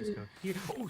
just go here. Oh,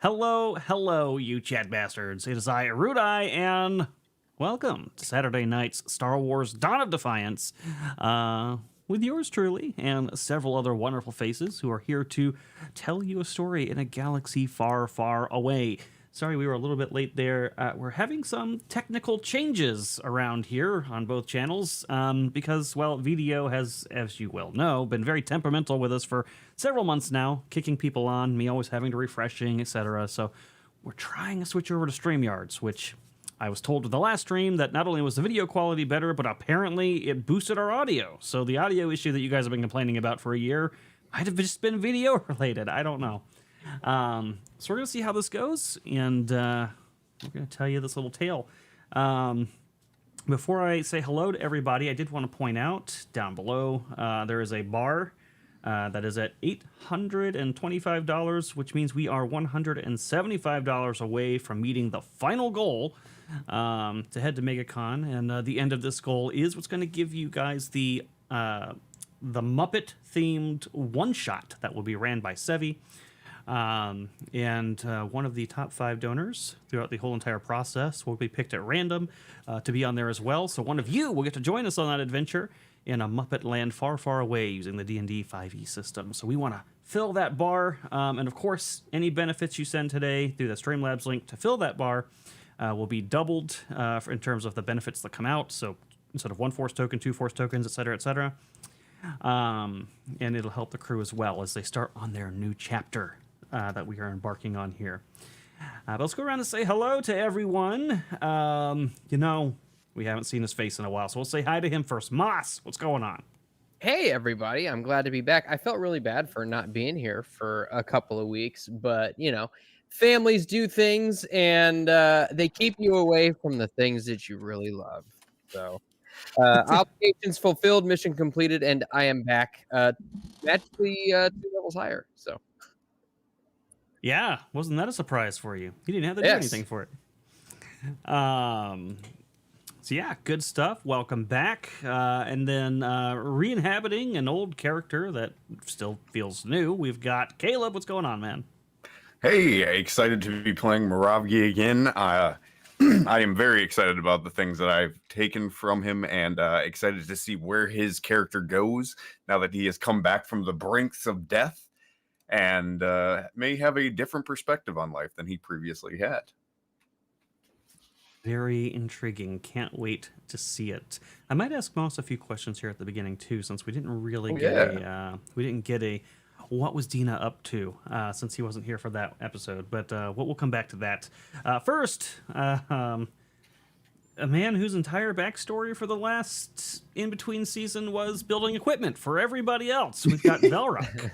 Hello, you chat bastards. It is I, Erudi, and welcome to Saturday night's Star Wars Dawn of Defiance with yours truly and several other wonderful faces who are here to tell you a story in a galaxy far, far away. Sorry we were a little bit late there. We're having some technical changes around here on both channels because, well, VDO has, as you well know, been very temperamental with us for several months now, kicking people on, me always having to refreshing, etc. So we're trying to switch over to StreamYards, which I was told with the last stream that not only was the video quality better, but apparently it boosted our audio. So the audio issue that you guys have been complaining about for a year might have just been video related. I don't know. So we're going to see how this goes, and we're going to tell you this little tale. Before I say hello to everybody, I did want to point out down below there is a bar that is at $825, which means we are $175 away from meeting the final goal to head to MegaCon, and the end of this goal is what's going to give you guys the Muppet-themed one-shot that will be ran by Sevvy. And one of the top 5 donors throughout the whole entire process will be picked at random to be on there as well. So one of you will get to join us on that adventure in a Muppet land far, far away using the D&D 5e system. So we want to fill that bar. And of course, any benefits you send today through the Streamlabs link to fill that bar will be doubled in terms of the benefits that come out. So instead of 1 force token, 2 force tokens, etc., etc. And it'll help the crew as well as they start on their new chapter that we are embarking on here. But let's go around and say hello to everyone. You know, we haven't seen his face in a while, so we'll say hi to him first. Moss, what's going on? Hey, everybody. I'm glad to be back. I felt really bad for not being here for a couple of weeks, but, you know, families do things, and they keep you away from the things that you really love. So, obligations fulfilled, mission completed, and I am back magically 2 levels higher, so. Yeah, wasn't that a surprise for you? You didn't have to do anything for it. So yeah, good stuff. Welcome back. And then re-inhabiting an old character that still feels new, we've got Caleb. What's going on, man? Hey, excited to be playing Moravgi again. I am very excited about the things that I've taken from him, and excited to see where his character goes now that he has come back from the brinks of death, and may have a different perspective on life than he previously had. Very intriguing. Can't wait to see it. I might ask Moss a few questions here at the beginning too, since we didn't really get a what was Dina up to since he wasn't here for that episode. But we'll come back to that. First, a man whose entire backstory for the last in-between season was building equipment for everybody else. We've got Velrock.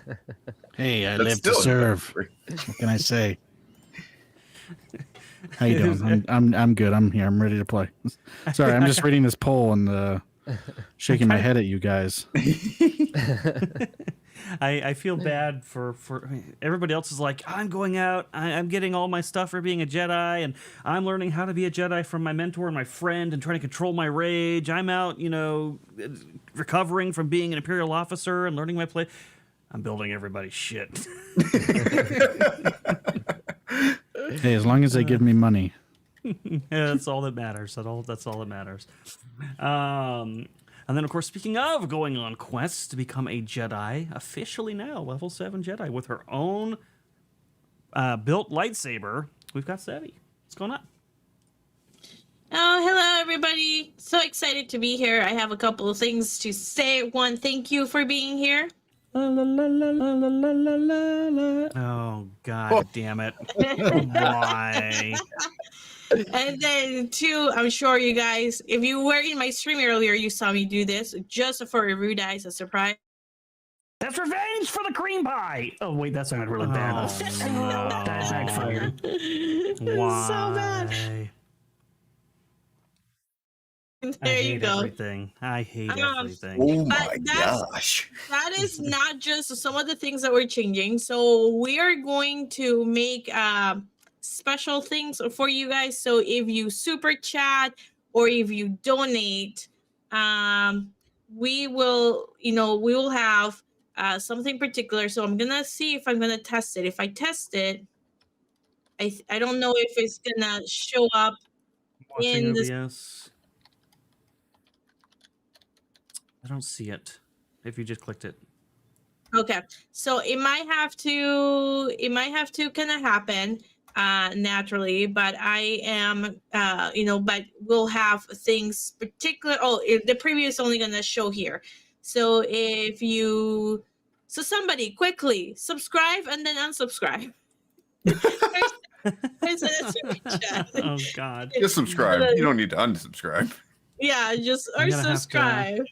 Hey, I live to serve. What can I say? How you doing? I'm good. I'm here. I'm ready to play. Sorry, I'm just reading this poll and shaking my head at you guys. I feel bad for everybody else is like, I'm going out, I'm getting all my stuff for being a Jedi, and I'm learning how to be a Jedi from my mentor and my friend and trying to control my rage. I'm out, you know, recovering from being an Imperial officer and learning my play. I'm building everybody's shit. Hey, as long as they give me money. Yeah, that's all that matters. That's all that matters. And then, of course, speaking of going on quests to become a Jedi, officially now, level 7 Jedi with her own built lightsaber, we've got Sevvy. What's going on? Oh, hello, everybody. So excited to be here. I have a couple of things to say. One, thank you for being here. Oh, God damn it. Why? And then 2, I'm sure you guys, if you were in my stream earlier, you saw me do this just for Erudi as a surprise. That's revenge for the cream pie. Oh wait, that sounded really bad. No. That backfired. Why? So bad. There you go. Everything. I hate everything. Oh my gosh. That is not just some of the things that we're changing. So we are going to make special things for you guys. So if you super chat or if you donate, we will have something particular. So I'm gonna see if I'm gonna test it. If I test it, I don't know if it's gonna show up Watching in this. OBS. I don't see it. If you just clicked it. Okay, so it might have to kind of happen naturally, but I am but we'll have things particular. The preview is only gonna show here. So somebody quickly subscribe and then unsubscribe. There's a super chat. Oh God. Just subscribe. You don't need to unsubscribe. Yeah, just I'm or gonna have to- subscribe.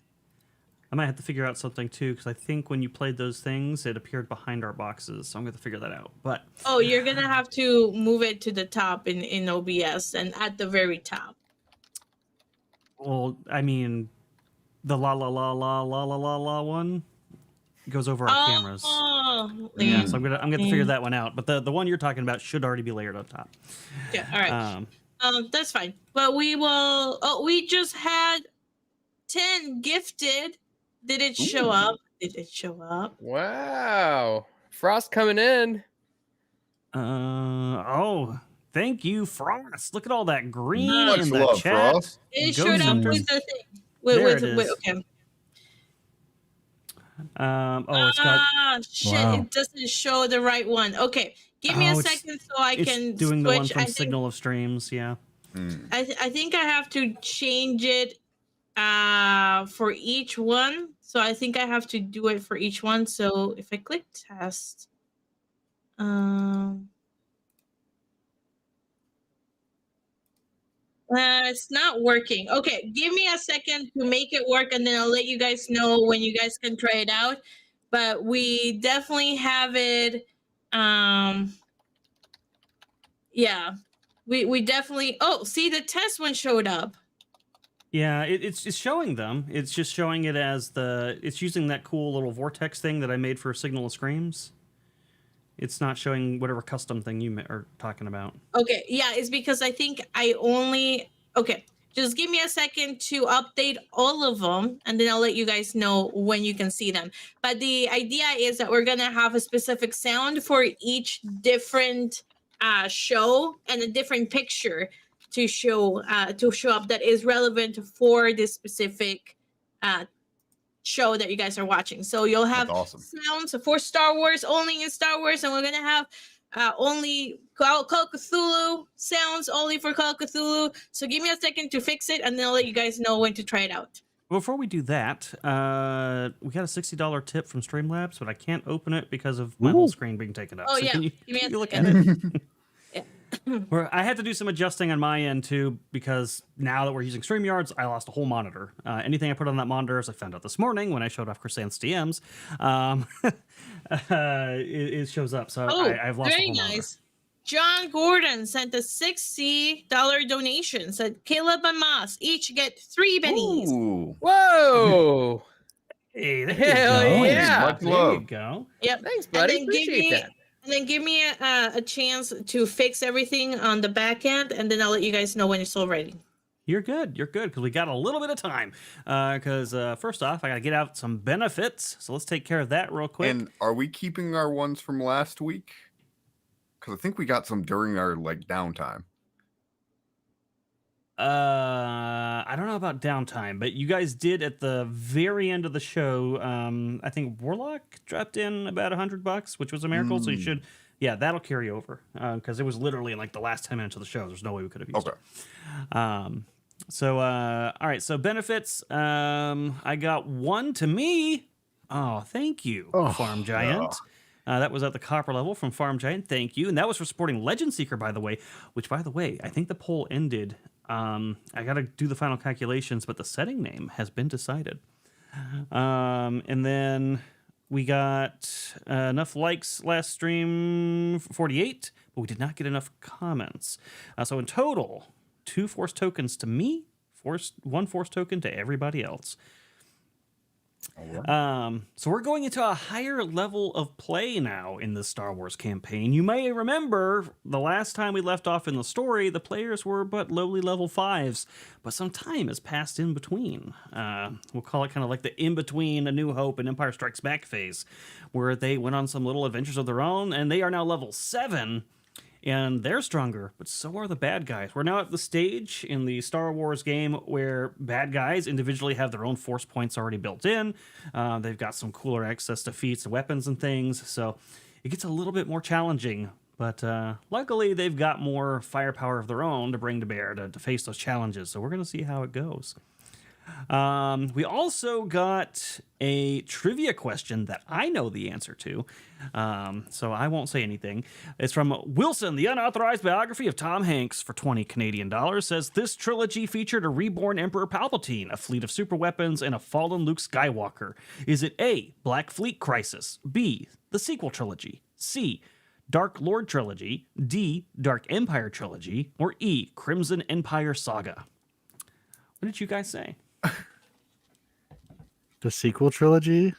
I might have to figure out something too, because I think when you played those things, it appeared behind our boxes. So I'm going to figure that out. But Oh, you're gonna have to move it to the top in OBS and at the very top. well, I mean, the la la la la la la la la one goes over our cameras. Oh, Yeah, so I'm gonna figure that one out. But the one you're talking about should already be layered on top. Yeah, all right. That's fine. But we will. Oh, we just had 10 gifted. Did it show up? Did it show up? Wow. Frost coming in. Oh, thank you, Frost. Look at all that green Much in the love, chat. Frost. It Goes showed up under- with the thing. There it is. Okay. It's got. Shit! Wow. It doesn't show the right one. Okay, give me a it's- second so I It's can doing switch. the one from I think Signal of Streams. Yeah. I think I have to change it for each one. So I think I have to do it for each one. So if I click test, it's not working. Okay, give me a second to make it work, and then I'll let you guys know when you guys can try it out. But we definitely have it. Yeah, we definitely. Oh, see, the test one showed up. Yeah, it's showing them. It's just showing it as it's using that cool little vortex thing that I made for Signal of Screams. It's not showing whatever custom thing you are talking about. Okay, yeah, it's because I think okay, just give me a second to update all of them, and then I'll let you guys know when you can see them. But the idea is that we're gonna have a specific sound for each different show and a different picture to show up that is relevant for this specific show that you guys are watching. So you'll have That's awesome. sounds for Star Wars, only in Star Wars, and we're gonna have only Call of Cthulhu sounds only for Call of Cthulhu. So give me a second to fix it, and then I'll let you guys know when to try it out. Before we do that, we got a $60 tip from Streamlabs, but I can't open it because of my whole screen being taken up. Oh, So yeah. can you, Give me a can you look at second. it? I had to do some adjusting on my end too, because now that we're using StreamYards, I lost a whole monitor. Anything I put on that monitor, as I found out this morning when I showed off Chrysanth's DMs, it shows up. So I've lost a very whole monitor. nice. John Gordon sent a $60 donation. Said Caleb and Moss each get 3 bennies. Ooh. Whoa. Hey, there Hell you go. yeah. Much There love. you go. Yep. Thanks, buddy. And then give Appreciate me that. and then give me a chance to fix everything on the back end, and then I'll let you guys know when it's all ready. You're good, because we got a little bit of time. Because first off, I got to get out some benefits. So let's take care of that real quick. And are we keeping our ones from last week? Because I think we got some during our downtime. I don't know about downtime, but you guys did at the very end of the show. I think Warlock dropped in about $100, which was a miracle. So you should, that'll carry over because it was literally in like the last 10 minutes of the show. There's no way we could have used Okay. it. All right. So benefits. I got one to me. Oh, thank you, Farm Giant. That was at the copper level from Farm Giant. Thank you. And that was for supporting Legend Seeker, by the way, which, by the way, I think the poll ended. I got to do the final calculations, but the setting name has been decided. And then we got enough likes last stream, 48, but we did not get enough comments. So in total, 2 force tokens to me, 1 force token to everybody else. So we're going into a higher level of play now in the Star Wars campaign. You may remember the last time we left off in the story, the players were but lowly level 5s, but some time has passed in between. We'll call it kind of like the in-between A New Hope and Empire Strikes Back phase, where they went on some little adventures of their own, and they are now level 7. and they're stronger, but so are the bad guys. We're now at the stage in the Star Wars game where bad guys individually have their own force points already built in. They've got some cooler access to feats and weapons and things, so it gets a little bit more challenging. But luckily, they've got more firepower of their own to bring to bear to face those challenges, so we're going to see how it goes. We also got a trivia question that I know the answer to, so I won't say anything. It's from Wilson, the unauthorized biography of Tom Hanks for 20 Canadian dollars, says this trilogy featured a reborn Emperor Palpatine, a fleet of super weapons, and a fallen Luke Skywalker. Is it A, Black Fleet Crisis, B, the sequel trilogy, C, Dark Lord trilogy, D, Dark Empire trilogy, or E, Crimson Empire saga? What did you guys say? The sequel trilogy?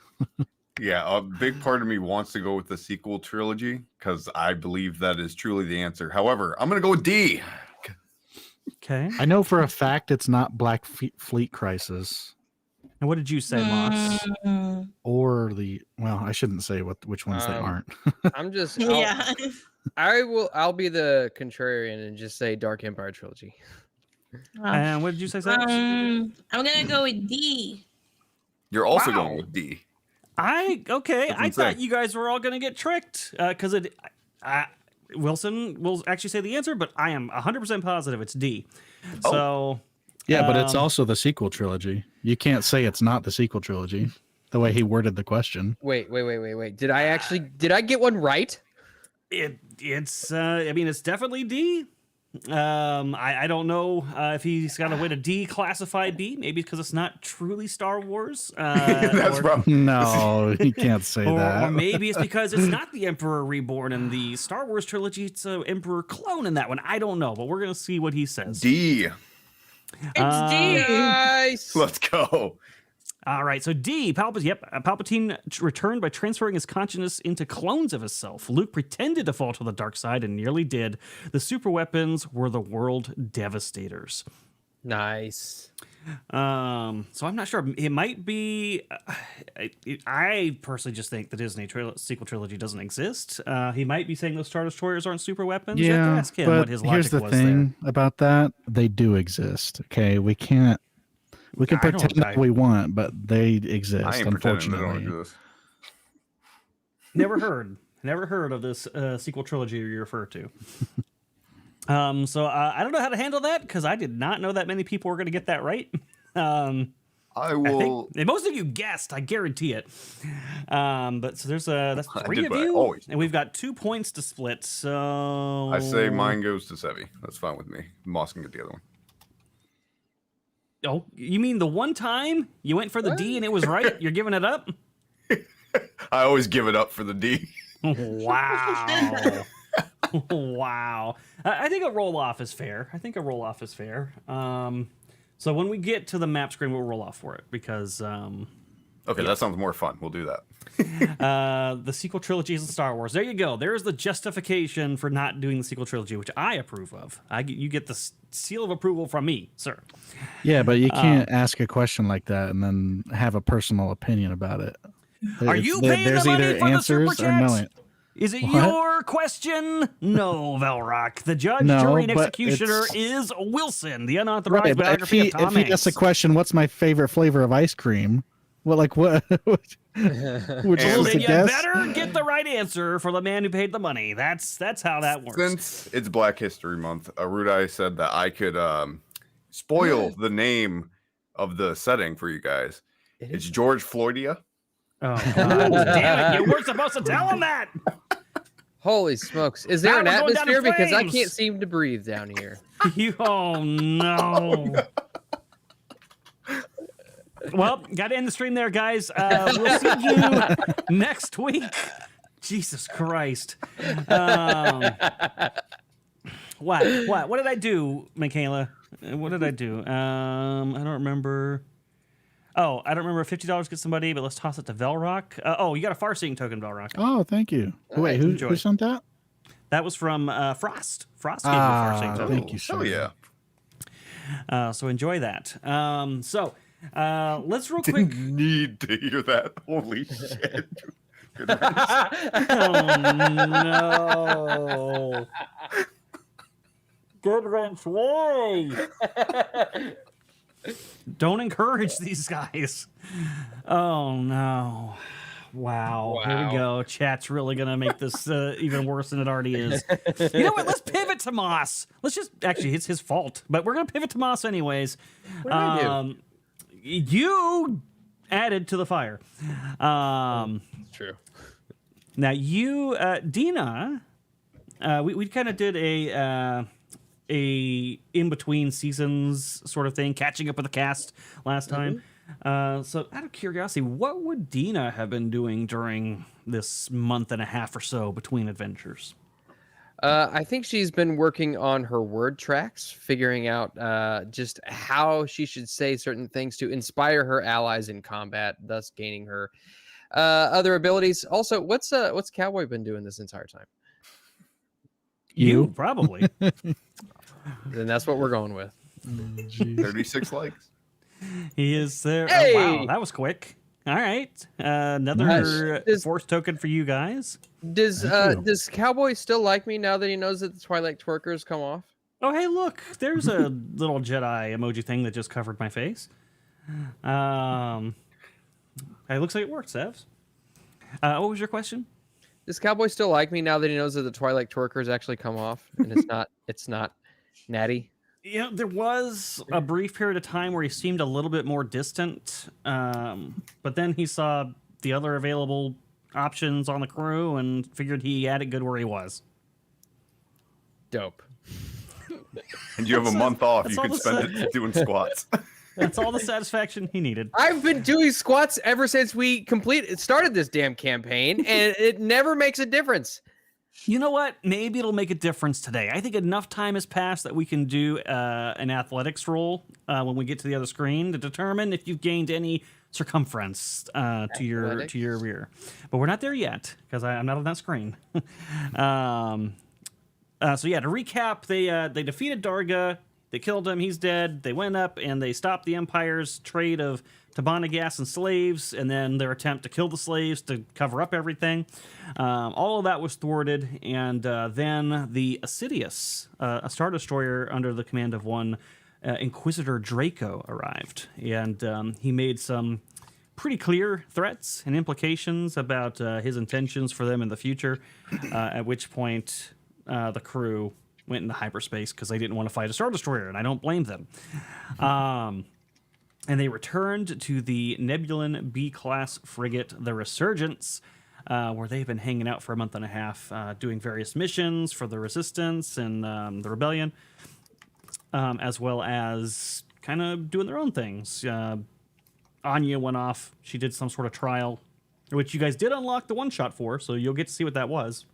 Yeah, a big part of me wants to go with the sequel trilogy because I believe that is truly the answer. However, I'm going to go with D. Okay. I know for a fact it's not Black Fleet Crisis And what did you say, Moss? or well, I shouldn't say which ones they aren't. I'm just Yeah. I'll be the contrarian and just say Dark Empire trilogy. And what did you say, Zach? I'm gonna go with D. You're also Wow. going with D. I Doesn't thought say. you guys were all going to get tricked because Wilson will actually say the answer, but I am 100% positive it's D. So Yeah, but it's also the sequel trilogy. You can't say it's not the sequel trilogy. The way he worded the question. Wait. Did I get one right? it's I mean it's definitely D. I don't know if he's got a way to declassify B, maybe because it's not truly Star Wars. That's or, probably No, you can't say that. or maybe it's because it's not the Emperor Reborn in the Star Wars trilogy. It's an Emperor clone in that one. I don't know, but we're going to see what he says. D. It's D. Nice. Let's go. All right, so D, Palpatine returned by transferring his consciousness into clones of himself. Luke pretended to fall to the dark side and nearly did. The super weapons were the world devastators. Nice. So I'm not sure. It might be. I personally just think the Disney sequel trilogy doesn't exist. He might be saying those Star Destroyers aren't super weapons. You have to Yeah, ask him but what his logic here's the was thing about that. They do exist. Okay, we can I don't- pretend that we want, but they exist, I ain't pretending they don't unfortunately. exist. there. Never heard of this sequel trilogy you refer to. So I don't know how to handle that because I did not know that many people were going to get that right. I I will. think and most of you guessed, I guarantee it. But so that's I three did of what I you, always and we've got 2 points to split. So I say mine goes to Sevvy. That's fine with me. Moss can get the other one. Oh, you mean the one time you went for the D and it was right? You're giving it up? I always give it up for the D. Wow. Wow. I think a roll off is fair. So when we get to the map screen, we'll roll off for it because Okay, that sounds more fun. We'll do that. the sequel trilogies in Star Wars. There you go. There's the justification for not doing the sequel trilogy, which I approve of. You get the seal of approval from me, sir. Yeah, but you can't ask a question like that and then have a personal opinion about it. Are you paying There's the money either for the answers super or no. chats? Is it What? your question? No, Velrock. The judge, No, jury, and but executioner it's- is Wilson, the unauthorized Right, but if biography he, of Tom if he Hanks. asks a question, what's my favorite flavor of ice cream? Well, like what? Which And- Well, is then a you guess? better get the right answer for the man who paid the money. That's how that works. Since it's Black History Month, Erudi said that I could spoil the name of the setting for you guys. It's George Floydia. Oh, God. Damn it. You weren't supposed to tell him that. Holy smokes. Is there Now an we're going down in atmosphere? Because I flames. can't seem to breathe down here. Oh, no. Well, got to end the stream there, guys. We'll see you next week. Jesus Christ. What did I do, Michaela? What did I do? I don't remember. Oh, I don't remember. $50 gets somebody, but let's toss it to Velrock. You got a far-seeing token, Velrock. Oh, thank you. Wait, who enjoy. sent that? That was from Frost. Frost gave you a far-seeing token. Thank you, sir. Hell yeah. So enjoy that. Let's real quick. Didn't need to hear that. Holy shit. Good wrench. Oh no! Good wrench way. Don't encourage these guys. Oh no! Wow. Here we Wow. go. Chat's really gonna make this even worse than it already is. You know what? Let's pivot to Moss. Let's just actually, it's his fault, but we're gonna pivot to Moss anyways. What did I do? You added to the fire. It's true. Now you, Dina, we kind of did a in between seasons sort of thing, catching up with the cast last time. So out of curiosity, what would Dina have been doing during this month and a half or so between adventures? I think she's been working on her word tracks, figuring out just how she should say certain things to inspire her allies in combat, thus gaining her other abilities. Also, what's Cowboy been doing this entire time? You probably. Then that's what we're going with. 36 likes. He is there. Hey! Oh, wow, that was quick. All right, another Nice. force token for you guys. Does Cowboy still like me now that he knows that the Twilight Twerkers come off? Oh, hey, look, there's a little Jedi emoji thing that just covered my face. It looks like it worked, Sevs. What was your question? Does Cowboy still like me now that he knows that the Twilight Twerkers actually come off and it's not natty? You know, there was a brief period of time where he seemed a little bit more distant, but then he saw the other available options on the crew and figured he had it good where he was. Dope. And you have a month off. that's You all could the spend it doing squats. That's all the satisfaction he needed. I've been doing squats ever since we started this damn campaign, and it never makes a difference. You know what? Maybe it'll make a difference today. I think enough time has passed that we can do an athletics roll when we get to the other screen to determine if you've gained any circumference to your rear. But we're not there yet because I'm not on that screen. So yeah, to recap, they defeated Darga. They killed him. He's dead. They went up and they stopped the Empire's trade of Tabana gas and slaves, and then their attempt to kill the slaves to cover up everything. All of that was thwarted, and then the Assidious, a Star Destroyer under the command of one Inquisitor Draco, arrived, and he made some pretty clear threats and implications about his intentions for them in the future, at which point the crew went into hyperspace because they didn't want to fight a Star Destroyer, and I don't blame them. And they returned to the Nebulan B-class frigate, the Resurgence, where they've been hanging out for a month and a half, doing various missions for the Resistance and the Rebellion, as well as kind of doing their own things. Anya went off. She did some sort of trial, which you guys did unlock the one-shot for, so you'll get to see what that was.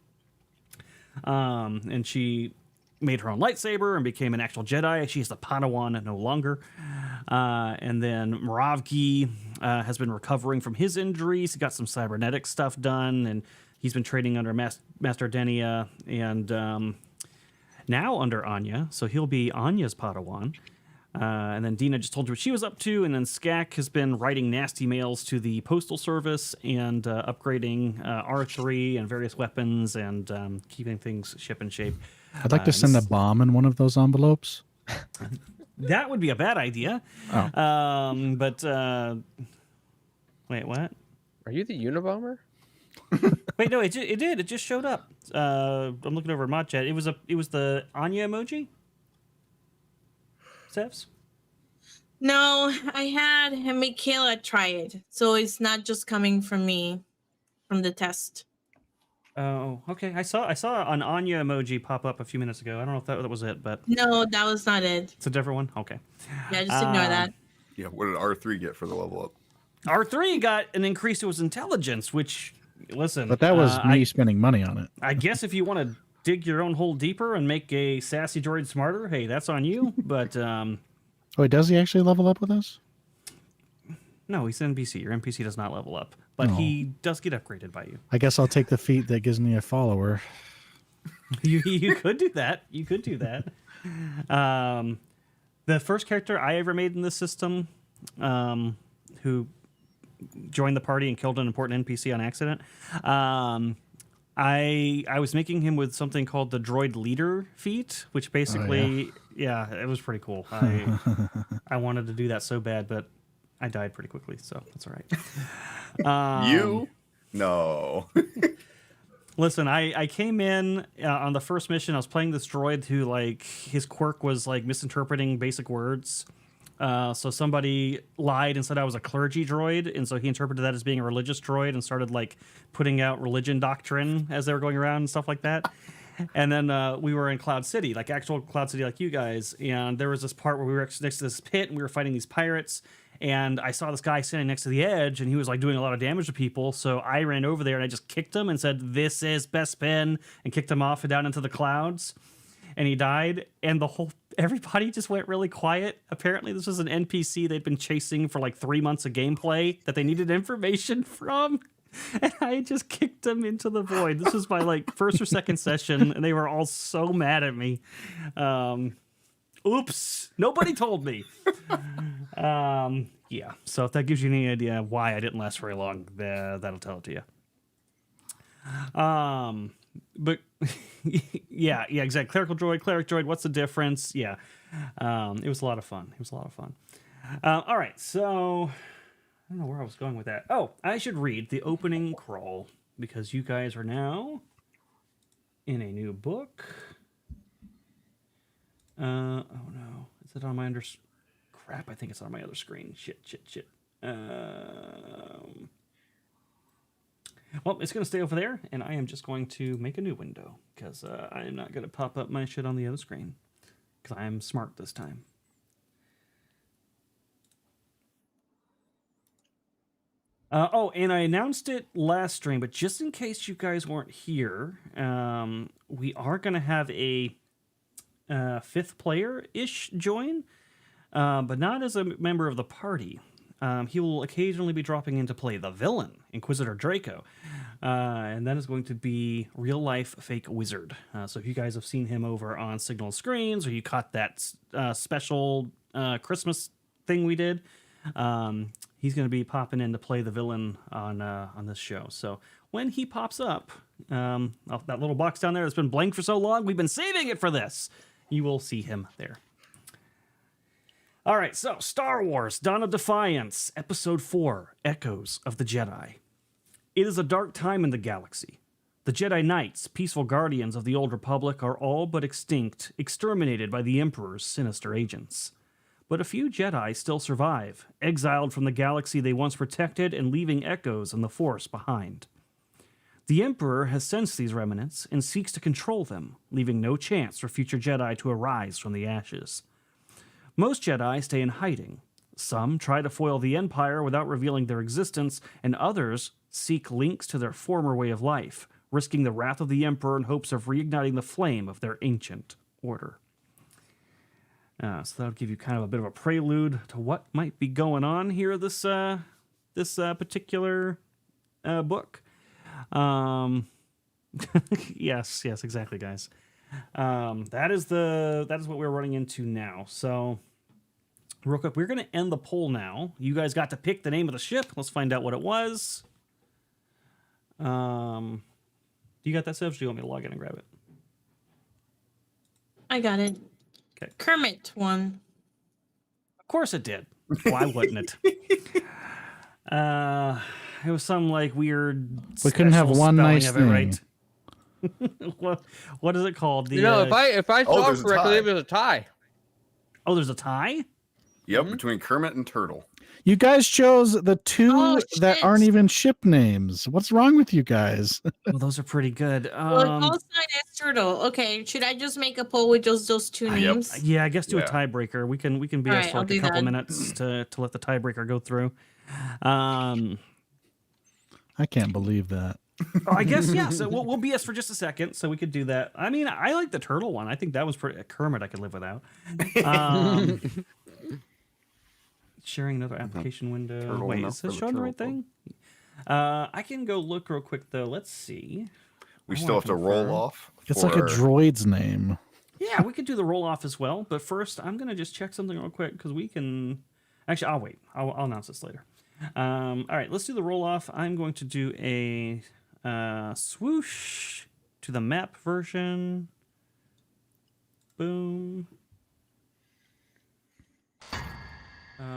And she made her own lightsaber and became an actual Jedi. She's the Padawan no longer. And then Moravgi has been recovering from his injuries. He got some cybernetic stuff done, and he's been training under Master Denia and now under Anya. So he'll be Anya's Padawan. And then Dina just told you what she was up to. And then Skak has been writing nasty mails to the Postal Service and upgrading archery and various weapons and keeping things ship and shape. I'd like to send a bomb in one of those envelopes. That would be a bad idea. Oh. But wait, what? Are you the Unabomber? Wait, no, it did. It just showed up. I'm looking over at mod chat. It was the Anya emoji. Sevs? No, I had Michaela try it, so it's not just coming from me, from the test. Oh, okay. I saw an Anya emoji pop up a few minutes ago. I don't know if that was it, but No, that was not it. it's a different one. Okay. Yeah, just ignore that. Yeah, what did R3 get for the level up? R3 got an increase to his intelligence, which, listen. But that was me spending money on it. I guess if you want to dig your own hole deeper and make a sassy droid smarter, hey, that's on you. But Wait, does he actually level up with us? no, he's an NPC. Your NPC does not level up, but he does get upgraded by you. I guess I'll take the feat that gives me a follower. You could do that. You could do that. The first character I ever made in this system, who joined the party and killed an important NPC on accident. I was making him with something called the droid leader feat, which basically, yeah, it was pretty cool. I wanted to do that so bad, but I died pretty quickly, so that's all right. You? No. Listen, I came in on the first mission. I was playing this droid who, like, his quirk was like misinterpreting basic words. So somebody lied and said I was a clergy droid, and so he interpreted that as being a religious droid and started like putting out religion doctrine as they were going around and stuff like that. And then we were in Cloud City, like actual Cloud City, like you guys. And there was this part where we were next to this pit and we were fighting these pirates. And I saw this guy standing next to the edge, and he was like doing a lot of damage to people. So I ran over there and I just kicked him and said, "This is Bespin," and kicked him off and down into the clouds. And he died, and everybody just went really quiet. Apparently, this was an NPC they'd been chasing for like 3 months of gameplay that they needed information from. And I just kicked them into the void. This was my like first or second session, and they were all so mad at me. Oops, nobody told me. Yeah, so if that gives you any idea why I didn't last very long, that'll tell it to you. But yeah, exactly. Cleric droid, what's the difference? Yeah. It was a lot of fun. All right, so I don't know where I was going with that. Oh, I should read the opening crawl because you guys are now in a new book. Oh no. Is it on my crap, I think it's on my other screen. Shit. Well, it's going to stay over there, and I am just going to make a new window, because I am not going to pop up my shit on the other screen, because I am smart this time. And I announced it last stream, but just in case you guys weren't here, we are going to have a fifth player-ish join, but not as a member of the party. He will occasionally be dropping in to play the villain, Inquisitor Draco. And that is going to be real-life fake wizard. So if you guys have seen him over on Signal screens, or you caught that special Christmas thing we did, he's going to be popping in to play the villain on this show. So when he pops up, that little box down there that's been blank for so long, we've been saving it for this. You will see him there. All right, so Star Wars Dawn of Defiance, Episode 4, Echoes of the Jedi. It is a dark time in the galaxy. The Jedi Knights, peaceful guardians of the Old Republic, are all but extinct, exterminated by the Emperor's sinister agents. But a few Jedi still survive, exiled from the galaxy they once protected and leaving echoes in the Force behind. The Emperor has sensed these remnants and seeks to control them, leaving no chance for future Jedi to arise from the ashes. Most Jedi stay in hiding. Some try to foil the Empire without revealing their existence, and others seek links to their former way of life, risking the wrath of the Emperor in hopes of reigniting the flame of their ancient order. So that'll give you kind of a bit of a prelude to what might be going on here this particular book. Yes, exactly, guys. That is what we're running into now. So real quick, we're going to end the poll now. You guys got to pick the name of the ship. Let's find out what it was. Do you got that, Sevvy? Do you want me to log in and grab it? I got it. Okay. Kermit won. Of course it did. Why wouldn't it? It was some like weird. We couldn't have one nice thing. Right? What is it called? If I saw there's a correctly, tie. it was a tie. Oh, there's a tie? Yep, between Kermit and Turtle. You guys chose the two Oh, that shit. aren't even ship names. What's wrong with you guys? Well, those are pretty good. Well, also as Turtle. Okay, should I just make a poll with just those two Yep. names? Yeah, I guess do a Yeah. tiebreaker. We can BS Alright, for I'll like do a couple that. minutes to let the tiebreaker go through. I can't believe that. I guess yeah. So we'll BS for just a second, so we could do that. I mean, I like the turtle one. I think that was pretty. Kermit, I could live without. Sharing another application window. Turtle Wait, enough is this for the showing the right turtle. thing? I can go look real quick though. Let's see. We I still wanna have to roll confirm. off. It's like a droid's name. Yeah, we could do the roll off as well. But first, I'm gonna just check something real quick because we can. Actually, I'll wait. I'll announce this later. All right, let's do the roll off. I'm going to do a swoosh to the map version. Boom.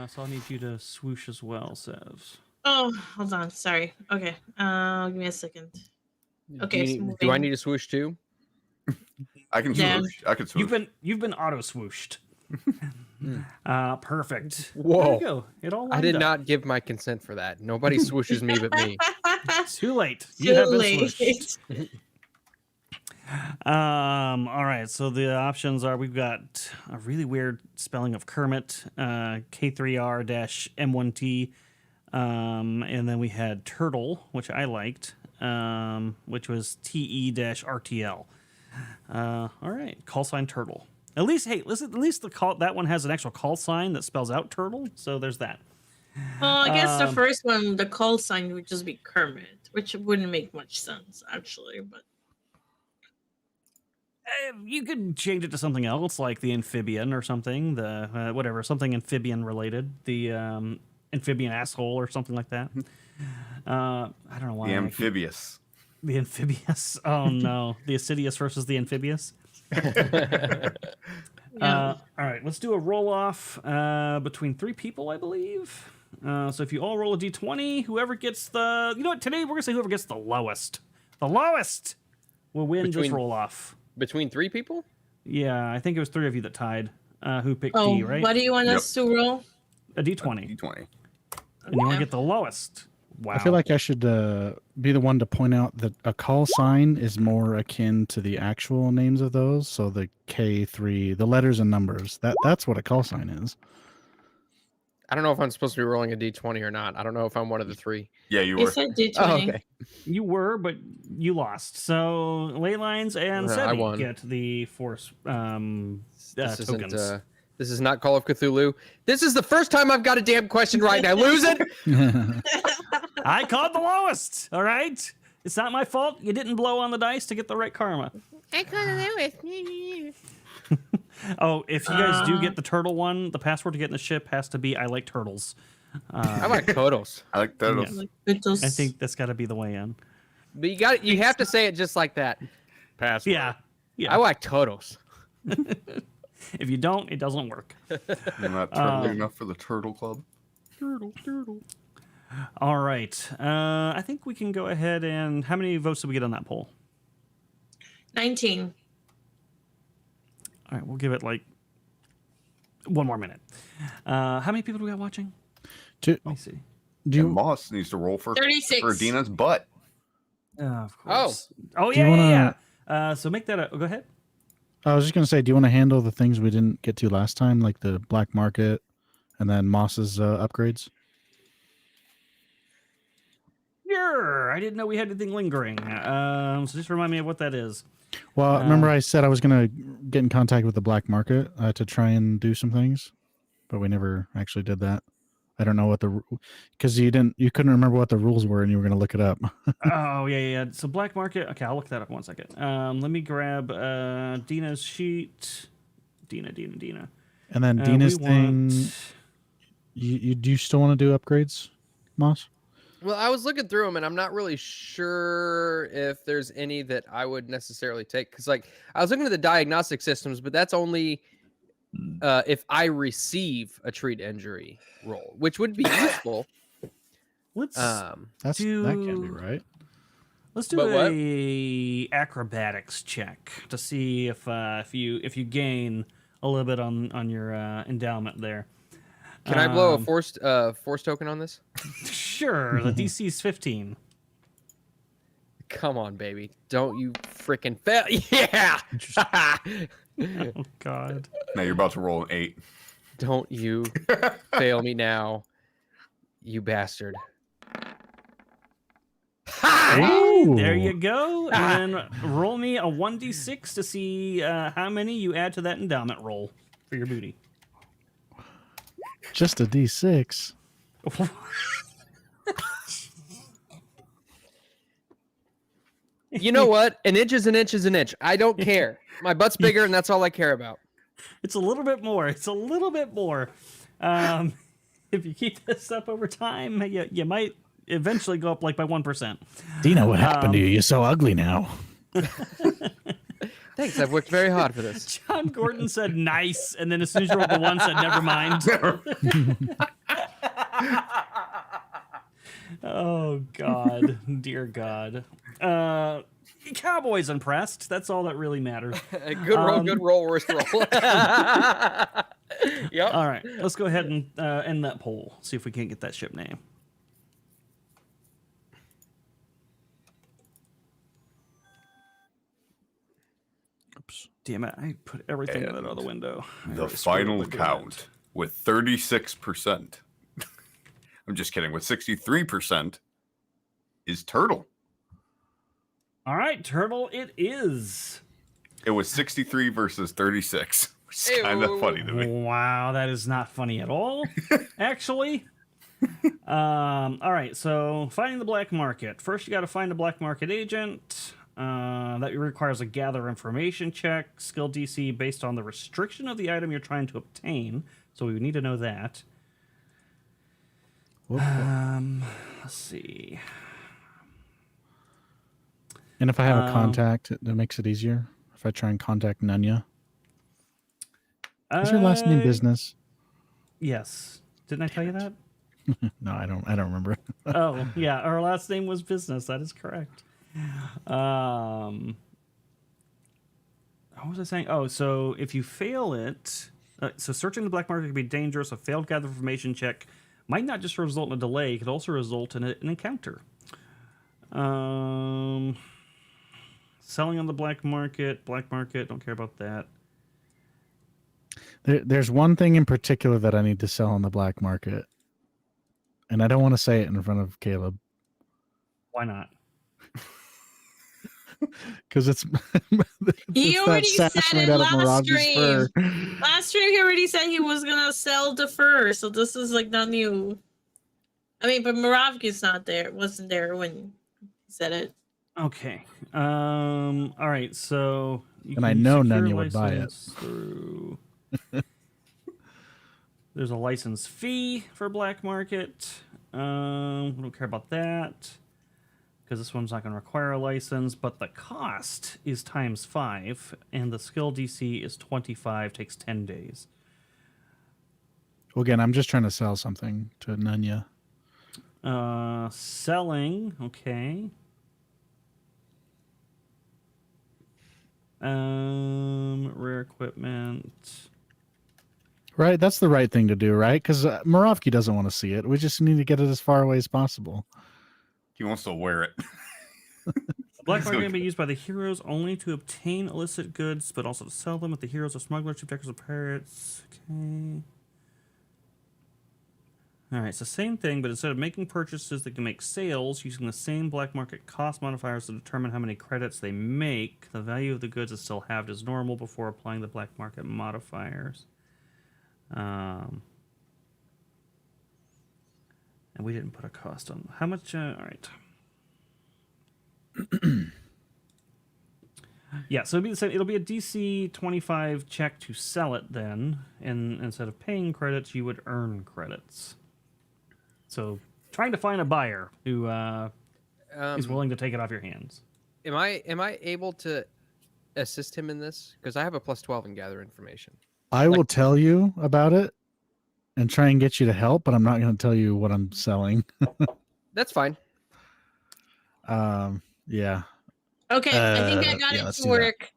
So I'll need you to swoosh as well, Sev. Oh, hold on. Sorry. Okay. Give me a second. Okay. Do I need to swoosh too? I can Yeah. swoosh. I can swoosh. You've been auto swooshed. Perfect. Whoa. There you go. It all I lined did up. not give my consent for that. Nobody swooshes me but me. Too late. Too You have been late. swooshed. All right. So the options are: we've got a really weird spelling of Kermit, K3R-M1T, and then we had Turtle, which I liked, which was TE-RTL. All right, call sign Turtle. At least, hey, listen. At least that one has an actual call sign that spells out Turtle. So there's that. Well, I guess the first one, the call sign would just be Kermit, which wouldn't make much sense actually. But You could change it to something else, like the amphibian or something. The whatever, something amphibian related. The amphibian asshole or something like that. I don't know why. The amphibious. The amphibious. Oh no, the assidious versus the amphibious. All right, let's do a roll off between 3 people, I believe. So if you all roll a d20, whoever gets the, you know what? Today we're gonna say whoever gets the lowest will win this roll off. Between 3 people? Yeah, I think it was 3 of you that tied. Who picked oh, D, right? what do you want us to roll? A d20, D20. and you want to get the lowest. Wow. I feel like I should be the one to point out that a call sign is more akin to the actual names of those. So the K3, the letters and numbers, that's what a call sign is. I don't know if I'm supposed to be rolling a d20 or not. I don't know if I'm one of the 3. Yeah, you You were. said D20. Oh, okay. You were, but you lost. So Laylines and I Sevvy won. get the force This tokens. isn't. This is not Call of Cthulhu. This is the first time I've got a damn question right, and I lose it. I called the lowest. All right, it's not my fault. You didn't blow on the dice to get the right karma. I called the lowest. Oh, if you guys do get the turtle one, the password to get in the ship has to be "I like turtles." I like totals, I like that. Yeah. Like, it just- I think that's got to be the way in. but you have to say it just like that. Password. Yeah, I like totals. If you don't, it doesn't work. I'm not turtle enough for the turtle club. Turtle. All right. I think we can go ahead and. How many votes did we get on that poll? 19. All right, we'll give it like 1 more minute. How many people do we got watching? Let me see. Do And you, Moss needs to roll for 36. Dina's butt. Of course. Oh, Do you yeah. So make that a. Go ahead. I was just going to say, do you want to handle the things we didn't get to last time, like the black market and then Moss's upgrades? Sure. I didn't know we had anything lingering. So just remind me of what that is. Well, remember I said I was going to get in contact with the black market to try and do some things, but we never actually did that. I don't know what because you couldn't remember what the rules were and you were going to look it up. Oh, yeah. So black market. Okay, I'll look that up 1 second. Let me grab Dina's sheet. Dina. And then Dina's we thing, want- Mm. do you still want to do upgrades, Moss? Well, I was looking through them, and I'm not really sure if there's any that I would necessarily take. Because, like, I was looking at the diagnostic systems, but that's only if I receive a treat injury roll, which would be useful. Let's That can be do- right. let's do But what? a acrobatics check to see if you gain a little bit on your endowment there. Can I blow a force token on this? Sure. The DC is 15. Come on, baby. Don't you freaking fail. Yeah. Oh God. Now you're about to roll an 8. Don't you fail me now, you bastard. Ooh. There you go. And then roll me a 1d6 to see how many you add to that endowment roll for your booty. Just a D6. You know what? An inch is an inch is an inch. I don't care. My butt's bigger, and that's all I care about. It's a little bit more. if you keep this up over time, you might eventually go up like by 1%. Dino, what happened to you? You're so ugly now. Thanks, I've worked very hard for this. John Gordon said nice, and then as soon as you rolled the 1, said never mind. Oh, God. Dear God. Cowboy's impressed. That's all that really matters. Good roll, worst roll. Yep. All right, let's go ahead and end that poll. See if we can't get that ship name. Oops. Damn it, I put everything out of the window. The final count with 36%. I'm just kidding. With 63% is Turtle. All right, Turtle, it is. It was 63 versus 36. Which is kind of funny to me. Wow, that is not funny at all, actually. All right, so finding the black market. First, you got to find a black market agent. That requires a gather information check, skill DC based on the restriction of the item you're trying to obtain. So we would need to know that. Let's see. And if I have a contact, that makes it easier. If I try and contact Nunya. Is your last name Business? Yes. Didn't I tell you that? No, I don't remember. Oh, yeah. Our last name was Business. That is correct. What was I saying? Oh, so if you fail it, so searching the black market can be dangerous. A failed gather information check might not just result in a delay; it could also result in an encounter. Selling on the black market. Don't care about that. There's one thing in particular that I need to sell on the black market, and I don't want to say it in front of Caleb. Why not? Because it's He already said it last stream. fur. Last stream, he already said he was gonna sell the fur, so this is like not new. I mean, but Moravgi's not there. Wasn't there when he said it. Okay. All right. So you And I can know secure Nunya would buy it. license through. There's a license fee for black market. We don't care about that because this one's not going to require a license. But the cost is ×5, and the skill DC is 25. Takes 10 days. Well, again, I'm just trying to sell something to Nunya. Selling. Okay. Rare equipment. Right, that's the right thing to do, right? Because Moravki doesn't want to see it. We just need to get it as far away as possible. He wants to wear it. Black market can be used by the heroes only to obtain illicit goods, but also to sell them. If the heroes are smugglers, checkers, or pirates. Okay. All right, it's the same thing, but instead of making purchases, they can make sales using the same black market cost modifiers to determine how many credits they make. The value of the goods is still halved as normal before applying the black market modifiers. And we didn't put a cost on how much. All right. Yeah, so it'll be a DC 25 check to sell it then, and instead of paying credits, you would earn credits. So trying to find a buyer who is willing to take it off your hands. Am I able to assist him in this? Because I have a +12 in gather information. I will tell you about it and try and get you to help, but I'm not going to tell you what I'm selling. That's fine. Yeah. Okay, I think I got it to work.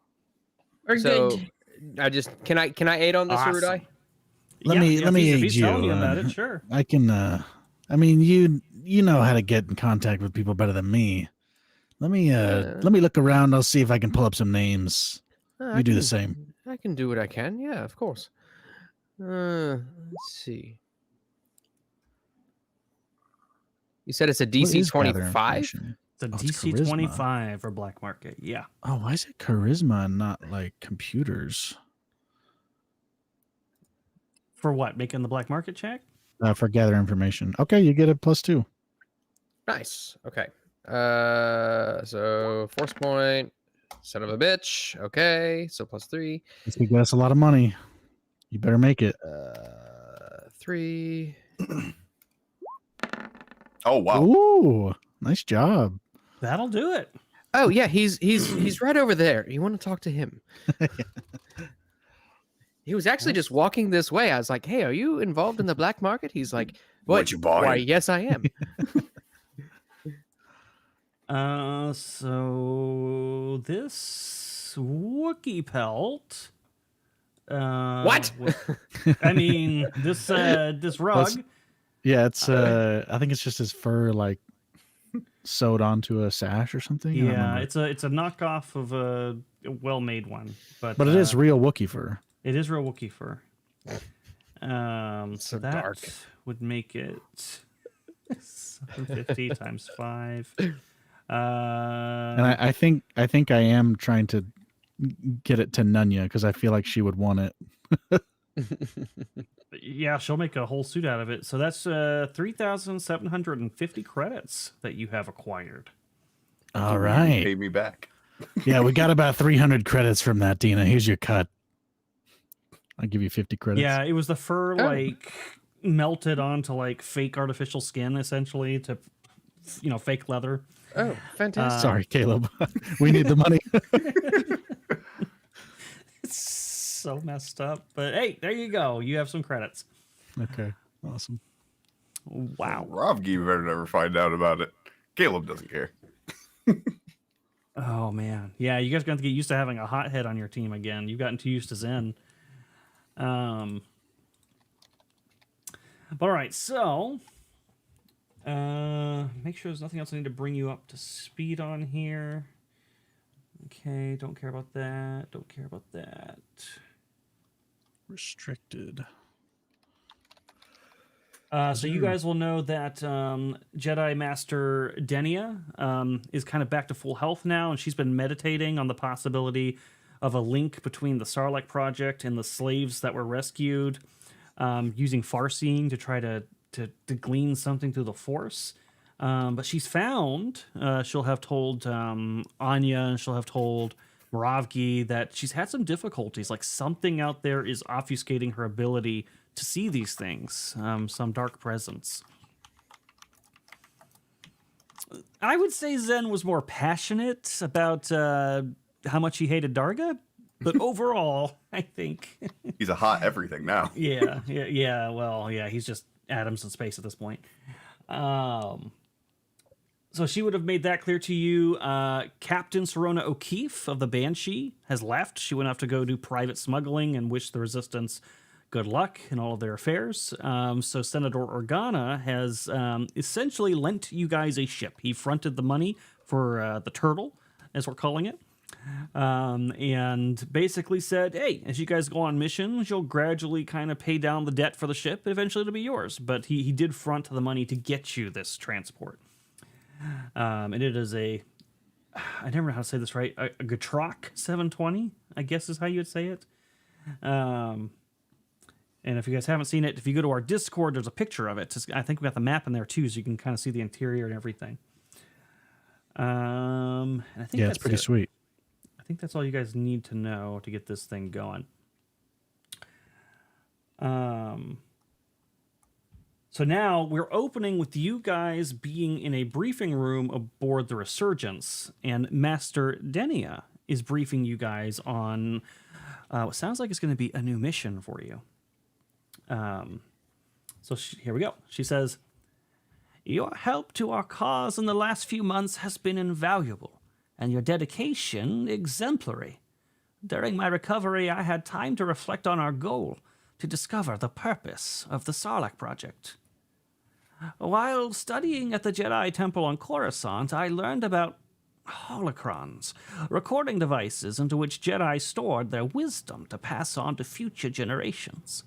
We're good. I just can I aid on this, Awesome. Erudi? Let me if aid he's you. telling you about it, sure. I can. I mean, you know how to get in contact with people better than me. Let me look around. I'll see if I can pull up some names. You do the same. I can do what I can. Yeah, of course. Let's see. You said it's a What is DC gather 25? information? It's a Oh, it's DC charisma. 25 for black market. Yeah. Oh, why is it charisma and not like computers? For what? Making the black market check? For gather information. Okay, you get a +2. Nice. Okay. So force point, son of a bitch. Okay, so +3. This could get us a lot of money. You better make it. 3. Oh wow. Ooh, nice job. That'll do it. Oh yeah, he's right over there. You want to talk to him? He was actually just walking this way. I was like, "Hey, are you involved in the black market?" He's like, What you buying?" Why, yes, I am. So this Wookiee pelt. What? I mean, this rug. Yeah, it's I think it's just his fur like sewed onto a sash or something. I don't Yeah, remember. it's a knockoff of a well-made one, but But it is real Wookiee fur. It is real Wookiee fur. So that dark. would make it 750 times 5. And I think I am trying to get it to Nunya because I feel like she would want it. Yeah, she'll make a whole suit out of it. So that's 3,750 credits that you have acquired. All right. Pay me back. Yeah, we got about 300 credits from that, Dina. Here's your cut. I'll give you 50 credits. Yeah, it was the fur like melted onto like fake artificial skin, essentially, to fake leather. Oh, fantastic! Sorry, Caleb. We need the money. It's so messed up, but hey, there you go. You have some credits. Okay, awesome. Wow. Ravgi better never find out about it. Caleb doesn't care. Oh man, yeah. You guys are going to get used to having a hothead on your team again. You've gotten too used to Zen. But all right, so make sure there's nothing else I need to bring you up to speed on here. Okay, don't care about that. Don't care about that. Restricted. So you guys will know that Jedi Master Denia is kind of back to full health now, and she's been meditating on the possibility of a link between the Sarlacc project and the slaves that were rescued, using Farseeing to try to glean something through the Force. But she's found, she'll have told Anya, and she'll have told Moravgi that she's had some difficulties, like something out there is obfuscating her ability to see these things, some dark presence. I would say Zen was more passionate about how much he hated Darga, but overall, I think... He's a hot everything now. yeah, well, yeah, he's just atoms in space at this point. So she would have made that clear to you. Captain Serona O'Keefe of the Banshee has left. She went off to go do private smuggling and wish the Resistance good luck in all of their affairs. So Senator Organa has essentially lent you guys a ship. He fronted the money for the turtle, as we're calling it. And basically said, hey, as you guys go on missions, you'll gradually kind of pay down the debt for the ship. Eventually it'll be yours. But he did front the money to get you this transport. And it is I never know how to say this right, a Gatroc 720, I guess is how you would say it. And if you guys haven't seen it, if you go to our Discord, there's a picture of it. I think we got the map in there too, so you can kind of see the interior and everything. And I think It's pretty sweet. I think that's all you guys need to know to get this thing going. So now we're opening with you guys being in a briefing room aboard the Resurgence, and Master Denia is briefing you guys on what sounds like it's going to be a new mission for you. Here we go. She says, your help to our cause in the last few months has been invaluable, and your dedication exemplary. During my recovery, I had time to reflect on our goal, to discover the purpose of the Sarlacc project. While studying at the Jedi Temple on Coruscant, I learned about holocrons, recording devices into which Jedi stored their wisdom to pass on to future generations.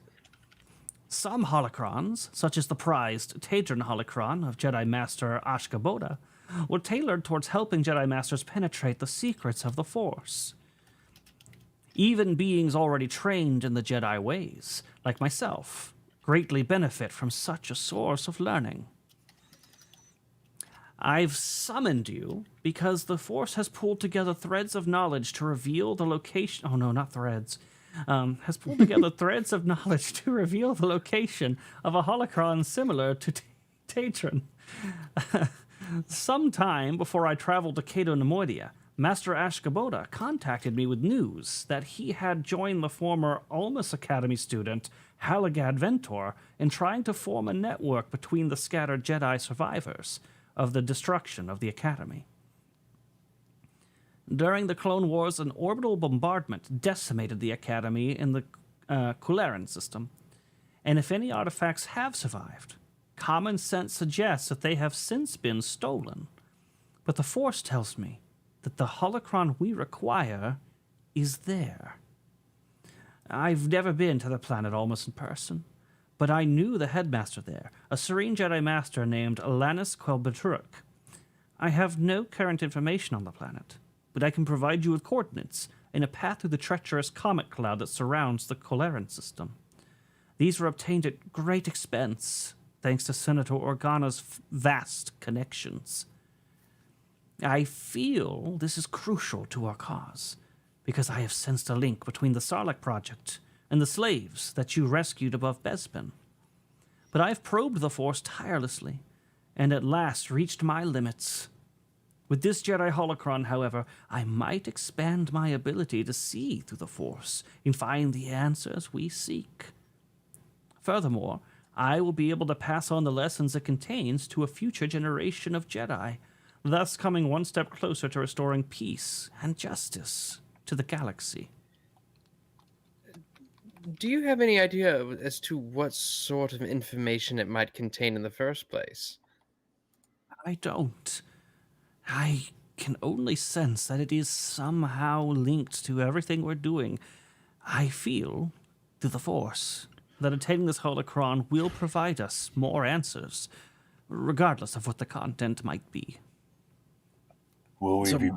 Some holocrons, such as the prized Tadran holocron of Jedi Master Ashkaboda, were tailored towards helping Jedi Masters penetrate the secrets of the Force. Even beings already trained in the Jedi ways, like myself, greatly benefit from such a source of learning. I've summoned you because the Force has pulled together threads of knowledge to reveal the location... Oh no, not threads. has pulled together threads of knowledge to reveal the location of a holocron similar to Tatron. Sometime before I traveled to Cato Nemoidia, Master Ashkaboda contacted me with news that he had joined the former Almus Academy student Halagad Ventor in trying to form a network between the scattered Jedi survivors of the destruction of the Academy. During the Clone Wars, an orbital bombardment decimated the Academy in the Kularan system, and if any artifacts have survived, common sense suggests that they have since been stolen. But the Force tells me that the holocron we require is there. I've never been to the planet Almus in person, but I knew the headmaster there, a serene Jedi master named Alanis Quelbetruk. I have no current information on the planet, but I can provide you with coordinates and a path through the treacherous comet cloud that surrounds the Kularan system. These were obtained at great expense, thanks to Senator Organa's vast connections. I feel this is crucial to our cause, because I have sensed a link between the Sarlacc project and the slaves that you rescued above Bespin. But I've probed the Force tirelessly, and at last reached my limits. With this Jedi holocron, however, I might expand my ability to see through the Force and find the answers we seek. Furthermore, I will be able to pass on the lessons it contains to a future generation of Jedi, thus coming one step closer to restoring peace and justice to the galaxy. Do you have any idea as to what sort of information it might contain in the first place? I don't. I can only sense that it is somehow linked to everything we're doing. I feel, through the Force, that attaining this holocron will provide us more answers, regardless of what the content might be. Will we be...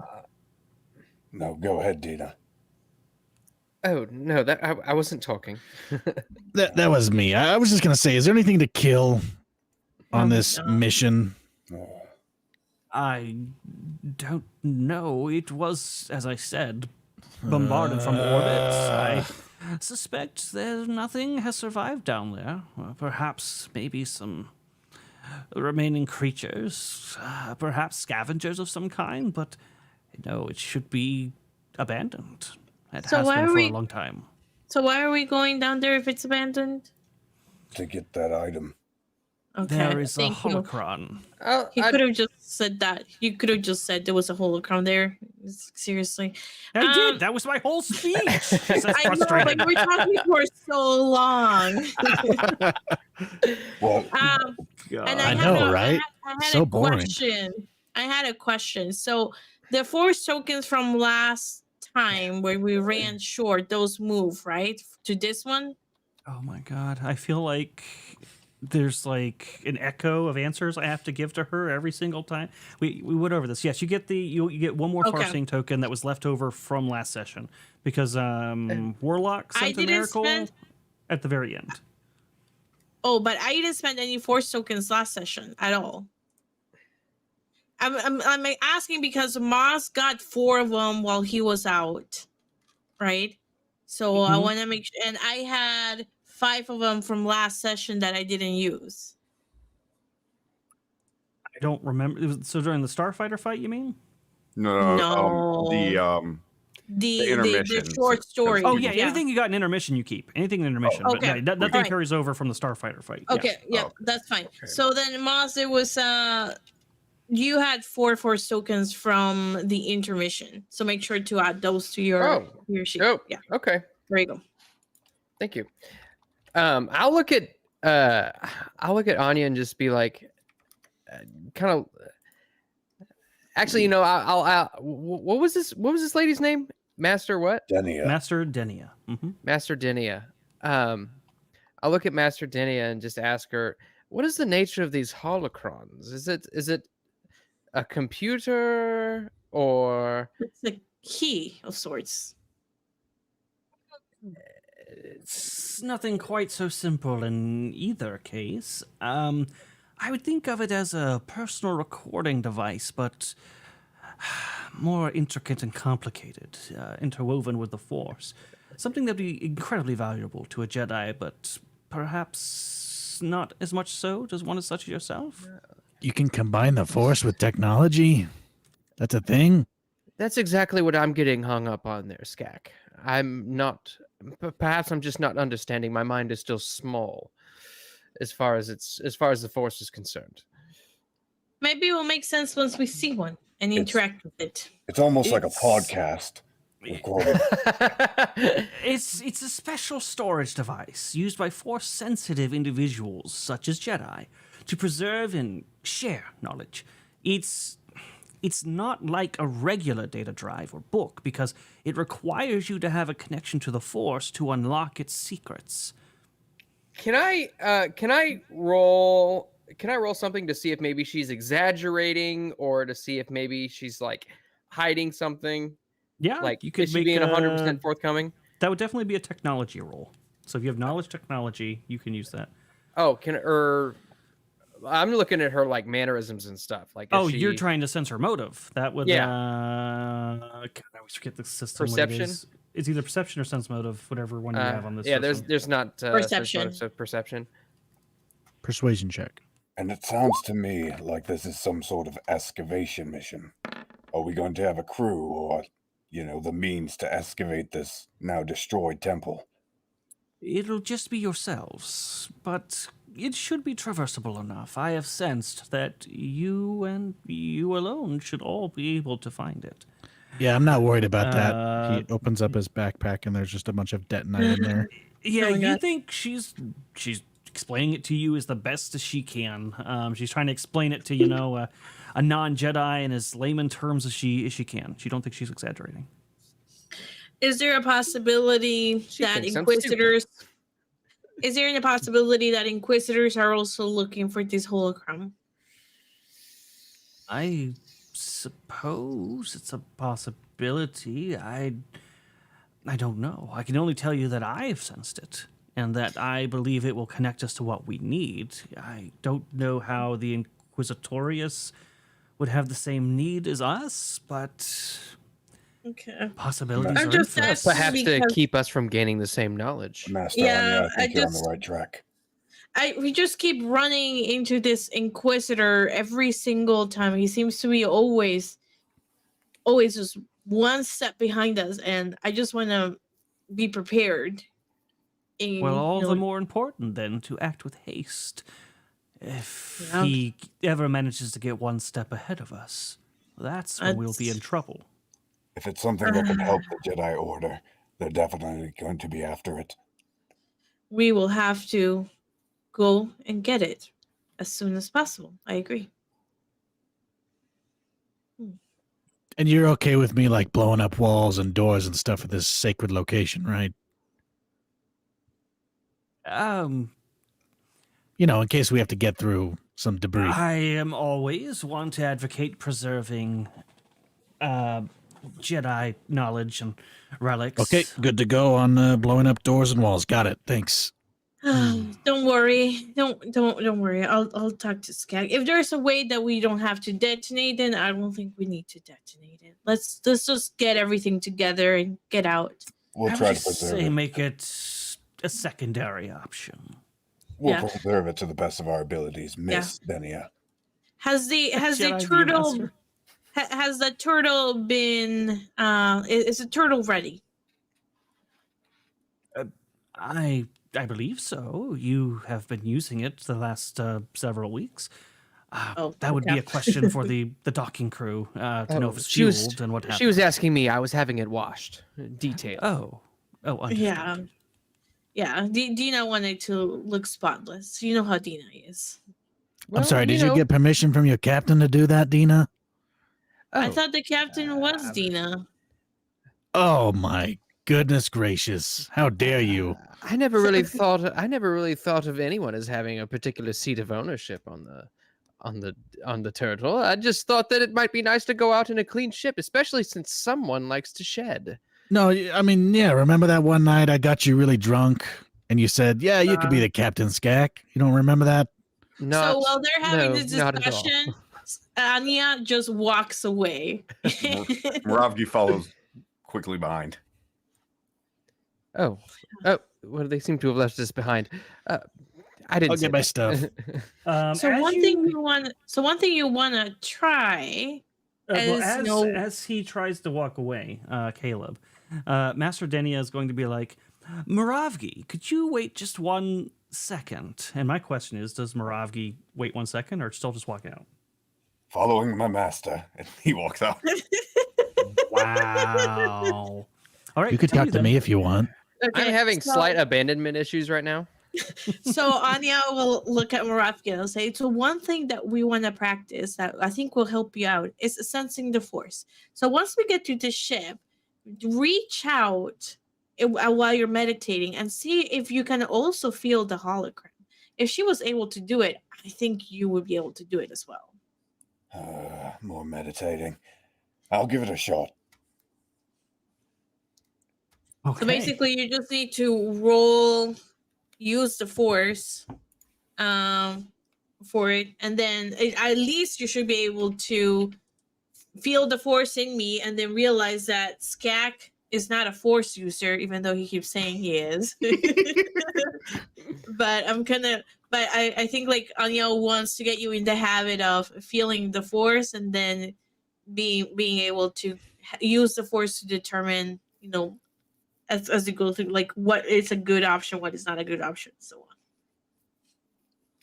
No, go ahead, Dina. Oh, no, that I wasn't talking. That was me. I was just gonna say, is there anything to kill on this mission? I don't know. It was, as I said, bombarded from orbit. I suspect that nothing has survived down there. Perhaps maybe some remaining creatures, perhaps scavengers of some kind, but no, it should be abandoned. It So has why been are for we- a long time. So why are we going down there if it's abandoned? To get that item. Okay, There is a thank you. holocron. He could have just said that. You could have just said there was a holocron there. Seriously. I did. That was my whole speech. That's I know, frustrating. but we're talking for so long. Well, And I had know, a- right? I had So a boring. question. I had a question. So the Force tokens from last time where we ran short, those move, right? To this one? Oh my god. I feel like there's like an echo of answers I have to give to her every single time. We went over this. Yes, you get you get one more Okay. Farseeing token that was left over from last session because Warlock I sent a didn't miracle spend- at the very end. Oh, but I didn't spend any Force tokens last session at all. I'm asking because Moss got 4 of them while he was out, right? So I Mhm. want to make sure, and I had 5 of them from last session that I didn't use. I don't remember. So during the Starfighter fight, you mean? No, No. The intermission. short story. Oh yeah, anything you got in intermission, you keep. Anything in intermission. okay. But no, nothing Alright. carries over from the Starfighter fight. Yeah. Okay, yeah, Oh. that's fine. Okay. So then, Moss, it was you had 4 Force tokens from the intermission. So make sure to add those to your sheet. Oh, Yeah, okay. there you go. Thank you. I'll look at Anya and just be like, kind of. Actually, you know, I'll what was this lady's name? Master what? Denia. Master Denia. Master Denia. I'll look at Master Denia and just ask her, what is the nature of these holocrons? Is it a computer or It's a key of sorts. It's nothing quite so simple in either case. I would think of it as a personal recording device, but more intricate and complicated, interwoven with the Force. something that'd be incredibly valuable to a Jedi, but perhaps not as much so to one as such as yourself. You can combine the Force with technology. That's a thing. That's exactly what I'm getting hung up on there, Skak. I'm not. Perhaps I'm just not understanding. My mind is still small, as far as the Force is concerned. Maybe it will make sense once we see one and interact with it. It's almost like a It's- podcast recorded. It's a special storage device used by Force-sensitive individuals, such as Jedi, to preserve and share knowledge. It's not like a regular data drive or book because it requires you to have a connection to the Force to unlock its secrets. Can I roll something to see if maybe she's exaggerating or to see if maybe she's like hiding something? Yeah, Like, you could is she make being 100% forthcoming? That would definitely be a technology roll. So if you have knowledge technology, you can use that. Oh, I'm looking at her like mannerisms and stuff. Like, You're trying to sense her motive. That would Yeah. God, I always forget the system. what it Perception? is. It's either perception or sense motive, whatever one you have on this. Yeah, system. there's not Perception. So perception. Persuasion check. And it sounds to me like this is some sort of excavation mission. Are we going to have a crew or, the means to excavate this now destroyed temple? It'll just be yourselves, but it should be traversable enough. I have sensed that you and you alone should all be able to find it. Yeah, I'm not worried about that. Uh, He opens up his backpack and there's just a bunch of detonite in there. Yeah, Oh my you God. think she's explaining it to you as the best as she can. She's trying to explain it to a non-Jedi in as layman terms as she can. She don't think she's exaggerating. Is there a possibility She that thinks I'm Inquisitors? Is there any possibility that Inquisitors are also looking for this holocron? I suppose it's a possibility. I don't know. I can only tell you that I've sensed it and that I believe it will connect us to what we need. I don't know how the Inquisitorius would have the same need as us, but Okay. possibilities I'm are just infinite. asking Perhaps to because- keep us from gaining the same knowledge. Master, Yeah, I think I you're on just- the right track. We just keep running into this Inquisitor every single time. He seems to be always just one step behind us, and I just want to be prepared. Well, all the more important then to act with haste. If Yeah. he ever manages to get one step ahead of us, that's when we'll be in That's- trouble. If it's something that can help the Jedi Order, they're definitely going to be after it. We will have to go and get it as soon as possible. I agree. And you're okay with me like blowing up walls and doors and stuff at this sacred location, right? In case we have to get through some debris. I am always one to advocate preserving Jedi knowledge and relics. Okay, good to go on blowing up doors and walls. Got it. Thanks. Don't worry. Don't worry. I'll talk to Skag. If there's a way that we don't have to detonate, then I don't think we need to detonate it. Let's just get everything together and get out. We'll I try would to just preserve say it. make it a secondary option. We'll Yeah. preserve it to the best of our abilities, Miss Denia. Has the Jedi turtle Master. has the turtle been is the turtle ready? I believe so. You have been using it the last several weeks. That would be okay. a question for the docking crew to know if it's she was- fueled and what happened. She was asking me. I was having it washed. Detailed. Oh, understood. Yeah. Dina wanted to look spotless. You know how Dina is. I'm sorry, did you get permission from your captain to do that, Dina? I Oh, thought the captain was Dina. Oh my goodness gracious. How dare you? I never really thought of anyone as having a particular seat of ownership on the turtle. I just thought that it might be nice to go out in a clean ship, especially since someone likes to shed. No, I mean, yeah, remember that one night I got you really drunk and you said, yeah, you could be the captain, Skak? You don't remember that? Not, So while they're having this not at all. discussion, Anya just walks away. Moravgi follows quickly behind. Oh, what do they seem to have left us behind? I didn't I'll say get my that. stuff. So as one you- thing you want to try well, as, you know, as he tries to walk away, Caleb, Master Denia is going to be like, Moravgi, could you wait just 1 second? And my question is, does Moravgi wait 1 second or still just walk out? Following my master. And he walks out. Wow. All right. You could talk to then. me if you want. okay, I'm having so- slight abandonment issues right now. So Anya will look at Moravki and say, so one thing that we want to practice that I think will help you out is sensing the force. So once we get to the ship, reach out while you're meditating and see if you can also feel the hologram. If she was able to do it, I think you would be able to do it as well. More meditating. I'll give it a shot. Okay. So basically, you just need to use the force for it, and then at least you should be able to feel the force in me, and then realize that Skak is not a force user, even though he keeps saying he is. But I think like Anya wants to get you in the habit of feeling the force, and then being able to use the force to determine, you know, as you go through, like what is a good option, what is not a good option, so on.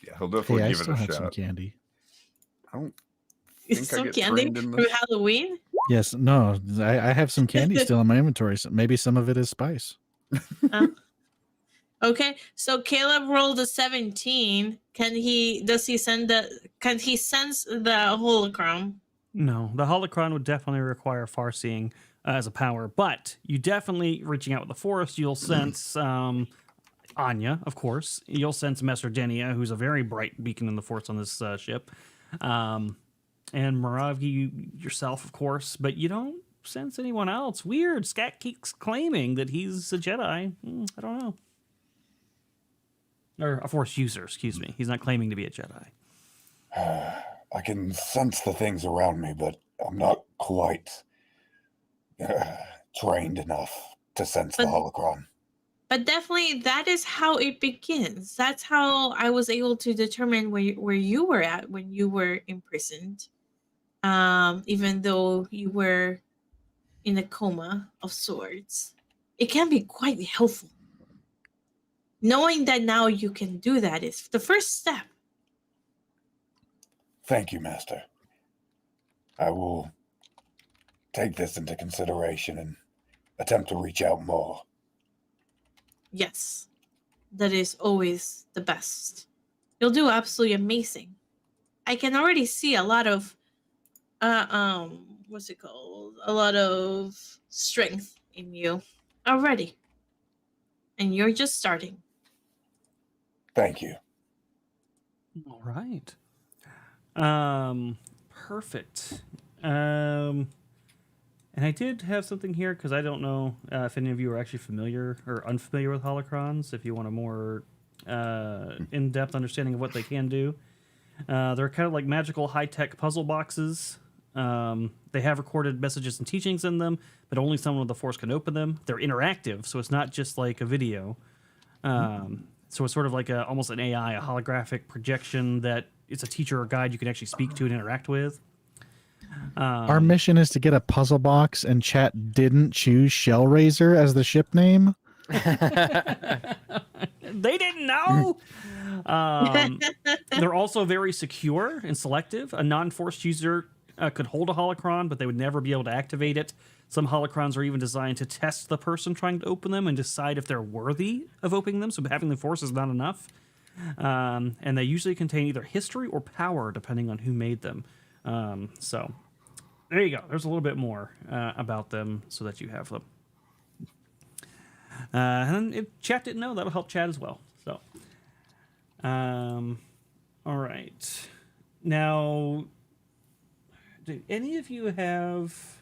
Yeah, he'll definitely Hey, I give it still a have some shot. candy. I don't Is think I some get candy trained in for this. Halloween? Yes, no, I have some candy still in my inventory. So maybe some of it is spice. Okay, so Caleb rolled a 17. Can he sense the hologram? No, the holocron would definitely require far-seeing as a power, but you definitely, reaching out with the force, you'll sense Anya, of course. You'll sense Messer Denia, who's a very bright beacon in the force on this ship. And Moravgi yourself, of course, but you don't sense anyone else. Weird. Scat keeps claiming that he's a Jedi. I don't know. Or a force user, excuse me. He's not claiming to be a Jedi. I can sense the things around me, but I'm not quite trained enough to sense the But- holocron. But definitely, that is how it begins. That's how I was able to determine where you were at when you were imprisoned. Even though you were in a coma of sorts, it can be quite helpful. Knowing that now you can do that is the first step. Thank you, Master. I will take this into consideration and attempt to reach out more. Yes, that is always the best. You'll do absolutely amazing. I can already see a lot of what's it called? A lot of strength in you already. And you're just starting. Thank you. All right. Perfect. And I did have something here because I don't know if any of you are actually familiar or unfamiliar with holocrons. If you want a more in-depth understanding of what they can do, they're kind of like magical high-tech puzzle boxes. They have recorded messages and teachings in them, but only someone with the Force can open them. They're interactive, so it's not just like a video. So it's sort of like almost an AI, a holographic projection that it's a teacher or guide you can actually speak to and interact with. Our mission is to get a puzzle box, and chat didn't choose Shellraiser as the ship name. They didn't know. They're also very secure and selective. A non-forced user could hold a holocron, but they would never be able to activate it. Some holocrons are even designed to test the person trying to open them and decide if they're worthy of opening them. So having the force is not enough. And they usually contain either history or power, depending on who made them. So there you go. There's a little bit more about them so that you have them. And if chat didn't know, that'll help chat as well. So, all right. Now, do any of you have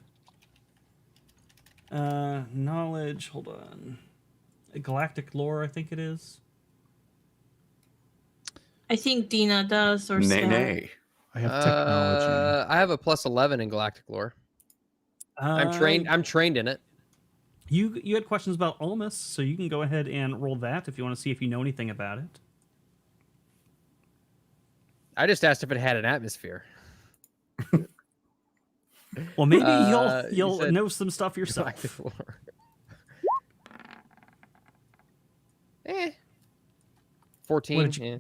knowledge? Hold on. Galactic lore, I think it is. I think Dina does, or Nay, Scott. nay. I have technology. I have a +11 in galactic lore. I'm trained in it. You had questions about Almus, so you can go ahead and roll that if you want to see if you know anything about it. I just asked if it had an atmosphere. Well, maybe You you'll said- know some stuff yourself. Galactic lore. 14. What did you- yeah.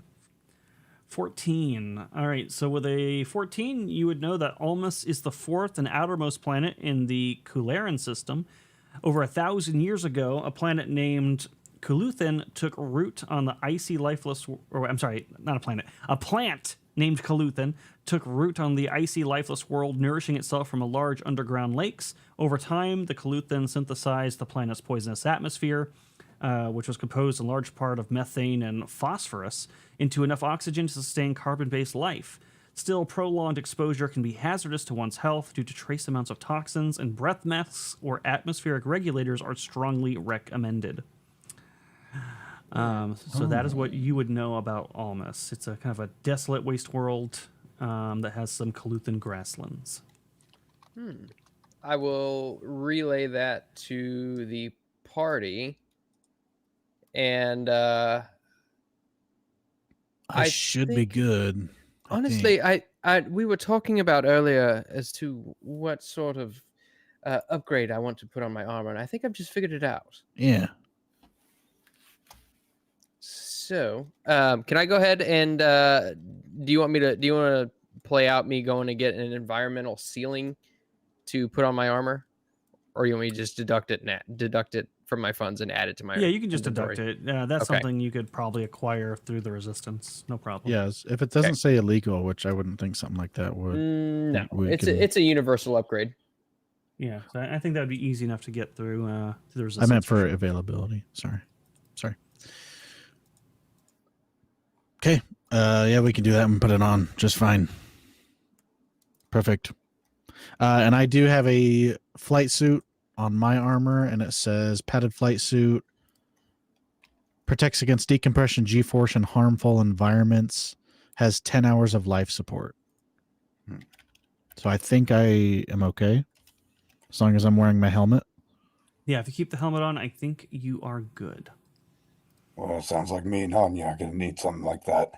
14. All right, so with a 14, you would know that Almus is the fourth and outermost planet in the Kularan system. Over 1,000 years ago, a planet named Kuluthan took root on the icy, lifeless... Or, I'm sorry, not a planet. A plant named Kuluthan took root on the icy, lifeless world, nourishing itself from a large underground lakes. Over time, the Kuluthan synthesized the planet's poisonous atmosphere, which was composed in large part of methane and phosphorus, into enough oxygen to sustain carbon-based life. Still, prolonged exposure can be hazardous to one's health due to trace amounts of toxins, and breath masks or atmospheric regulators are strongly recommended. So that is what you would know about Almus. It's a kind of a desolate waste world that has some Kuluthan grasslands. I will relay that to the party. And I I should be think- good. I honestly, think. we were talking about earlier as to what sort of upgrade I want to put on my armor, and I think I've just figured it out. Yeah. So, can I go ahead and do you want to play out me going to get an environmental ceiling to put on my armor, or you want me to just deduct it from my funds and add it to my Yeah, you can just inventory? deduct it. That's Okay. something you could probably acquire through the resistance. No problem. Yes. If it doesn't say illegal, which I wouldn't think something like that would. No, we it's can- it's a universal upgrade. Yeah, so I think that would be easy enough to get through the I resistance. meant for sure. availability. Sorry. Okay. Yeah, we can do that and put it on just fine. Perfect. And I do have a flight suit on my armor, and it says padded flight suit protects against decompression, G-force, and harmful environments. Has 10 hours of life support. So I think I am okay as long as I'm wearing my helmet. Yeah, if you keep the helmet on, I think you are good. Well, it sounds like me and Anya are going to need something like that.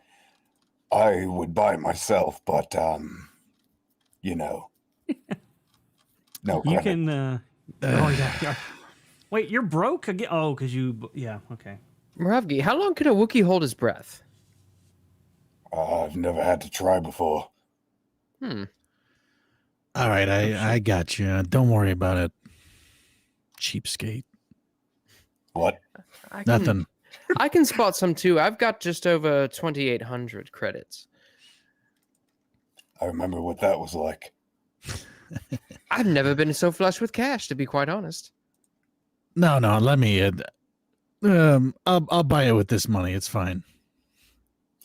I would buy it myself, but, you know. No You credit. can. Oh yeah. Wait, you're broke again? Oh, because you. Yeah. Okay. Moravgi, how long can a Wookiee hold his breath? I've never had to try before. Hmm. All right, I got you. Don't worry about it. Cheapskate. What? I can, Nothing. I can spot some too. I've got just over 2,800 credits. I remember what that was like. I've never been so flush with cash, to be quite honest. No, let me. I'll buy it with this money. It's fine.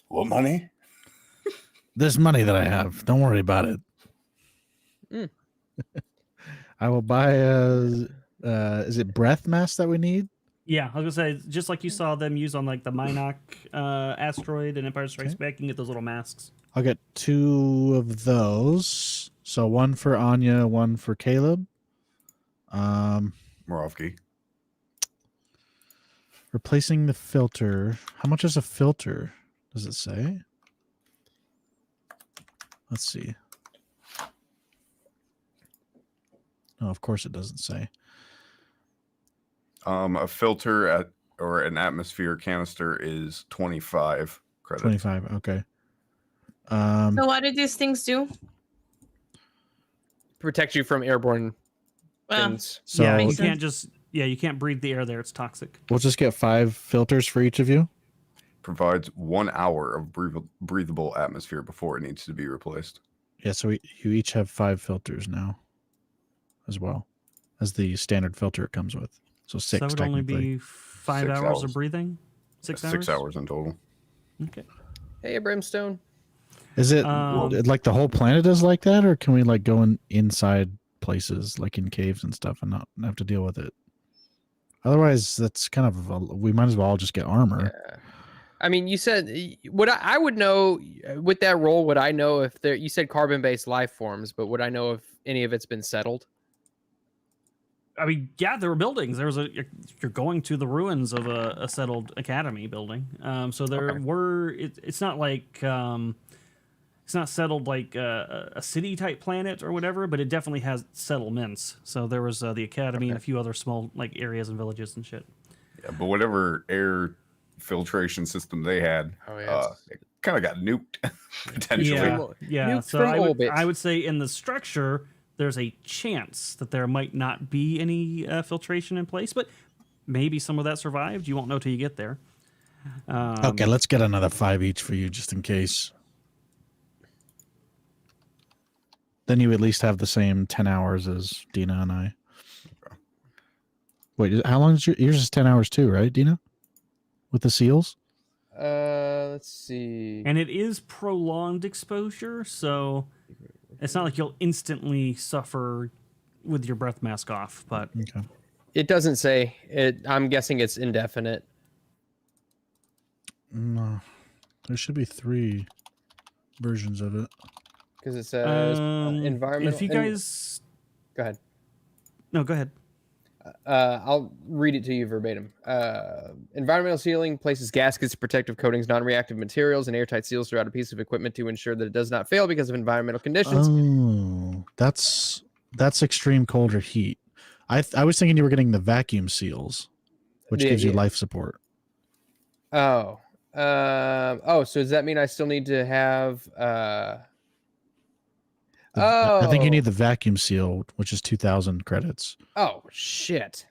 What money? This money that I have. Don't worry about it. Mm. I will buy is it breath mask that we need? Yeah, I was gonna say just like you saw them use on like the Minok asteroid and Empire Strikes Back, you can get those little masks. I'll get 2 of those. So one for Anya, one for Caleb. Moravki. Replacing the filter. How much is a filter? Does it say? Let's see. No, of course it doesn't say. A filter or an atmosphere canister is 25 credits. 25. Okay. So what do these things do? Protect you from airborne Well, things. So yeah, you Makes can't just. Yeah, you can't breathe the air there. It's toxic. we'll just get 5 filters for each of you. Provides 1 hour of breathable atmosphere before it needs to be replaced. Yeah, so you each have 5 filters now as well as the standard filter it comes with. So 6 So that would only technically. be 5 6 hours hours. of breathing. 6 hours. 6 hours in total. Okay. Hey, Brimstone. Is it Um, like the whole planet is like that, or can we like go inside places like in caves and stuff and not have to deal with it? Otherwise, that's kind of we might as well all just get armor. Yeah. I mean, you said what I would know with that role. Would I know if there? You said carbon-based life forms, but would I know if any of it's been settled? I mean, yeah, there were buildings. There was you're going to the ruins of a settled academy building. So there were. It's not like it's not settled like a city type planet or whatever, but it definitely has settlements. So there was the academy and a few other small like areas and villages and shit. Yeah, but whatever air filtration system they had, it kind of got nuked potentially. Yeah. Nuked So from I would say in the structure, there's a chance that there might not be any filtration in place, but maybe some of that survived. You won't know till you get there. Okay, let's get another 5 each for you just in case. Then you at least have the same 10 hours as Dina and I. Wait, how long is yours? Is 10 hours too, right, Dina? With the seals? Let's see. And it is prolonged exposure, so it's not like you'll instantly suffer with your breath mask off, but Okay. It doesn't say. I'm guessing it's indefinite. No. There should be 3 versions of it. Because it says environmental. If you guys, go ahead. No, go ahead. I'll read it to you verbatim. Environmental sealing places gaskets, protective coatings, non-reactive materials, and airtight seals throughout a piece of equipment to ensure that it does not fail because of environmental conditions. Oh, that's extreme cold or heat. I was thinking you were getting the vacuum seals, which gives you life support. Oh, so does that mean I still need to have? I think you need the vacuum seal, which is 2,000 credits. Oh shit!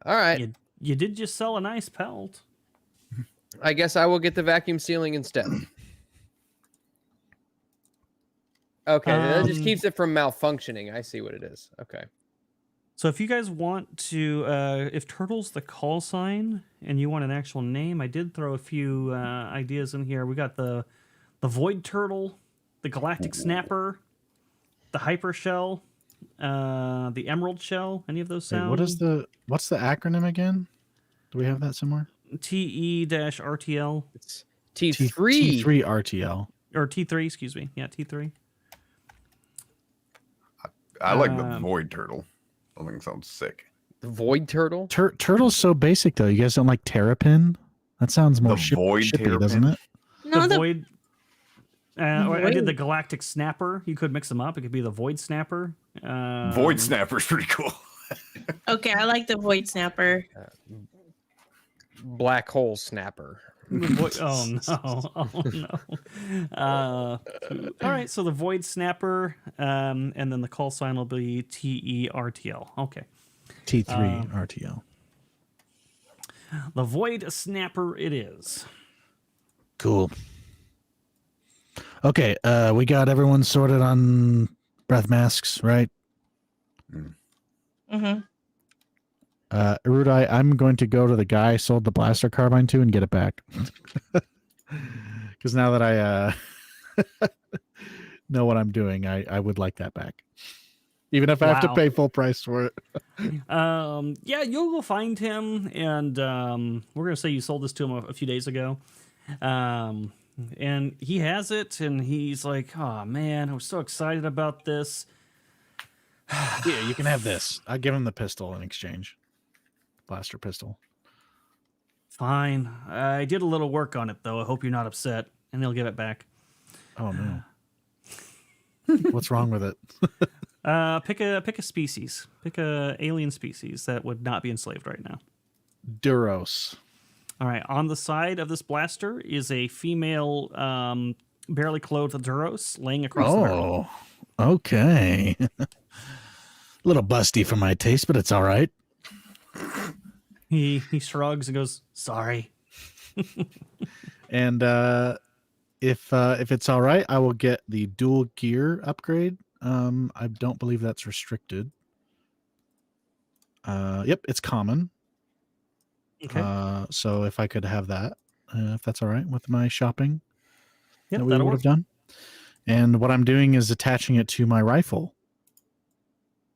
All right. You did just sell a nice pelt. I guess I will get the vacuum sealing instead. Okay, that just keeps it from malfunctioning. I see what it is. Okay. So if you guys want to, if Turtle's the call sign and you want an actual name, I did throw a few ideas in here. We got the Void Turtle, the Galactic Snapper, the Hyper Shell, the Emerald Shell. Any of those sound? Wait, what's the acronym again? Do we have that somewhere? TE-RTL. It's T3. T3 RTL. Or T3, excuse me. Yeah, T3. I like the Void Turtle. I think it sounds sick. The Void Turtle? Turtle's so basic, though. You guys don't like Terrapin? That sounds more shippy, Terrapin? doesn't it? No, the the Void. I did the Galactic Snapper. You could mix them up. It could be the Void Snapper. Void Snapper's pretty cool. okay, I like the Void Snapper. Black Hole Snapper. Oh no! All right, so the Void Snapper, and then the call sign will be TERTL. Okay. T3 RTL. The Void Snapper it is. Cool. Okay, we got everyone sorted on breath masks, right? Mm-hmm. Erudi, I'm going to go to the guy I sold the blaster carbine to and get it back. Because now that I know what I'm doing, I would like that back. Even if I have to pay full price for it. Yeah, you'll go find him, and we're going to say you sold this to him a few days ago. And he has it, and he's like, oh, man, I was so excited about this. Yeah, you can have this. I'll give him the pistol in exchange. Blaster pistol. Fine. I did a little work on it, though. I hope you're not upset, and he'll give it back. Oh, no. What's wrong with it? Pick a species. Pick a alien species that would not be enslaved right now. Duros. All right. On the side of this blaster is a female, barely clothed Duros laying across the barrel. Oh, okay. A little busty for my taste, but it's all right. He shrugs and goes, "Sorry." And if it's all right, I will get the dual gear upgrade. I don't believe that's restricted. Yep, it's common. Okay. So if I could have that, if that's all right with my shopping, Yep, that we that'll would work. have done. And what I'm doing is attaching it to my rifle,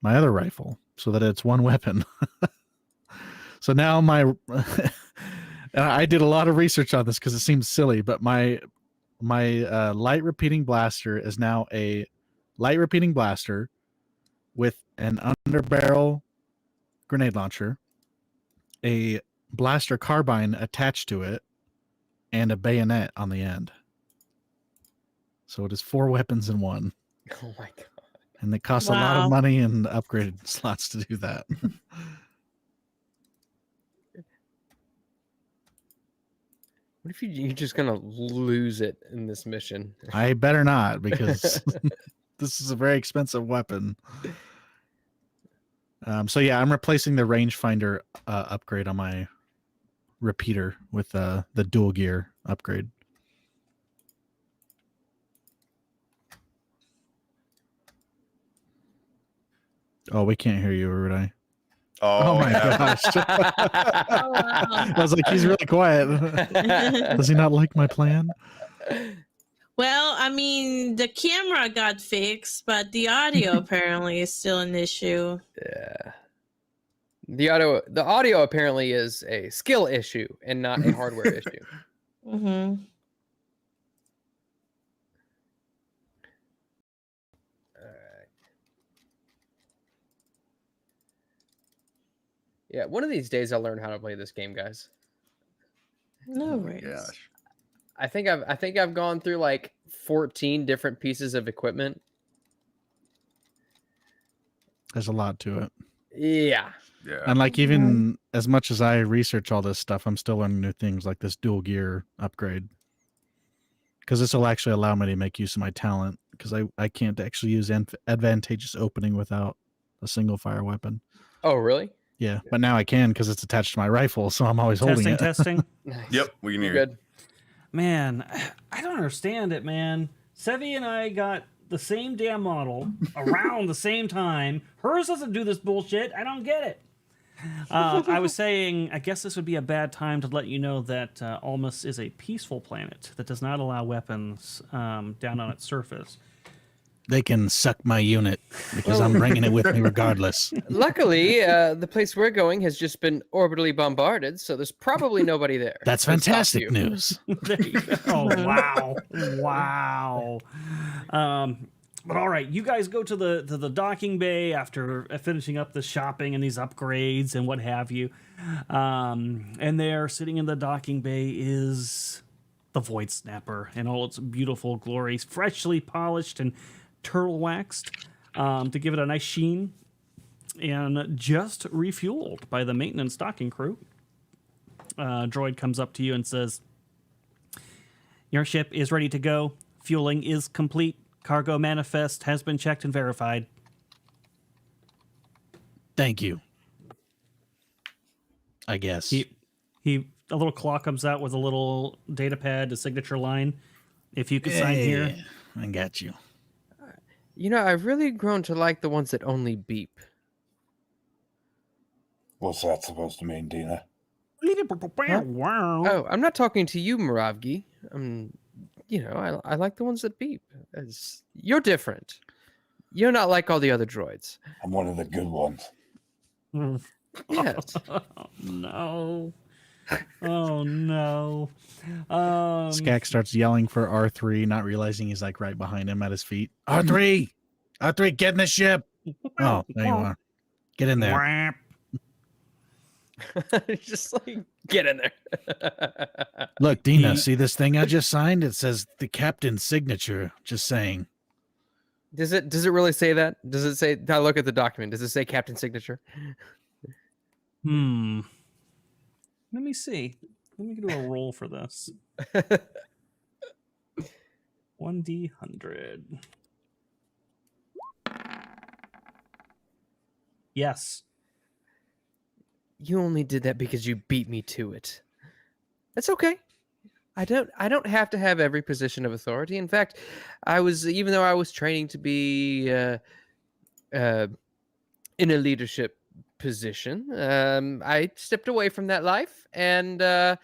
my other rifle, so that it's one weapon. So now my, I did a lot of research on this because it seems silly, but my light repeating blaster is now a light repeating blaster with an underbarrel grenade launcher, a blaster carbine attached to it, and a bayonet on the end. So it is 4 weapons in one. Oh my god. And it costs a lot Wow. of money and upgraded slots to do that. What if you're just gonna lose it in this mission? I better not, because this is a very expensive weapon. So yeah, I'm replacing the rangefinder upgrade on my repeater with the dual gear upgrade. Oh, we can't hear you, Erudi. Oh my gosh. Oh, wow. I was like, he's really quiet. Does he not like my plan? Well, I mean, the camera got fixed, but the audio apparently is still an issue. Yeah. The audio apparently is a skill issue and not a hardware issue. Mm-hmm. Yeah, one of these days I'll learn how to play this game, guys. No Oh my worries. gosh. I think I've gone through like 14 different pieces of equipment. There's a lot to it. Yeah. Yeah. And like, even as much as I research all this stuff, I'm still learning new things like this dual gear upgrade. Because this will actually allow me to make use of my talent, because I can't actually use advantageous opening without a single fire weapon. Oh, really? Yeah, but now I can because it's attached to my rifle, so I'm always holding it. Testing. Nice. Yep, we can hear Good. Man, I don't understand it, man. Sevvy and I got the same damn model around the same time. Hers doesn't do this bullshit. I don't get it. I was saying, I guess this would be a bad time to let you know that Almus is a peaceful planet that does not allow weapons down on its surface. They can suck my unit because I'm bringing it with me regardless. Luckily, the place we're going has just been orbitally bombarded, so there's probably nobody there. That's to stop fantastic you. news. There you go. Oh, wow. Wow. But all right, you guys go to the docking bay after finishing up the shopping and these upgrades and what have you. And there, sitting in the docking bay, is the Void Snapper in all its beautiful glories, freshly polished and turtle waxed to give it a nice sheen, and just refueled by the maintenance docking crew. Droid comes up to you and says, "Your ship is ready to go. Fueling is complete. Cargo manifest has been checked and verified." Thank you. I guess. A little claw comes out with a little data pad, a signature line. "If you could sign here." I got you. You know, I've really grown to like the ones that only beep. What's that supposed to mean, Dina? Wow. Oh, I'm not talking to you, Moravgi. I like the ones that beep. You're different. You're not like all the other droids. I'm one of the good ones. Yes. No. Oh no. Skak starts yelling for R3, not realizing he's like right behind him at his feet. R3! R3, get in the ship! Oh, there you are. Get in there. Just like, get in there. Look, Dina, see this thing I just signed? It says the captain's signature. Just saying. Does it really say that? Does it say, I look at the document, does it say captain signature? Let me see. Let me do a roll for this. 1d100. Yes. You only did that because you beat me to it. That's okay. I don't have to have every position of authority. In fact, even though I was training to be in a leadership position, I stepped away from that life, and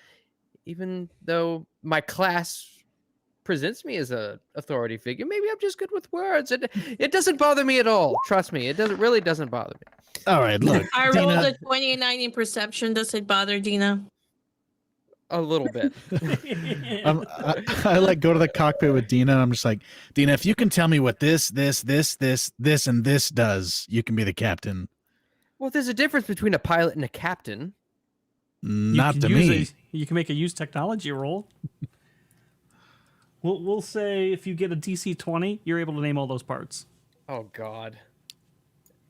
even though my class presents me as a authority figure, maybe I'm just good with words. It doesn't bother me at all. Trust me, it really doesn't bother me. All right, look. I Dina, rolled a 29 in perception. Does it bother Dina? A little bit. I like go to the cockpit with Dina, and I'm just like, Dina, if you can tell me what this, and this does, you can be the captain. Well, there's a difference between a pilot and a captain. Not to me. You can make a use technology roll. We'll say if you get a DC 20, you're able to name all those parts. Oh God.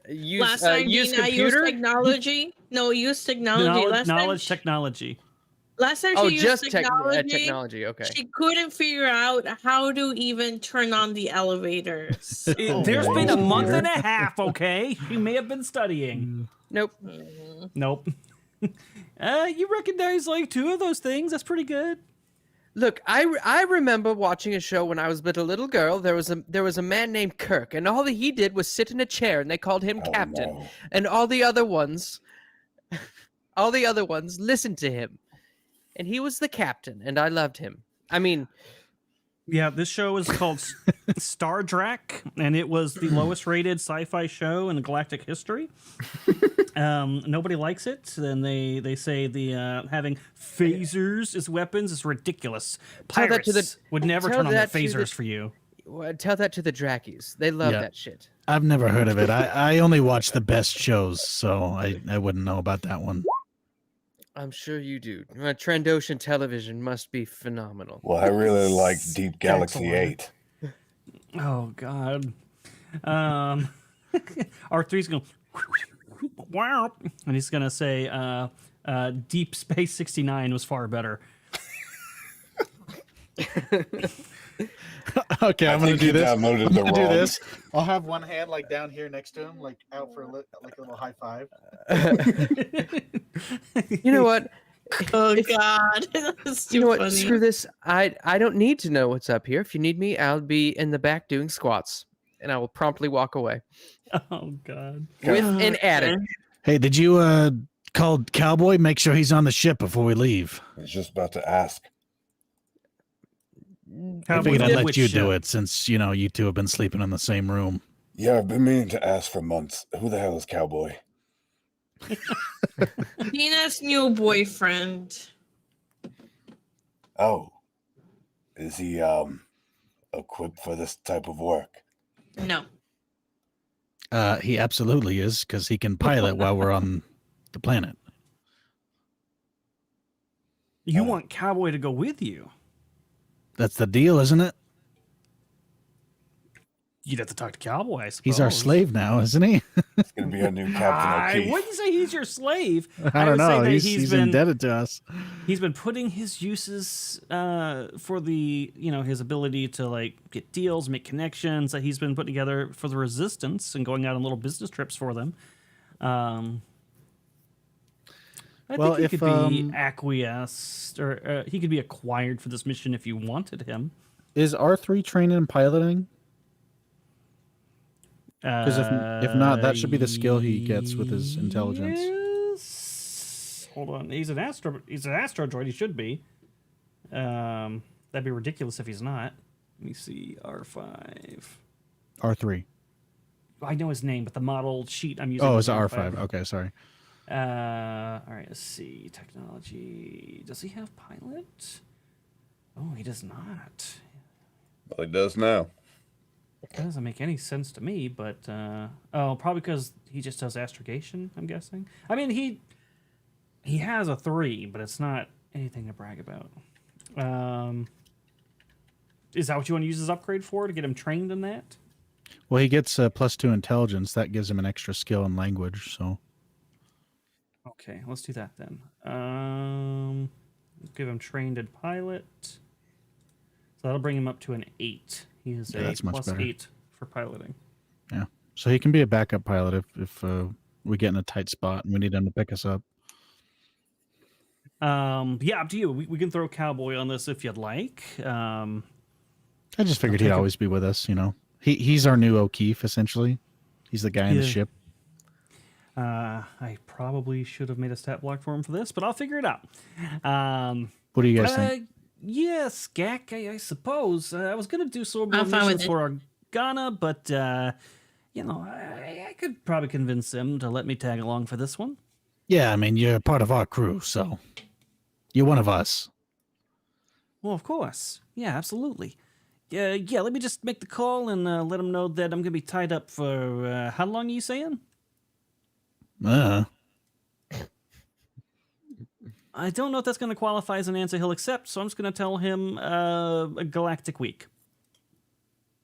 Use, Last time use Dina used computer. technology. No, use technology. Knowledge technology. Last time Oh, she used just technology, technology. Okay. she couldn't figure out how to even turn on the elevators. There's been a month and a half, okay? She may have been studying. Nope. Nope. You recognize like 2 of those things. That's pretty good. Look, I remember watching a show when I was but a little girl. There was a man named Kirk, and all that he did was sit in a chair, and they called him Captain. No. And all the other ones listened to him, and he was the captain, and I loved him. I mean, Yeah, this show is called Star Trek, and it was the lowest rated sci-fi show in galactic history. Nobody likes it, and they say the having phasers as weapons is ridiculous. Tell that Pirates to would never tell turn on their that to the- phasers for you. tell that to the Drakkies. They love Yeah. that shit. I've never heard of it. I only watch the best shows, so I wouldn't know about that one. I'm sure you do. Trandoshan television must be phenomenal. Well, I really like Deep Galaxy Excellent. 8. Oh God. R3's going wow, and he's gonna say Deep Space 69 was far better. Okay, I'm I gonna think do you this. downloaded I'm the gonna do wrong- this. I'll have one hand like down here next to him, like out for like a little high five. You know what? Oh God, that's too You know what? funny. Screw this. I don't need to know what's up here. If you need me, I'll be in the back doing squats, and I will promptly walk away Oh God. with an addict. Hey, did you call Cowboy? Make sure he's on the ship before we leave. I was just about to ask. I figured I'd let Which you ship? do it since you know you two have been sleeping in the same room. Yeah, I've been meaning to ask for months. Who the hell is Cowboy? Dina's new boyfriend. Oh. Is he equipped for this type of work? No. He absolutely is, because he can pilot while we're on the planet. You want Cowboy to go with you? That's the deal, isn't it? You'd have to talk to Cowboy, I suppose. He's our slave now, isn't he? It's gonna be our new Captain I O'Keefe. wouldn't say he's your slave. I don't would say know. that He's been indebted to us. he's been putting his uses for the his ability to like get deals, make connections that he's been putting together for the resistance and going out on little business trips for them. I Well, think he if, could be acquiesced or he could be acquired for this mission if you wanted him. Is R3 trained in piloting? Because if not, that should be the skill he gets with his intelligence. Yes. Hold on. He's an astro droid. He should be. That'd be ridiculous if he's not. Let me see. R5. R3. I know his name, but the model sheet I'm using. Oh, is it's R5. Okay, sorry. All right. Let's see. Technology. Does he have pilot? Oh, he does not. Well, he does now. That doesn't make any sense to me, but probably because he just does astrogation, I'm guessing. I mean, he has a 3, but it's not anything to brag about. Is that what you want to use his upgrade for, to get him trained in that? Well, he gets +2 intelligence. That gives him an extra skill in language. So Okay, let's do that then. Let's give him trained in pilot. So that'll bring him up to an 8. He is Yeah, a that's much plus better. 8 for piloting. yeah, so he can be a backup pilot if we get in a tight spot and we need him to pick us up. Yeah, up to you. We can throw Cowboy on this if you'd like. I just figured take he'd him. always be with us. You know, he's our new O'Keefe essentially. He's the guy in the Yeah. ship. I probably should have made a stat block for him for this, but I'll figure it out. What do you guys think? Yes, Gak, I suppose. I was going to do some more I'm fine with missions for Organa, but, I could probably convince him to let me tag along for this one. Yeah, I mean you're part of our crew, so You're one of us. Well, of course. Yeah, absolutely. Yeah, let me just make the call and let them know that I'm going to be tied up for, how long are you saying? I don't know if that's going to qualify as an answer he'll accept, so I'm just going to tell him a galactic week.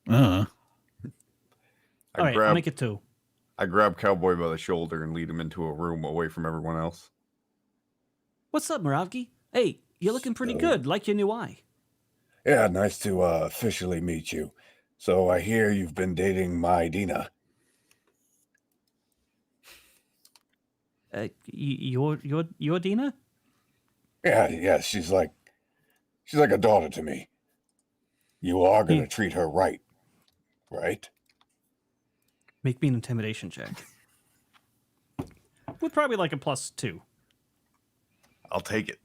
All right, I'll make it 2. I grab Cowboy by the shoulder and lead him into a room away from everyone else. What's up, Moravgi? Hey, you're looking pretty good, like your new eye. Yeah, nice to officially meet you. So I hear you've been dating my Dina. You're Dina? Yeah, she's like a daughter to me. You are gonna treat her right? Make me an intimidation check. With probably like a +2. I'll take it.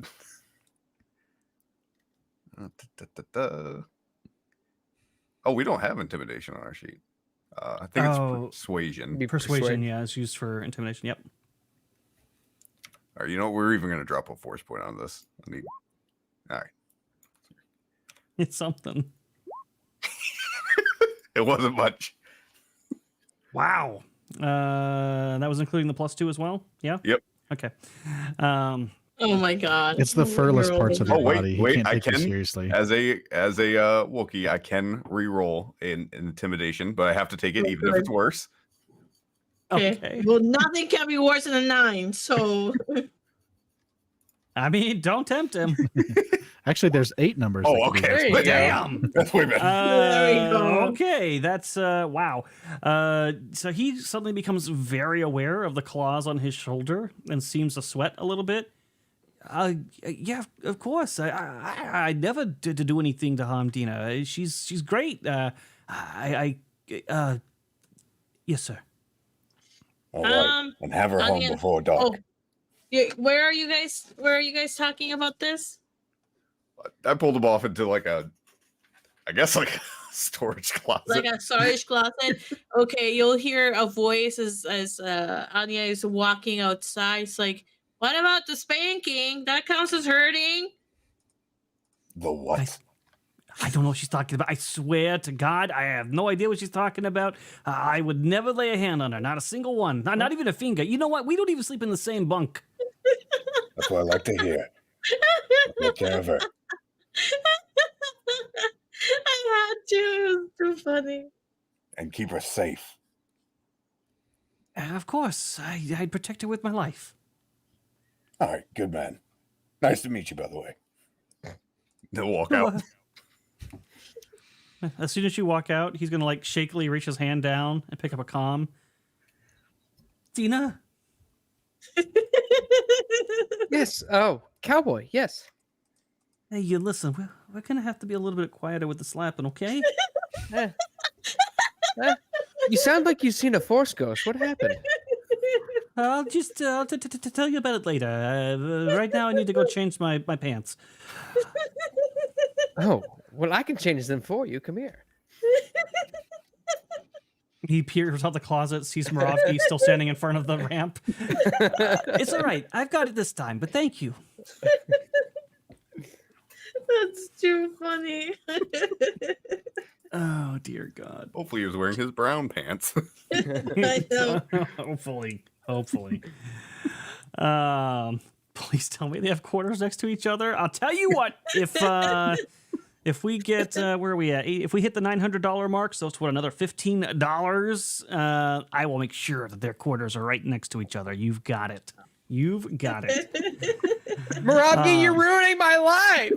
Oh, we don't have intimidation on our sheet. I think it's persuasion. Persuasion, yeah, is used for intimidation. Yep. All right, you know what? We're even going to drop a force point on this. All right. It's something. It wasn't much. Wow. That was including the +2 as well? Yeah? Yep. Okay. Oh my god. It's the furless parts of your body. Wait, He can't I take you can seriously. as a Wookiee, I can re-roll in intimidation, but I have to take it even if it's worse. Okay. Well, nothing can be worse than a 9, so I mean, don't tempt him. Actually, there's 8 numbers. Oh, that could be okay. worse. Damn. That's way better. There we go. Okay, that's wow. So he suddenly becomes very aware of the claws on his shoulder and seems to sweat a little bit. Yeah, of course. I never did to do anything to harm Dina. She's great. Yes, sir. All right, and have her home before dark. Oh, where are you guys? Where are you guys talking about this? I pulled him off into like a storage closet. Like a storage closet. Okay, you'll hear a voice as Anya is walking outside. It's like, what about the spanking? That counts as hurting. The what? I don't know what she's talking about. I swear to God, I have no idea what she's talking about. I would never lay a hand on her. Not a single one. Not even a finger. You know what? We don't even sleep in the same bunk. That's what I like to hear. Take care of her. I had to. It was too funny. And keep her safe. Of course. I'd protect her with my life. All right, good man. Nice to meet you, by the way. They'll walk out. As soon as you walk out, he's going to like shakily reach his hand down and pick up a comm. Dina? Yes. Oh, Cowboy. Yes. Hey, you listen, we're going to have to be a little bit quieter with the slapping, okay? You sound like you've seen a Force ghost. What happened? I'll just tell you about it later. Right now, I need to go change my pants. Oh, well, I can change them for you. Come here. He peers out the closet, sees Moravgi still standing in front of the ramp. It's all right. I've got it this time, but thank you. That's too funny. Oh, dear God. Hopefully he was wearing his brown pants. I know. Hopefully. Please tell me they have quarters next to each other. I'll tell you what, if we get where are we at? If we hit the $900 mark, so it's what, another $15, I will make sure that their quarters are right next to each other. You've got it. Moravgi, you're ruining my life.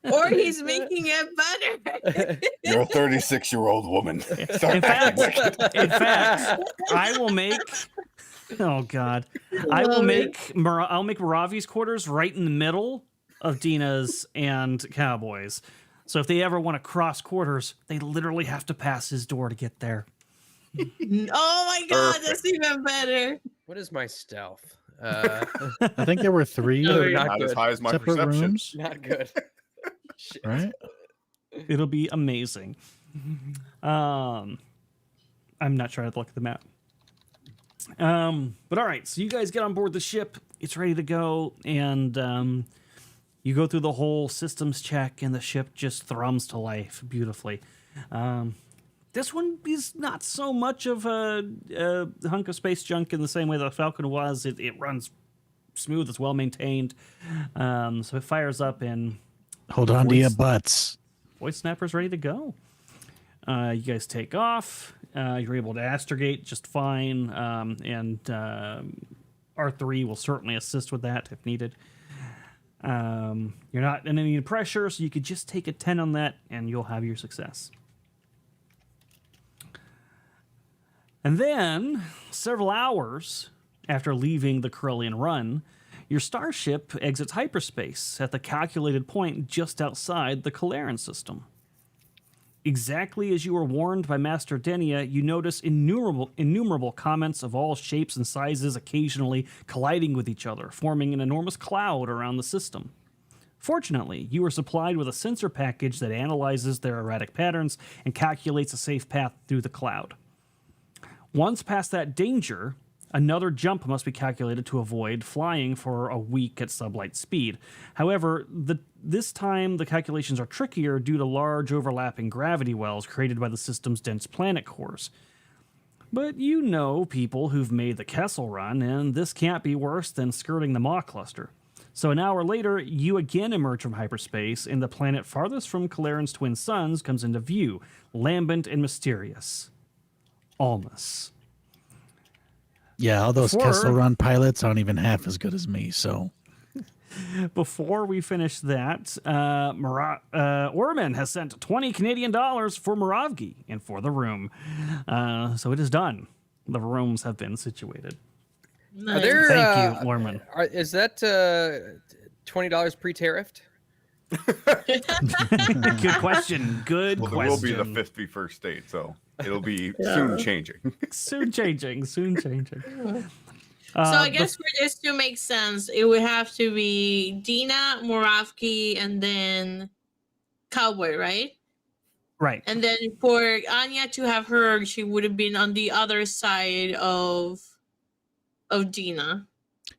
Or he's making it better. You're a 36-year-old woman. In fact, I will make. Oh God, I'll make Moravgi's quarters right in the middle of Dina's and Cowboy's. So if they ever want to cross quarters, they literally have to pass his door to get there. Oh my God, that's even better. What is my stealth? I think there were 3 Not as high as my separate perception. rooms, Not good. Shit. right? It'll be amazing. I'm not sure. I'd look at the map. But all right, so you guys get on board the ship. it's ready to go, and you go through the whole systems check, and the ship just thrums to life beautifully. This one is not so much of a hunk of space junk in the same way that the Falcon was. It runs smooth, it's well maintained, so it fires up and Hold on to your butts. voice snapper's ready to go. You guys take off. You're able to astrogate just fine, and R3 will certainly assist with that if needed. You're not in any pressure, so you could just take a 10 on that, and you'll have your success. And then, several hours after leaving the Corellian run, your starship exits hyperspace at the calculated point just outside the Calaran system. Exactly as you were warned by Master Denia, you notice innumerable comments of all shapes and sizes occasionally colliding with each other, forming an enormous cloud around the system. Fortunately, you are supplied with a sensor package that analyzes their erratic patterns and calculates a safe path through the cloud. Once past that danger, another jump must be calculated to avoid flying for a week at sublight speed. However, this time the calculations are trickier due to large overlapping gravity wells created by the system's dense planet cores. But you know people who've made the Kessel run, and this can't be worse than skirting the Maw cluster. So an hour later, you again emerge from hyperspace, and the planet farthest from Calaran's twin suns comes into view, lambent and mysterious. Almus. Yeah, all those Before- Kessel Run pilots aren't even half as good as me, so. Before we finish that, Orman has sent 20 Canadian dollars for Moravgi and for the room. So it is done. The rooms have been situated. Are there, Thank you, Orman. Is that $20 pre-tariffed? Good question. Good Well, question. there will be the 51st state, so it'll be soon changing. Soon changing. So I guess for this to make sense, it would have to be Dina, Moravki, and then Cowboy, right? Right. And then for Anya to have her, she would have been on the other side of Dina.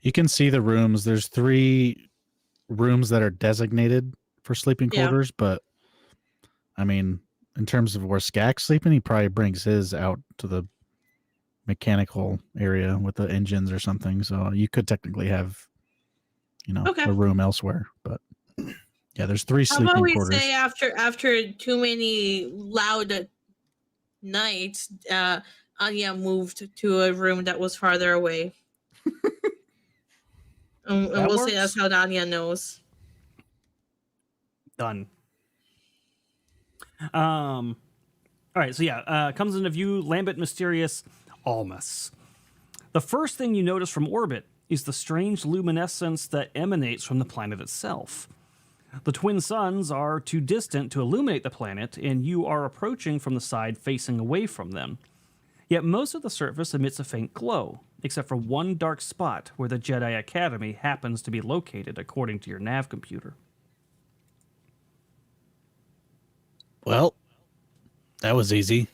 You can see the rooms. There's 3 rooms that are designated for sleeping Yeah. quarters, but I mean, in terms of where Skak's sleeping, he probably brings his out to the mechanical area with the engines or something. So you could technically have, Okay. a room elsewhere. But yeah, there's 3 How sleeping about we quarters. say after too many loud nights, Anya moved to a room that was farther away. And That we'll say works. that's how Anya knows. Done. All right, so yeah, comes into view lambent mysterious Almus. The first thing you notice from orbit is the strange luminescence that emanates from the planet itself. The twin suns are too distant to illuminate the planet, and you are approaching from the side facing away from them. Yet most of the surface emits a faint glow, except for one dark spot where the Jedi Academy happens to be located according to your nav computer. Well, that was easy.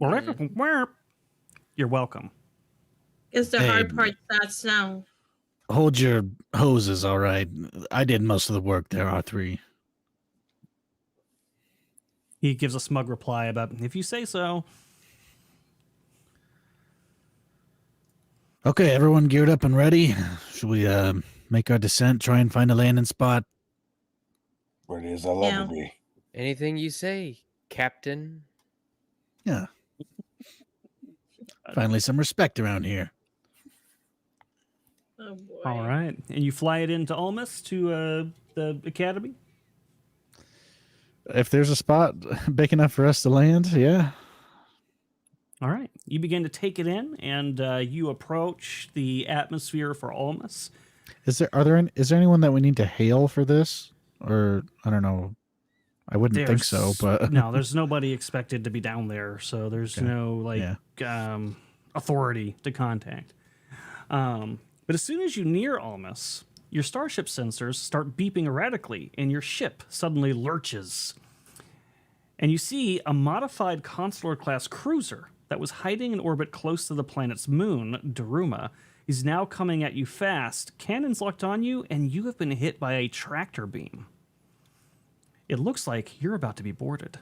You're welcome. Guess the Hey. hard part starts now. Hold your hoses, all right. I did most of the work there, R3. He gives a smug reply about, if you say so. Okay, everyone geared up and ready. Should we make our descent, try and find a landing spot? Ready as I'll Yeah. ever be. Anything you say, Captain. Yeah. Finally some respect around here. Oh boy. All right. And you fly it into Almus to the Academy? If there's a spot big enough for us to land, yeah. All right. You begin to take it in, and you approach the atmosphere for Almus. Is there anyone that we need to hail for this? Or I don't know. I wouldn't think so, but No, there's nobody expected to be down there, so there's Okay. no authority to contact. But as soon as you near Almus, your starship sensors start beeping erratically, and your ship suddenly lurches. And you see a modified consular class cruiser that was hiding in orbit close to the planet's moon, Daruma, is now coming at you fast. Cannons locked on you, and you have been hit by a tractor beam. It looks like you're about to be boarded.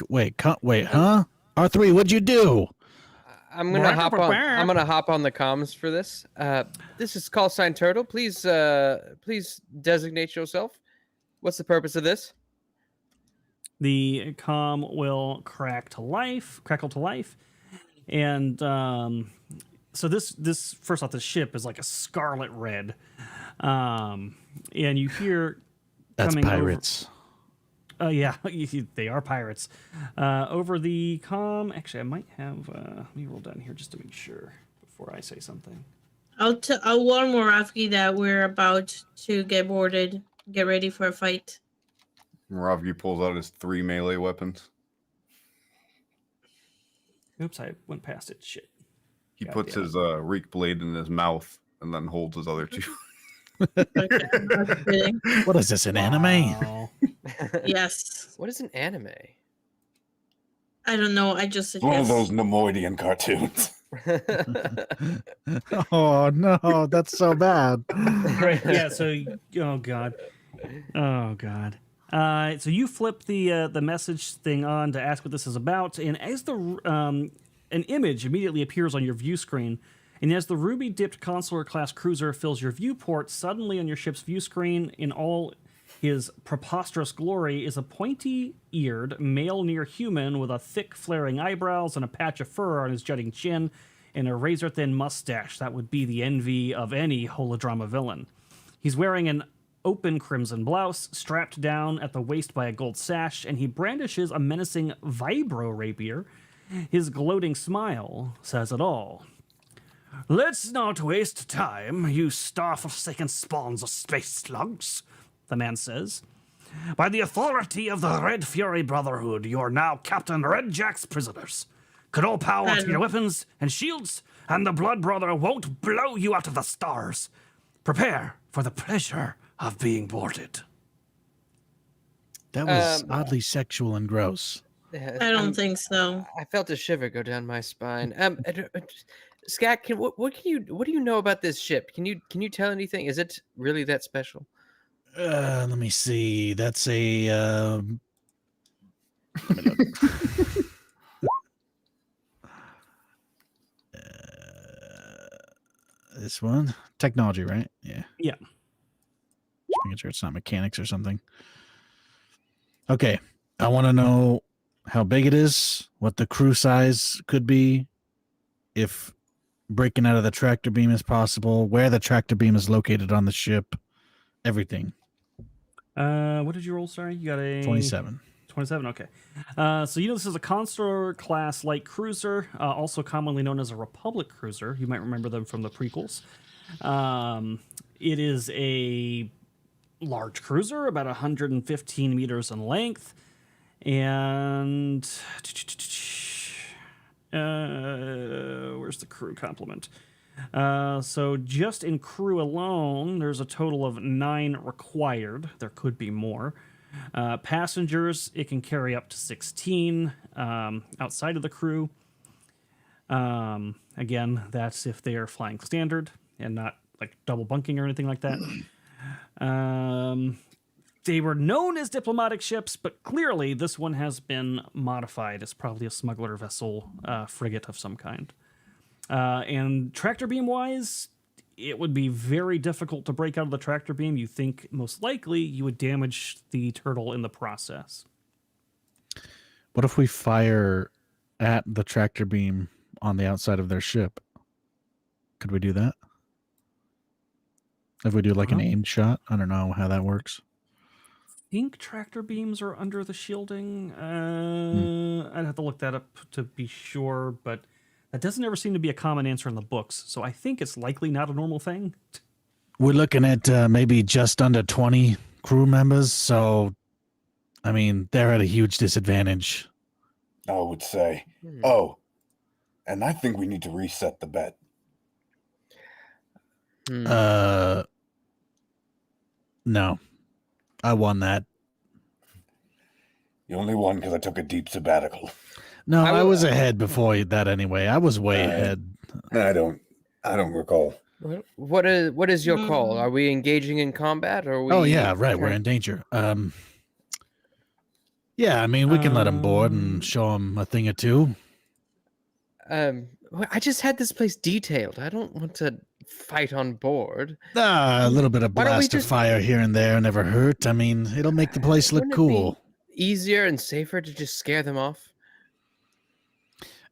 Wait, huh? R3, what'd you do? I'm gonna hop on the comms for this. This is call sign Turtle. Please designate yourself. What's the purpose of this? The comm will crackle to life, and so this first off, the ship is like a scarlet red, and you hear That's coming pirates. Yeah, they are pirates. Over the comm, actually, I might have. Let me roll down here just to make sure before I say something. I'll warn Moravki that we're about to get boarded. Get ready for a fight. Moravgi pulls out his 3 melee weapons. Oops, I went past it. Shit. He God puts damn it. his reek blade in his mouth and then holds his other 2. Okay, I'm not kidding. What is this, an anime? Wow. Yes. What is an anime? I don't know. I just said One yes. of those Nemoidian cartoons. Oh no, that's so bad. Right. Yeah. So, oh god. So you flip the message thing on to ask what this is about, and as an image immediately appears on your view screen, and as the ruby-dipped consular class cruiser fills your viewport, suddenly on your ship's view screen, in all his preposterous glory, is a pointy-eared male near human with a thick flaring eyebrows and a patch of fur on his jutting chin and a razor-thin mustache that would be the envy of any holodrama villain. He's wearing an open crimson blouse, strapped down at the waist by a gold sash, and he brandishes a menacing vibro rapier. His gloating smile says it all. "Let's not waste time, you star-forsaken spawns of space slugs," the man says. "By the authority of the Red Fury Brotherhood, you're now Captain Redjack's prisoners. Cut all power to your weapons and shields, and the Blood Brother won't blow you out of the stars. Prepare for the pleasure of being boarded." That was oddly sexual and gross. I don't think so. I felt a shiver go down my spine. Scat, what do you know about this ship? Can you tell anything? Is it really that special? Let me see. That's a. Let me look. This one, technology, right? Yeah. Yeah. Just making sure it's not mechanics or something. Okay, I want to know how big it is, what the crew size could be, if breaking out of the tractor beam is possible, where the tractor beam is located on the ship, everything. What did you roll? Sorry, you got a 27. 27. Okay. So this is a Consular class light cruiser, also commonly known as a Republic cruiser. You might remember them from the prequels. It is a large cruiser, about 115 meters in length, and where's the crew complement? So just in crew alone, there's a total of 9 required. There could be more. Passengers, it can carry up to 16 outside of the crew. Again, that's if they are flying standard and not like double bunking or anything like that. They were known as diplomatic ships, but clearly this one has been modified as probably a smuggler vessel, frigate of some kind. And tractor beam wise, it would be very difficult to break out of the tractor beam. You think most likely you would damage the turtle in the process. What if we fire at the tractor beam on the outside of their ship? Could we do that? If we do like an aimed shot? I don't know how that works. I think tractor beams are under the shielding. I'd have to look that up to be sure, but that doesn't ever seem to be a common answer in the books, so I think it's likely not a normal thing. We're looking at maybe just under 20 crew members, so, I mean, they're at a huge disadvantage. I would say. Oh, and I think we need to reset the bet. No. I won that. You only won because I took a deep sabbatical. No, I was will- ahead before that anyway. I was way Uh, ahead. I don't recall. What is your call? Mm. Are we engaging in combat, or are we? Oh yeah, right. We're trying- in danger. Yeah, I mean we can let him board Um, and show him a thing or two. Well, I just had this place detailed. I don't want to fight on board. A little bit of Why don't we blast of just- fire here and there never hurt. I mean, it'll make the place look Wouldn't it be cool. easier and safer to just scare them off?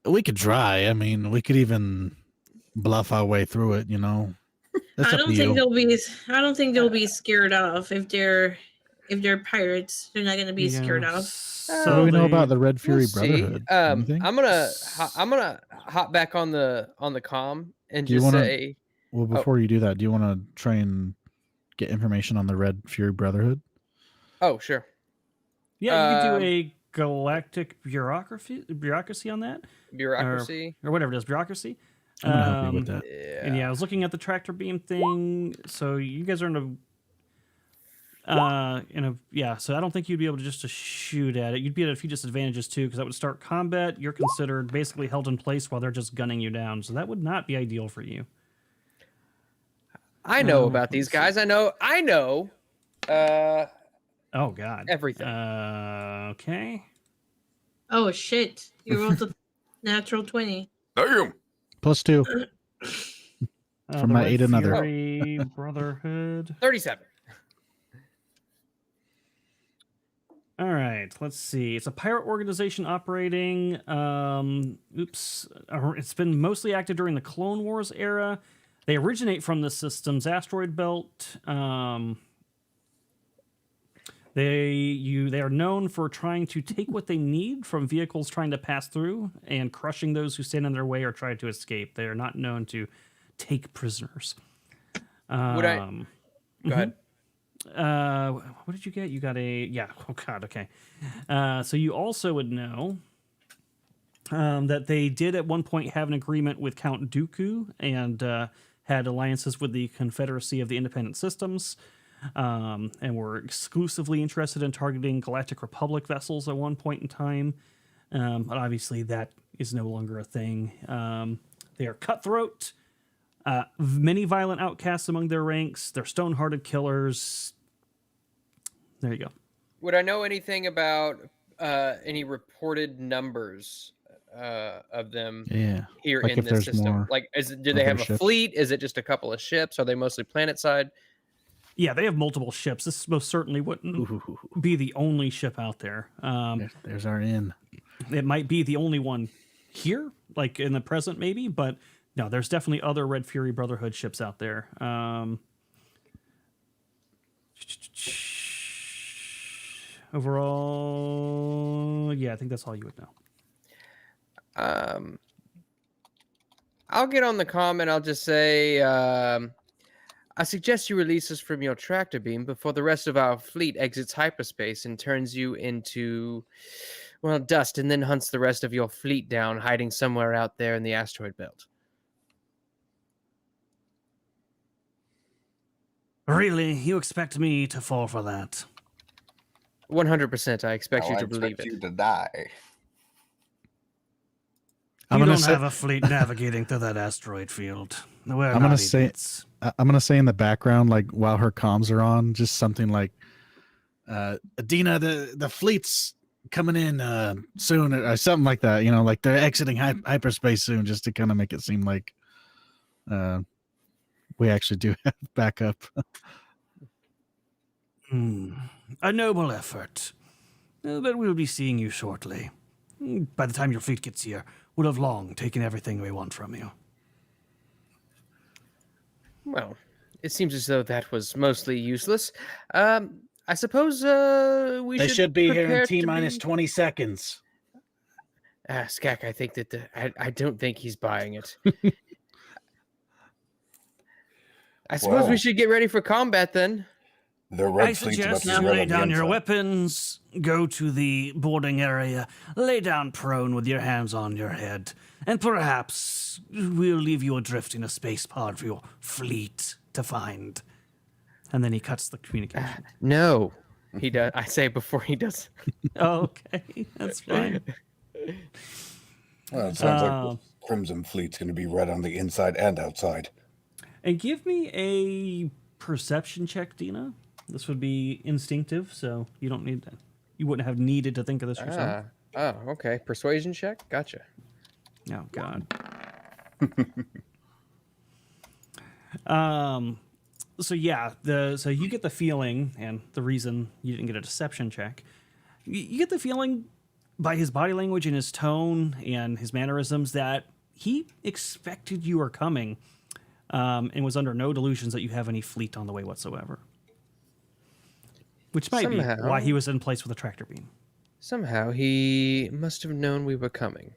We could try. I mean, we could even bluff our way through it. You know, that's I up don't to think you. they'll be. I don't think they'll be scared off if they're pirates. They're not gonna be scared off. What do we know about they- the Red Fury We'll see. Brotherhood? Anything? I'm gonna hop back on the comm and Do you just wanna- say, Well, before you do that, do you want to try and get information on the Red Fury Brotherhood? oh sure, Yeah, you could Um, do a galactic bureaucracy on that, bureaucracy. or whatever it is, bureaucracy. I'm gonna help you with that. And yeah, I was looking at the tractor beam thing. So you guys are so I don't think you'd be able to shoot at it. You'd be at a few disadvantages too, because that would start combat. You're considered basically held in place while they're just gunning you down. So that would not be ideal for you. I know Um, about these let's see. guys. I know. Oh God. Everything. Okay. Oh shit! You rolled a natural 20. Damn. +2. From the my Red aid another. Fury Brotherhood. 37. All right, let's see. It's a pirate organization operating. It's been mostly active during the Clone Wars era. They originate from the system's asteroid belt. They are known for trying to take what they need from vehicles trying to pass through and crushing those who stand in their way or try to escape. They are not known to take prisoners. Would I- Go ahead. What did you get? You got oh God, okay. So you also would know that they did at one point have an agreement with Count Dooku and had alliances with the Confederacy of the Independent Systems, and were exclusively interested in targeting Galactic Republic vessels at one point in time. But obviously that is no longer a thing. They are cutthroat. Many violent outcasts among their ranks. They're stone-hearted killers. There you go. Would I know anything about any reported numbers of them Yeah. here Like in if this there's system? more Like, do they other have a ships? fleet? Is it just a couple of ships? Are they mostly planet side? Yeah, they have multiple ships. This most certainly wouldn't Ooh, be the only ship out there. there's our inn. It might be the only one here, like in the present, maybe, but no, there's definitely other Red Fury Brotherhood ships out there. Overall, yeah, I think that's all you would know. I'll get on the comm and I'll just say, I suggest you release us from your tractor beam before the rest of our fleet exits hyperspace and turns you into, well, dust, and then hunts the rest of your fleet down, hiding somewhere out there in the asteroid belt. Really? You expect me to fall for that? 100%. I expect you I to believe expect it. you to die. I'm You gonna don't say, have a fleet navigating through that asteroid field. We're I'm gonna not say- idiots. I'm gonna say in the background, like while her comms are on, just something like, "Adina, the fleet's coming in soon," or something like that. You know, like they're exiting hyperspace soon, just to kind of make it seem like we actually do have backup. A noble effort. But we'll be seeing you shortly. By the time your fleet gets here, we'll have long taken everything we want from you. Well, it seems as though that was mostly useless. I suppose we should prepare to be- 20 seconds. Skak, I think that I don't think he's buying it. I suppose we Well. should get ready for combat then. The red I fleet's about suggest to you be right lay on the down your inside. weapons, go to the boarding area, lay down prone with your hands on your head, and perhaps we'll leave you adrift in a space pod for your fleet to find. And then he cuts the communication. No, he does. I say before he does. Oh, okay, that's fine. Well, it sounds like the Crimson Fleet's going to be red on the inside and outside. And give me a perception check, Dina. This would be instinctive, so you don't need to. You wouldn't have needed to think of this yourself. Oh, okay. Persuasion check. Gotcha. Oh God. So yeah, so you get the feeling, and the reason you didn't get a deception check, you get the feeling by his body language and his tone and his mannerisms that he expected you were coming, and was under no delusions that you have any fleet on the way whatsoever. Which might be why he was in place with a tractor beam. Somehow he must have known we were coming.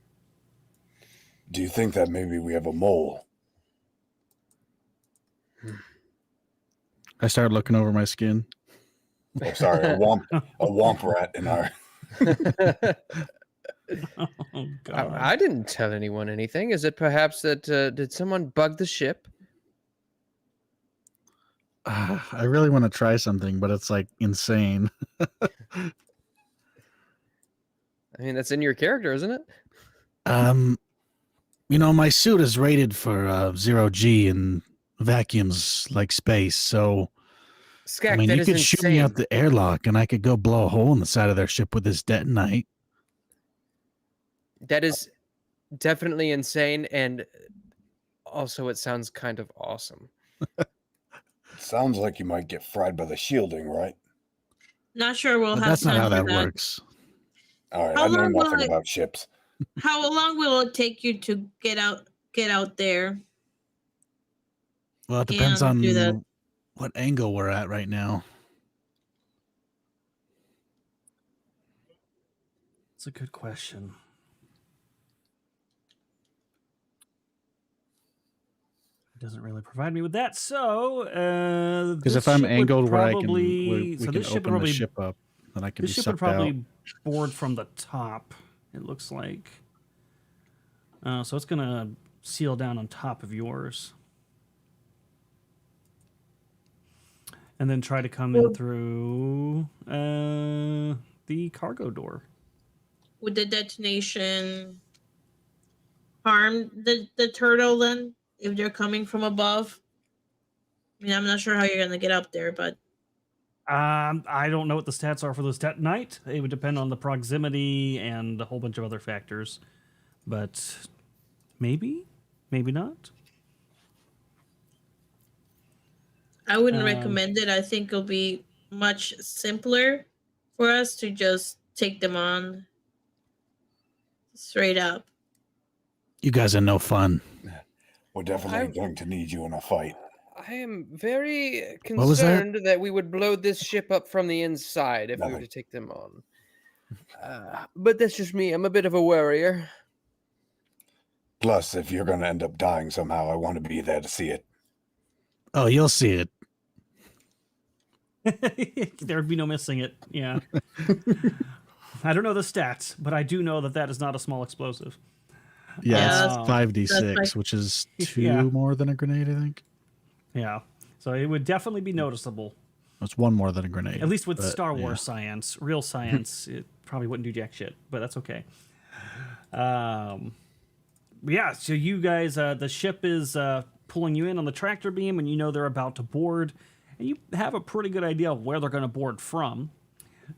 Do you think that maybe we have a mole? I started looking over my skin. Oh, sorry, a womp rat in our. Oh God. I didn't tell anyone anything. Is it perhaps that did someone bug the ship? I really want to try something, but it's like insane. I mean, that's in your character, isn't it? My suit is rated for 0G and vacuums like space, so Skak, you that is could shoot me insane. out the airlock and I could go blow a hole in the side of their ship with this detonite. That is definitely insane, and also it sounds kind of awesome. Sounds like you might get fried by the shielding, right? Not sure we'll But have that's not time how for that works. All right, How I know long will nothing it- about ships. How long will it take you to get out there? Well, it depends And on do that. what angle we're at right now. It's a good question. It doesn't really provide me with that. So, Because this if I'm ship would angled where I can, probably- we so can this ship would open the probably ship up, then I can be this ship would sucked probably out. board from the top. It looks like. So it's gonna seal down on top of yours, and then try to come in through the cargo door. Would the detonation harm the turtle then? If they're coming from above? I mean, I'm not sure how you're gonna get up there, but I don't know what the stats are for this detonite. It would depend on the proximity and a whole bunch of other factors. But maybe not. I wouldn't recommend it. I think it'll be much simpler for us to just take them on straight up. You guys are no fun. We're definitely going to need you in a fight. I am very What was that? concerned that we would blow this ship up from the inside if we were Nothing. to take them on. But that's just me. I'm a bit of a worrier. Plus, if you're going to end up dying somehow, I want to be there to see it. Oh, you'll see it. There'd be no missing it. Yeah. I don't know the stats, but I do know that that is not a small explosive. Yeah, Yeah, it's 5d6, that's which is 2 Yeah. more than a grenade, I think. Yeah. So it would definitely be noticeable. It's 1 more than a grenade. At least with but, Star yeah. Wars science, real science, it probably wouldn't do jack shit, but that's okay. Yeah, so you guys, the ship is pulling you in on the tractor beam, and you know they're about to board, and you have a pretty good idea of where they're going to board from.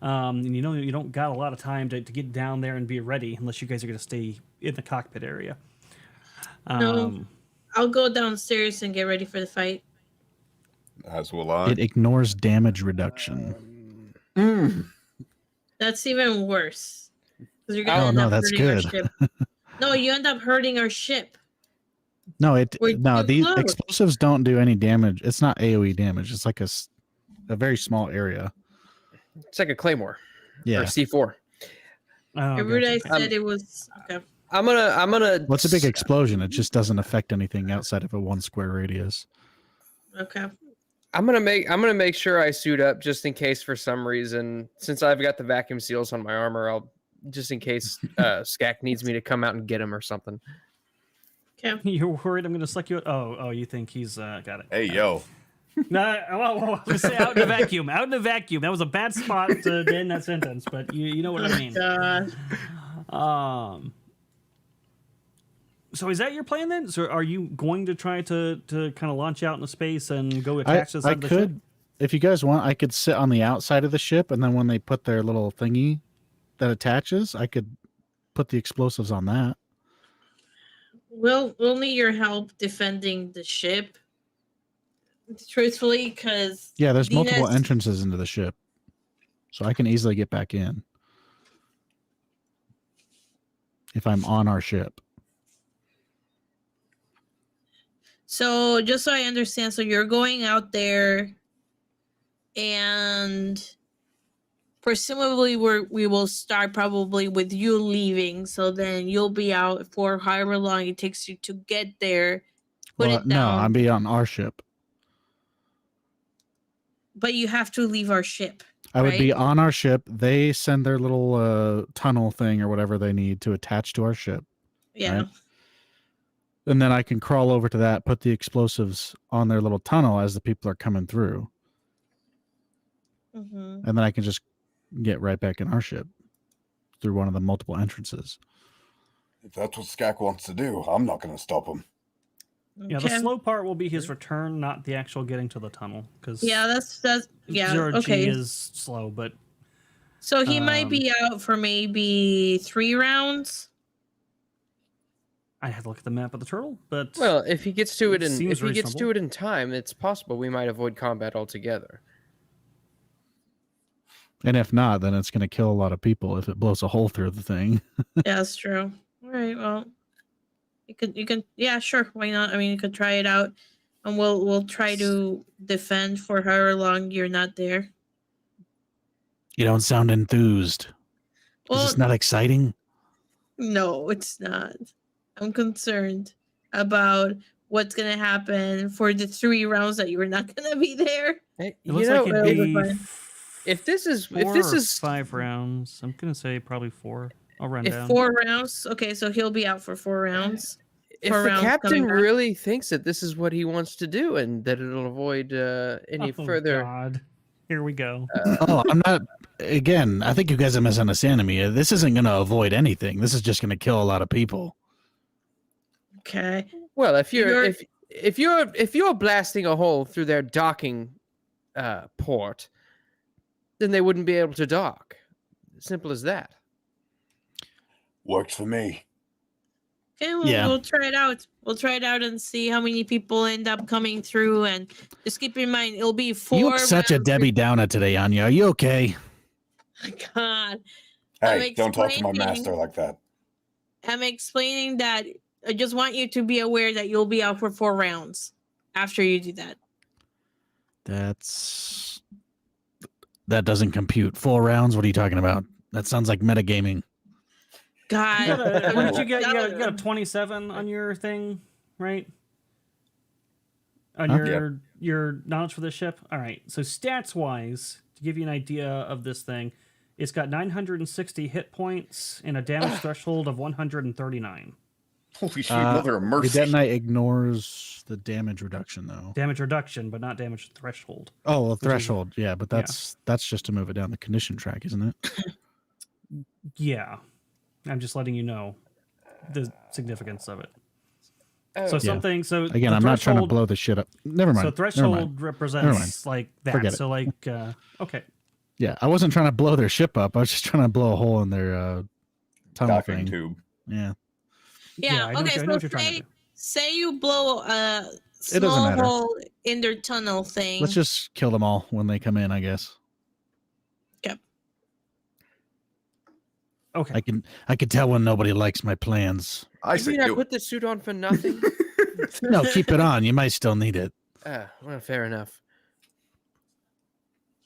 And you know you don't got a lot of time to get down there and be ready unless you guys are going to stay in the cockpit area. No. I'll go downstairs and get ready for the fight. As will I. It ignores damage reduction. That's even worse. Because you're Oh, gonna end no, up that's hurting our good. ship. No, you end up hurting our ship. No, We're too these close. explosives don't do any damage. It's not AoE damage. It's like a very small area. It's like a claymore Yeah. or C4. Erudi Gotcha. said it was okay. I'm gonna. What's a big explosion? It just doesn't affect anything outside of a 1 square radius. Okay. I'm gonna make sure I suit up just in case for some reason. Since I've got the vacuum seals on my armor, I'll just in case Skak needs me to come out and get him or something. Okay. You're worried I'm going to suck you out? Oh, you think he's got it. Hey, yo. No, I was say out in the vacuum. Out in the vacuum. That was a bad spot to end that sentence, but you know what I mean. So is that your plan then? So are you going to try to kind of launch out into space and go attach this I onto the ship? could, if you guys want, I could sit on the outside of the ship, and then when they put their little thingy that attaches, I could put the explosives on that. We'll need your help defending the ship. Truthfully, because Yeah, there's multiple entrances into the ship, so I can easily get back in if I'm on our ship. So just so I understand, so you're going out there, and presumably we will start probably with you leaving. So then you'll be out for however long it takes you to get there. Put it No, down. I'll be on our ship. But you have to leave our ship. I would be right? on our ship. They send their little tunnel thing or whatever they need to attach to our ship. Yeah. Right? And then I can crawl over to that, put the explosives on their little tunnel as the people are coming through. Mm-hmm. And then I can just get right back in our ship through one of the multiple entrances. If that's what Skak wants to do, I'm not going to stop him. Yeah, the slow part will be his return, not the actual getting to the tunnel. Because Yeah, that's yeah. Zero Okay. G is slow, but So he might be out for maybe 3 rounds. I had to look at the map of the turtle. But Well, if he gets to it in seems if he gets to reasonable. it in time, it's possible we might avoid combat altogether. And if not, then it's going to kill a lot of people if it blows a hole through the thing. Yeah, that's true. All right, well, you can yeah, sure, why not? I mean, you could try it out, and we'll try to defend for however long you're not there. You don't sound enthused. Well, Is this not exciting? no, it's not. I'm concerned about what's gonna happen for the 3 rounds that you're not gonna be there. Hey, it looks like it'll it'd be be fine. if this is 5 rounds. I'm gonna say probably 4. I'll run If down. 4 rounds, okay, so he'll be out for 4 rounds. if 4 the rounds captain coming back. really thinks that this is what he wants to do and that it'll avoid any Oh, further God. Here we go. Oh, I'm not. Again, I think you guys are misunderstanding me. This isn't going to avoid anything. This is just going to kill a lot of people. Okay. Well, if You're- if you're blasting a hole through their docking port, then they wouldn't be able to dock. Simple as that. Works for me. Okay, Yeah. we'll try it out. We'll try it out and see how many people end up coming through. And just keep in mind, it'll be 4 You look such a rounds. Debbie Downer today, Anya. Are you okay? God. I'm Hey, don't talk to my explaining- master like that. I'm explaining that I just want you to be aware that you'll be out for 4 rounds after you do that. That doesn't compute. 4 rounds? What are you talking about? That sounds like metagaming. God. What did you get? You got a 27 on your thing, right? On Huh? your knowledge for the ship. All right. So stats wise, to give you an idea of this thing, it's got 960 hit points and a damage threshold of 139. Holy shit, mother of mercy. The detonite ignores the damage reduction, though. Damage reduction, but not damage threshold. Oh, well, is- threshold. Yeah, but that's just to move it down the condition track, isn't it? Yeah. I'm just letting you know the significance of it. Oh, So Yeah. something. So Again, the I'm not trying to threshold- blow this shit up. Never mind. So Never mind. threshold represents like that. Forget it. So like, okay. Yeah, I wasn't trying to blow their ship up. I was just trying to blow a hole in their tunnel Docking thing. tube. Yeah. Yeah, I know okay, I know what so you're trying to do. say you blow a It doesn't small matter. hole in their tunnel thing. Let's just kill them all when they come in, I guess. Okay. I can tell when nobody likes my plans. I You say mean I do put this suit on for nothing? No, keep it on. You might still need it. Well, fair enough.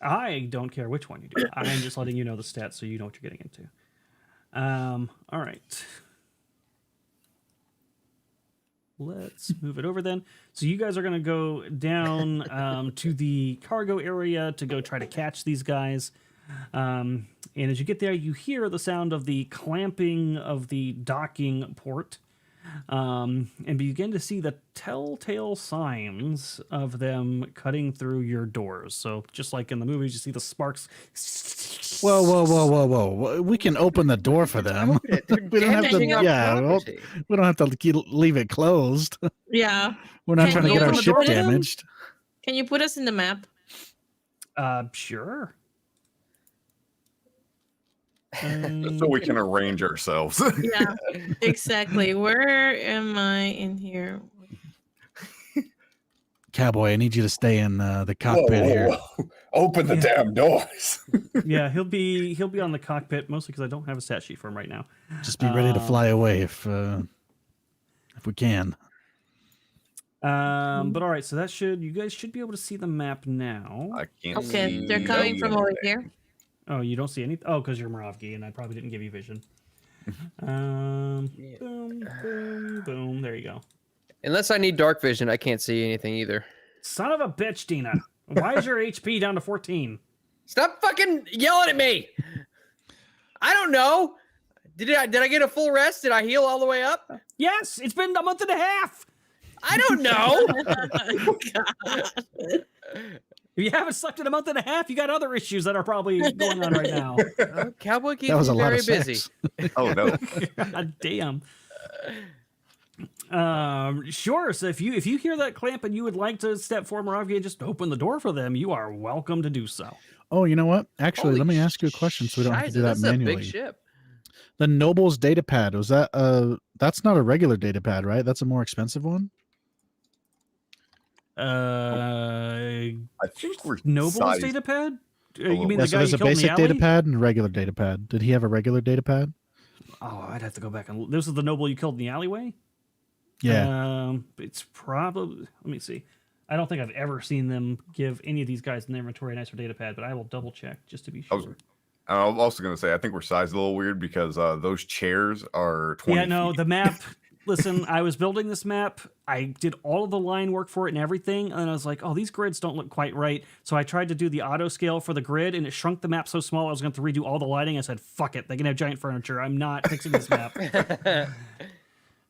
I don't care which one you do. I'm just letting you know the stats so you know what you're getting into. All right. Let's move it over then. So you guys are going to go down to the cargo area to go try to catch these guys. And as you get there, you hear the sound of the clamping of the docking port. and begin to see the telltale signs of them cutting through your doors. So just like in the movies, you see the sparks. Whoa! We can open the door for them. We don't have to. damaging our Yeah, property. we don't have to leave it closed. Yeah. We're not Can trying to you get our open the ship door for them? damaged. Can you put us in the map? Sure. So we can arrange ourselves. Yeah, exactly. Where am I in here? Cowboy, I need you to stay in the cockpit here. Whoa. Open the damn doors. Yeah, he'll be on the cockpit mostly because I don't have a stat sheet for him right now. Just be ready to fly away if we can. But all right, so you guys should be able to see the map now. I can't Okay, see they're coming from over anything. here. Oh, you don't see anything? Oh, because you're Moravgi, and I probably didn't give you vision. Boom, boom. There you go. Unless I need dark vision, I can't see anything either. Son of a bitch, Dina. Why is your HP down to 14? Stop fucking yelling at me. I don't know. Did I get a full rest? Did I heal all the way up? Yes, it's been a month and a half. I don't know. If you haven't slept in a month and a half, you got other issues that are probably going on right now. Cowboy keeps That was me a lot very of busy. sex. Oh no. God damn. Sure. So if you hear that clamp and you would like to step forward, Moravgi, and just open the door for them, you are welcome to do so. Oh, you know what? Actually, Holy let me ask you a question so we don't have to shiza, do that this is a manually. big ship. The Noble's data pad, was that that's not a regular data pad, right? That's a more expensive one? I think we're Noble's sized data pad? You little mean Yeah, the so guy there's you a killed in the basic data alley? pad and a regular data pad. Did he have a regular data pad? Oh, I'd have to go back and this is the Noble you killed in the alleyway? Yeah. It's probably, let me see. I don't think I've ever seen them give any of these guys in their inventory a nicer data pad, but I will double check just to be I sure. was- I'm also going to say, I think we're sized a little weird because those chairs are 20 Yeah, no, feet. the map. Listen, I was building this map. I did all of the line work for it and everything, and I was like, "Oh, these grids don't look quite right." So I tried to do the auto scale for the grid, and it shrunk the map so small I was going to redo all the lighting. I said, "Fuck it, they can have giant furniture. I'm not fixing this map."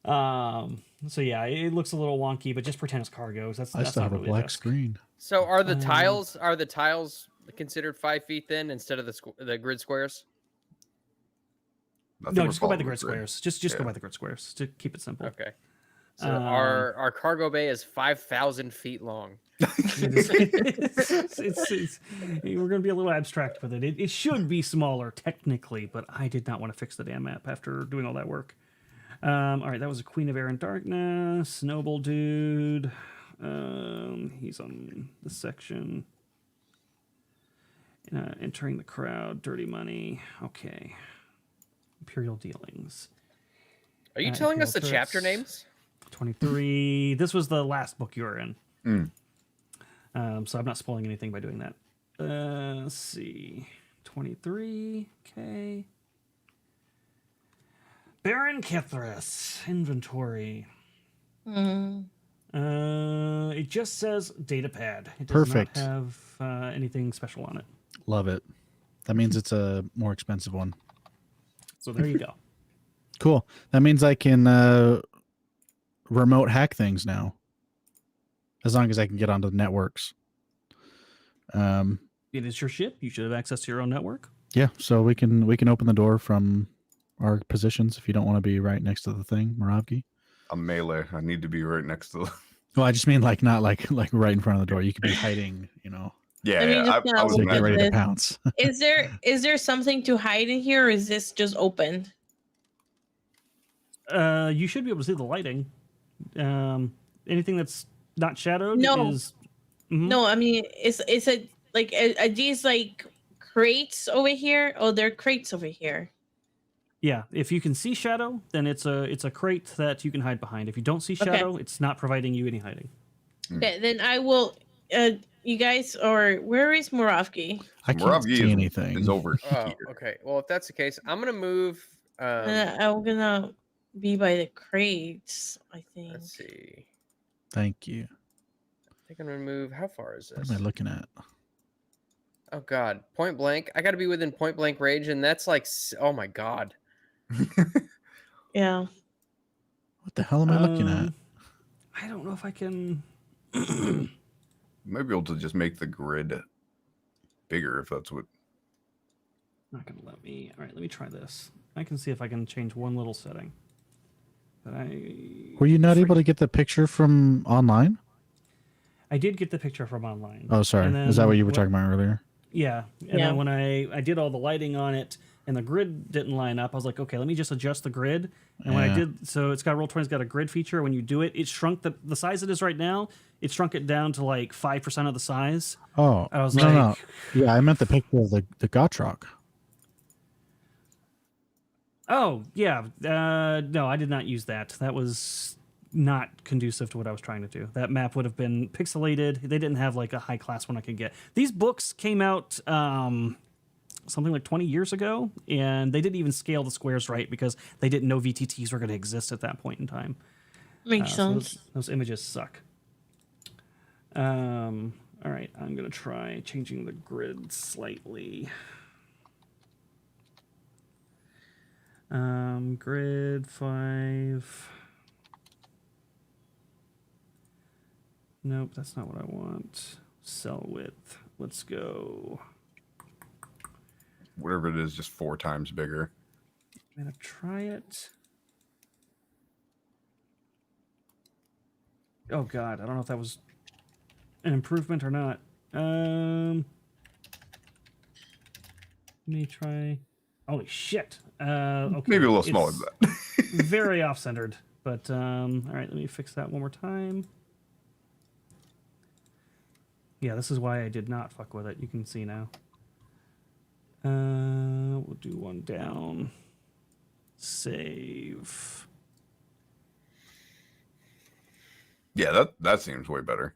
So yeah, it looks a little wonky, but just pretend it's cargoes. That's I still not have a really black desk. screen. So are the tiles considered 5 feet then instead of the grid squares? I think No, we're just go by the following grid squares. Just go Yeah. by the grid squares to keep it simple. Okay. So our cargo bay is 5,000 feet long. We're going to be a little abstract with it. It should be smaller technically, but I did not want to fix the damn map after doing all that work. All right, that was a Queen of Air and Darkness, Noble Dude. He's on the section. Entering the crowd, Dirty Money. Okay. Imperial Dealings. Are you telling us the Imperial chapter Threats. names? 23. This was the last book you were in. Mm. So I'm not spoiling anything by doing that. Let's see. 23. Okay. Baron Kithris. Inventory. It just says data pad. It does Perfect. not have anything special on it. Love it. That means it's a more expensive one. So there you go. Cool. That means I can remote hack things now. As long as I can get onto the networks. It is your ship. You should have access to your own network. Yeah, so we can open the door from our positions if you don't want to be right next to the thing, Moravgi. I'm melee. I need to be right next to the... Well, I just mean like not like right in front of the door. You could be hiding, you know. Yeah, I mean, yeah. just I was So get imagining. ready to this. pounce. Is there something to hide in here, or is this just open? You should be able to see the lighting. Anything that's not shadowed No. is... Mhm. No, I mean, is it like are these like crates over here? Oh, they're crates over here. Yeah, if you can see shadow, then it's a crate that you can hide behind. If you don't see shadow, it's not providing you any hiding. Okay, then I will. You guys, or where is Moravgi? I can't Moravgi see anything. is over Oh, here. okay. Well, if that's the case, I'm gonna move. I'm gonna be by the crates. I think. Let's see. Thank you. I think I'm gonna move. How far is What this? am I looking at? Oh God, point blank. I got to be within point blank range, and that's like, oh my God. Yeah. What the hell am I looking at? I don't know if I can. Might be able to just make the grid bigger if that's what. Not gonna let me. All right, let me try this. I can see if I can change one little setting. But Were you not able to get the picture from online? I did get the picture from online. Oh, sorry. And Is that then what you were talking about earlier? Yeah. And Yeah. then when I did all the lighting on it and the grid didn't line up, I was like, okay, let me just adjust the grid. And when I Yeah. did, so it's got Roll20's got a grid feature. When you do it, it shrunk the size it is right now. It shrunk it down to like 5% of the size. Oh, I was no, like, no. Yeah, I meant the picture of the Gotrok. oh yeah, no, I did not use that. That was not conducive to what I was trying to do. That map would have been pixelated. They didn't have like a high class one I could get. These books came out something like 20 years ago, and they didn't even scale the squares right because they didn't know VTTs were going to exist at that point in time. Makes So sense. those images suck. All right, I'm going to try changing the grid slightly. Grid 5. Nope, that's not what I want. Cell width. Let's go. Whatever it is, just 4 times bigger. I'm gonna try it. Oh god, I don't know if that was an improvement or not. Let me try. Holy shit. Okay. Maybe a little smaller It's than that. very off-centered, but all right, let me fix that one more time. Yeah, this is why I did not fuck with it. You can see now. We'll do one down. Save. Yeah, that seems way better.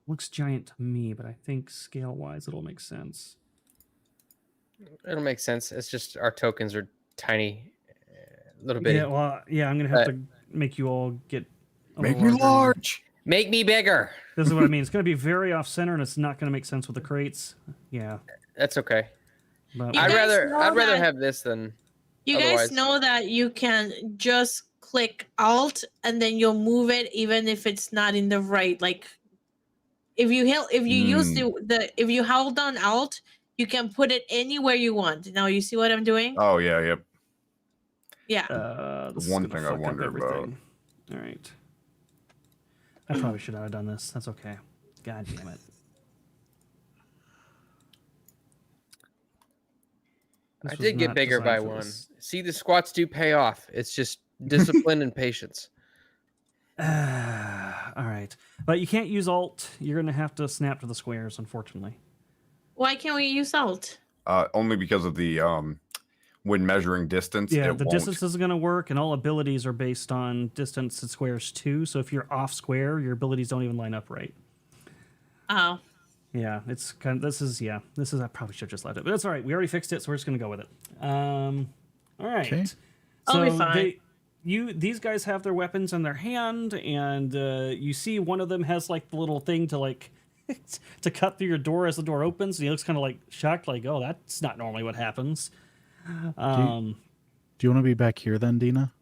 Looks giant to me, but I think scale-wise it'll make sense. It'll make sense. It's just our tokens are tiny, little bitty. Yeah, well, yeah, I'm gonna have to make you all get a Make little me larger. large. Make me bigger. This is what I mean. It's gonna be very off-center, and it's not gonna make sense with the crates. Yeah, That's okay. but You I'd guys rather know rather that- have this than You otherwise. guys know that you can just click Alt and then you'll move it even if it's not in the right. Like if you use if you hold down Alt, you can put it anywhere you want. Now you see what I'm doing? Oh yeah, yep. Yeah. this one is gonna thing I fuck up wonder about. everything. All right. I probably should not have done this. That's okay. God damn it. I This was did get not bigger by designed for one. this. See, the squats do pay off. It's just discipline and patience. All right. But you can't use Alt. You're going to have to snap to the squares, unfortunately. Why can't we use Alt? Only because of the when measuring distance. Yeah, it the won't. distance is going to work, and all abilities are based on distance and squares too. So if you're off square, your abilities don't even line up right. Oh. Yeah, it's kind of, this is I probably should have just left it, but that's all right. We already fixed it, so we're just going to go with it. All right. Okay. I'll be fine. These guys have their weapons in their hand, and you see one of them has like the little thing to like to cut through your door as the door opens, and he looks kind of like shocked, like, "Oh, that's not normally what happens." Do you want to be back here then, Dina?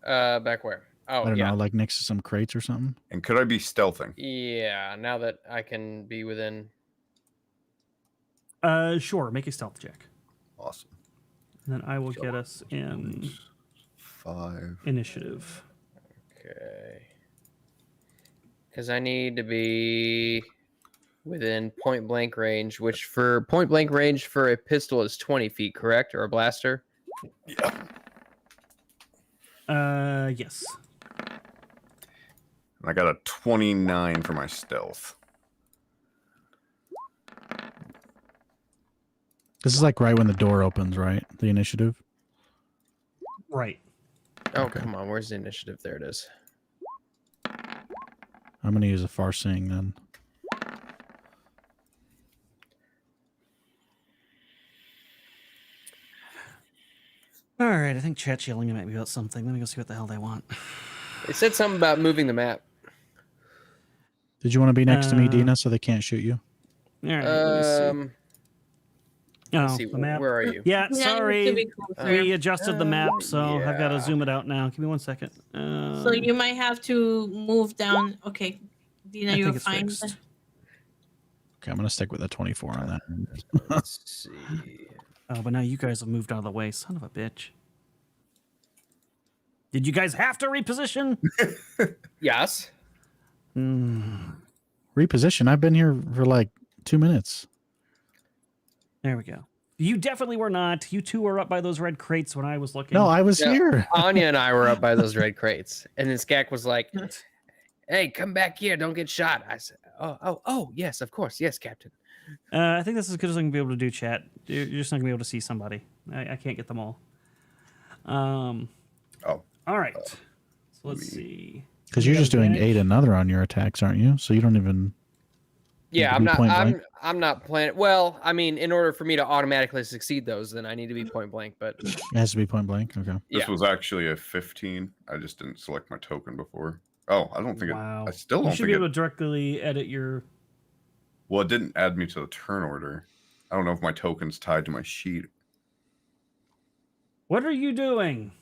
Back where? I Oh, don't yeah. know, like next to some crates or something. And could I be stealthing? Yeah, now that I can be within. Sure, make a stealth check, Awesome. and then I will get us in 5. initiative. Okay. Because I need to be within point blank range, which for point blank range for a pistol is 20 feet, correct? Or a blaster? Yeah. Yes. I got a 29 for my stealth. This is like right when the door opens, right? The initiative. Right. Oh, Okay. come on. Where's the initiative? There it is. I'm gonna use a far seeing then. All right, I think chat's yelling at me about something. Let me go see what the hell they want. It said something about moving the map. Did you want to be next to me, Uh, Dina, so they can't shoot you? All right, let me see. Let's Oh, see, the map. where are you? Yeah, Yeah, sorry. to be closer. We adjusted the map, so I've got to yeah. zoom it out now. Give me 1 second. So you might have to move down. Okay, Dina, I you're think it's fine. fixed. Okay, I'm gonna stick with the 24 on that. Let's see. Oh, but now you guys have moved out of the way. Son of a bitch. Did you guys have to reposition? Yes. Reposition. I've been here for like 2 minutes. There we go. You definitely were not. You two were up by those red crates when I was looking. No, I was Yeah. here. Anya and I were up by those red crates, and then Skak was like, "Hey, come back here! Don't get shot." I said, "Oh, yes, of course, yes, Captain." I think this is good as I'm going to be able to do chat. You're just not going to be able to see somebody. I can't get them all. Oh, All right. So let's see. Because you're You just got doing advantage? 8 another on your attacks, aren't you? So you don't even. Yeah, to I'm be not. point blank? I'm not playing. Well, I mean, in order for me to automatically succeed those, then I need to be point blank. But It has to be point blank. Okay. this yeah. was actually a 15. I just didn't select my token before. Oh, I don't think Wow. it. I still You don't should think be it. able to directly edit your. Well, it didn't add me to the turn order. I don't know if my token's tied to my sheet. What are you doing?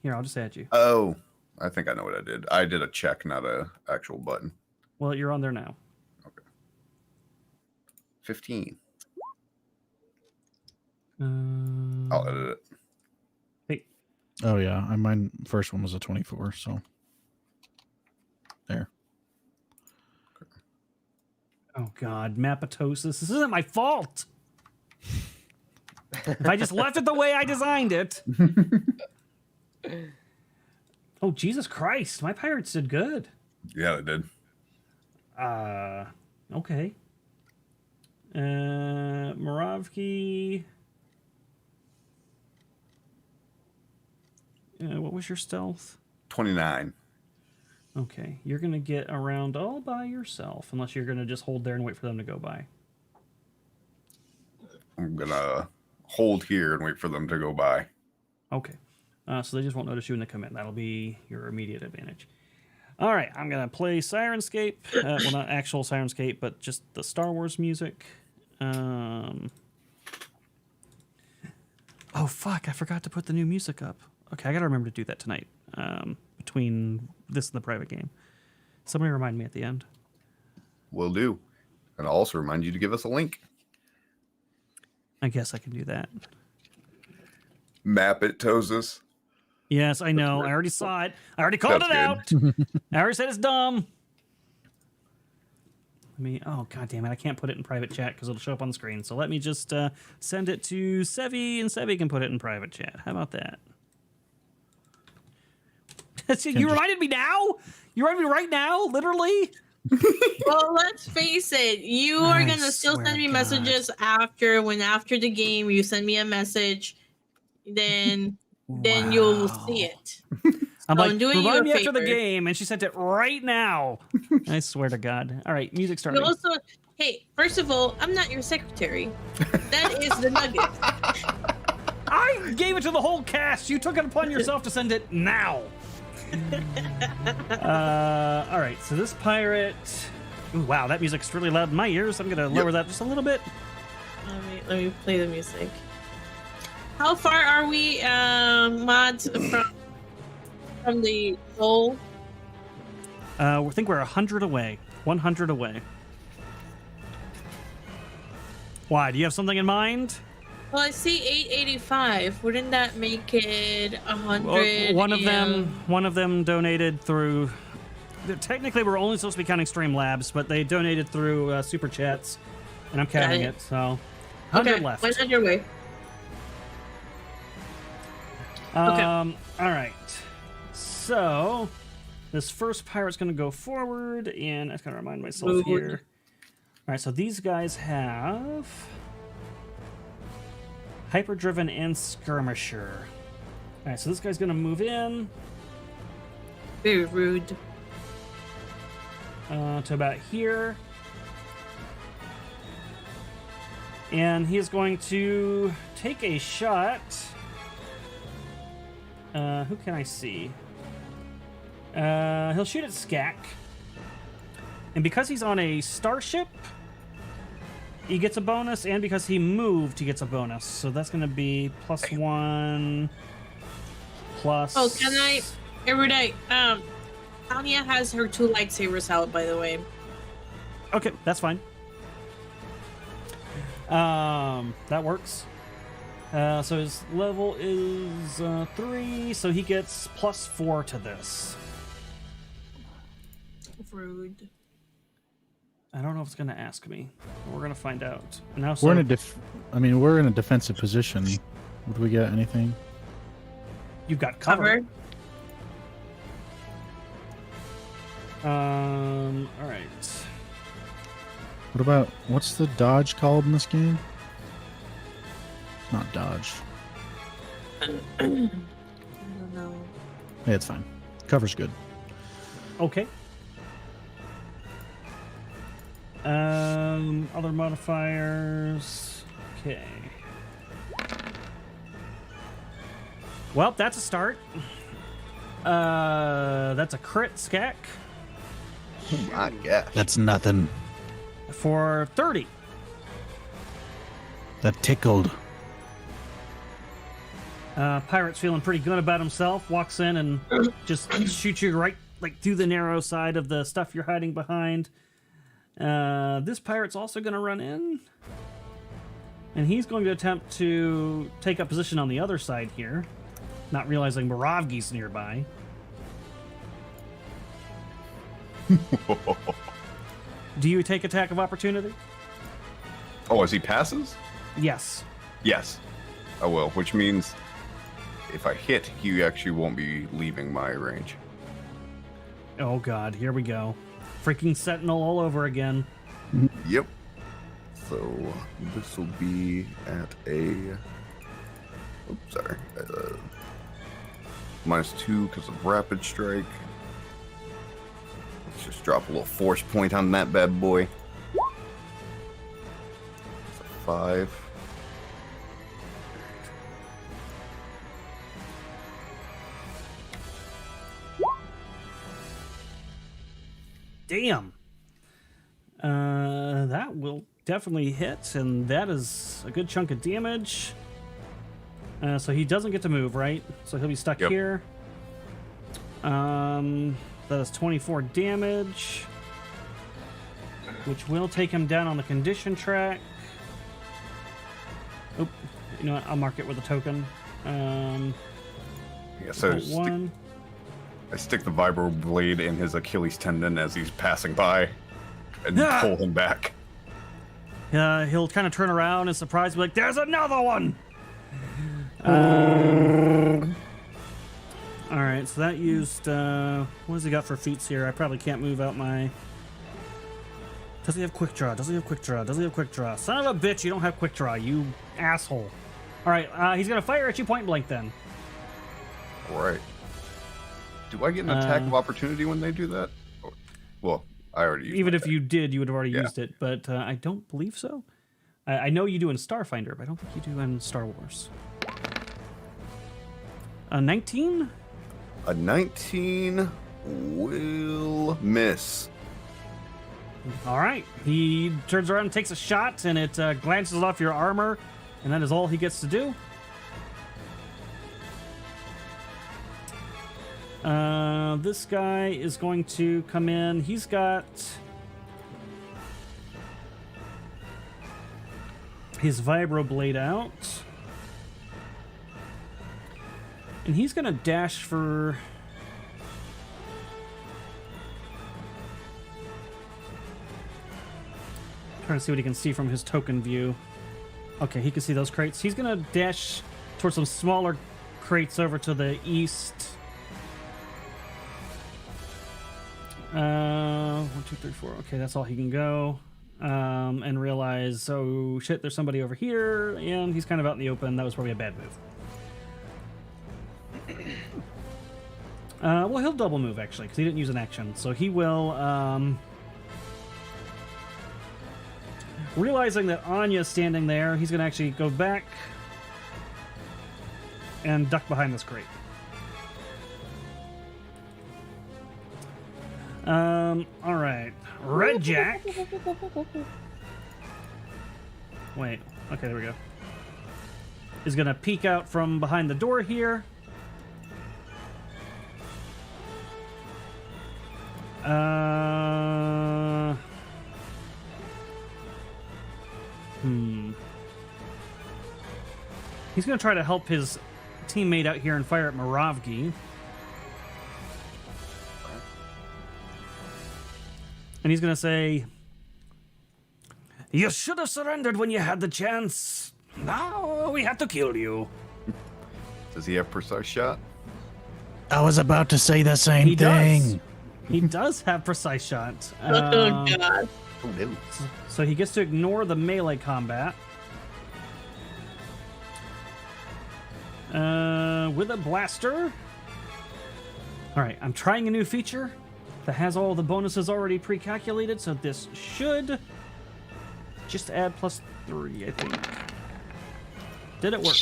Here, I'll just add you. Oh, I think I know what I did. I did a check, not a actual button. Well, you're on there now. 15. Uh, I'll edit it. Hey, Oh yeah, mine first one was a 24. So there. oh God, mapitosis. This isn't my fault. If I just left it the way I designed it. Oh Jesus Christ! My pirates did good. Yeah, I did. Okay. Moravki. What was your stealth? 29. Okay, you're gonna get around all by yourself, unless you're gonna just hold there and wait for them to go by. I'm gonna hold here and wait for them to go by. Okay. So they just won't notice you when they come in. That'll be your immediate advantage. All right, I'm gonna play Sirenscape. Well, not actual Sirenscape, but just the Star Wars music. Oh fuck! I forgot to put the new music up. Okay, I gotta remember to do that tonight. Between this and the private game. Somebody remind me at the end. Will do. And I'll also remind you to give us a link. I guess I can do that. Map it, Tosis. Yes, I know. great. I already saw it. I already called it That's out. I already said it's dumb. Oh god damn it! I can't put it in private chat because it'll show up on the screen. So let me just send it to Sevvy, and Sevvy can put it in private chat. How about that? See, you reminded me now. You reminded me right now, literally. Well, let's face it. You are I gonna still swear send me to messages after the game you send me a message, then you'll see it. I'm So like, I'm doing you remind a me after the favor. game, and she sent it right now. I swear to God. All right, music You starting. also, hey, first of all, I'm not your secretary. That is the nugget. I gave it to the whole cast. You took it upon yourself to send it now. All right, so this pirate. Ooh, wow, that music's really loud in my ears. I'm gonna lower that just a little bit. Let me play the music. How far are we, mods, from the goal? I think we're 100 away. 100 away. Why? Do you have something in mind? Well, I see 885. Wouldn't that make it 100? Well, one of them donated through. Technically, we're only supposed to be counting Streamlabs, but they donated through Super Chats, and I'm counting it. it. So 100 Okay, left. 100 way. All right. So this first pirate's going to go forward, and I just got to remind myself Good. here. All right, so these guys have hyperdriven and skirmisher. All right, so this guy's going to move in Very rude. to about here. And he is going to take a shot. Who can I see? He'll shoot at Skak. And because he's on a starship, He gets a bonus, and because he moved, he gets a bonus. So that's going to be +1, plus... Oh, can I... Erudi, Tanya has her 2 lightsabers out, by the way. Okay, that's fine. That works. So his level is 3, so he gets +4 to this. Rude. I don't know if it's going to ask me. We're going to find out. Now, We're in a we're in a defensive position. Would we get anything? You've got cover. Cover. All right. What about what's the dodge called in this game? It's not dodge. I don't know. Hey, it's fine. Cover's good. Okay. Other modifiers. Okay. Well, that's a start. That's a crit scack Oh my gosh. That's nothing. for 30. That tickled. Pirate's feeling pretty good about himself. Walks in and just shoots you right like through the narrow side of the stuff you're hiding behind. This pirate's also going to run in. And he's going to attempt to take up position on the other side here, not realizing Moravgi's nearby. Do you take attack of opportunity? Oh, as he passes? Yes. Yes, I will, which means if I hit, he actually won't be leaving my range. Oh god, here we go. Freaking Sentinel all over again. Yep. So this will be at a... Oops, sorry. -2 because of rapid strike. Let's just drop a little force point on that bad boy. It's a 5. Damn. That will definitely hit, and that is a good chunk of damage. So he doesn't get to move, right? So he'll be stuck Yep. here. That is 24 damage, which will take him down on the condition track. Oh, you know what? I'll mark it with a token. Yeah, so I stick the vibro blade in his Achilles tendon as he's passing by and Ah! pull him back. He'll kind of turn around and surprise, be like, "There's another one!" All right, so that used. What has he got for feats here? I probably can't move out my. Does he have quick draw? Does he have quick draw? Does he have quick draw? Son of a bitch! You don't have quick draw, you asshole. All right, he's gonna fire at you point blank then. All right. Do I get an attack of opportunity when they do that? Or, well, I already used Even my if you did, you would have already Yeah. used it, but I don't believe so. I know you do in Starfinder, but I don't think you do in Star Wars. 19? A 19 will miss. All right. He turns around and takes a shot, and it glances off your armor, and that is all he gets to do. This guy is going to come in. He's got his vibro blade out. And he's going to dash for... Trying to see what he can see from his token view. Okay, he can see those crates. He's going to dash towards some smaller crates over to the east. 1, 2, 3, 4. Okay, that's all he can go. And realize, oh shit, there's somebody over here, and he's kind of out in the open. That was probably a bad move. Well, he'll double move actually, because he didn't use an action. So he will, realizing that Anya's standing there, he's going to actually go back and duck behind this crate. All right. Red Jack wait. Okay, there we go. Is going to peek out from behind the door here. He's going to try to help his teammate out here and fire at Moravgi. And he's going to say, "You should have surrendered when you had the chance. Now we have to kill you." Does he have precise shot? I was about to say the same thing. He does have precise shot. Oh god. Oh no. So he gets to ignore the melee combat. With a blaster. Alright, I'm trying a new feature that has all the bonuses already pre-calculated, so this should just add +3, I think. Did it work?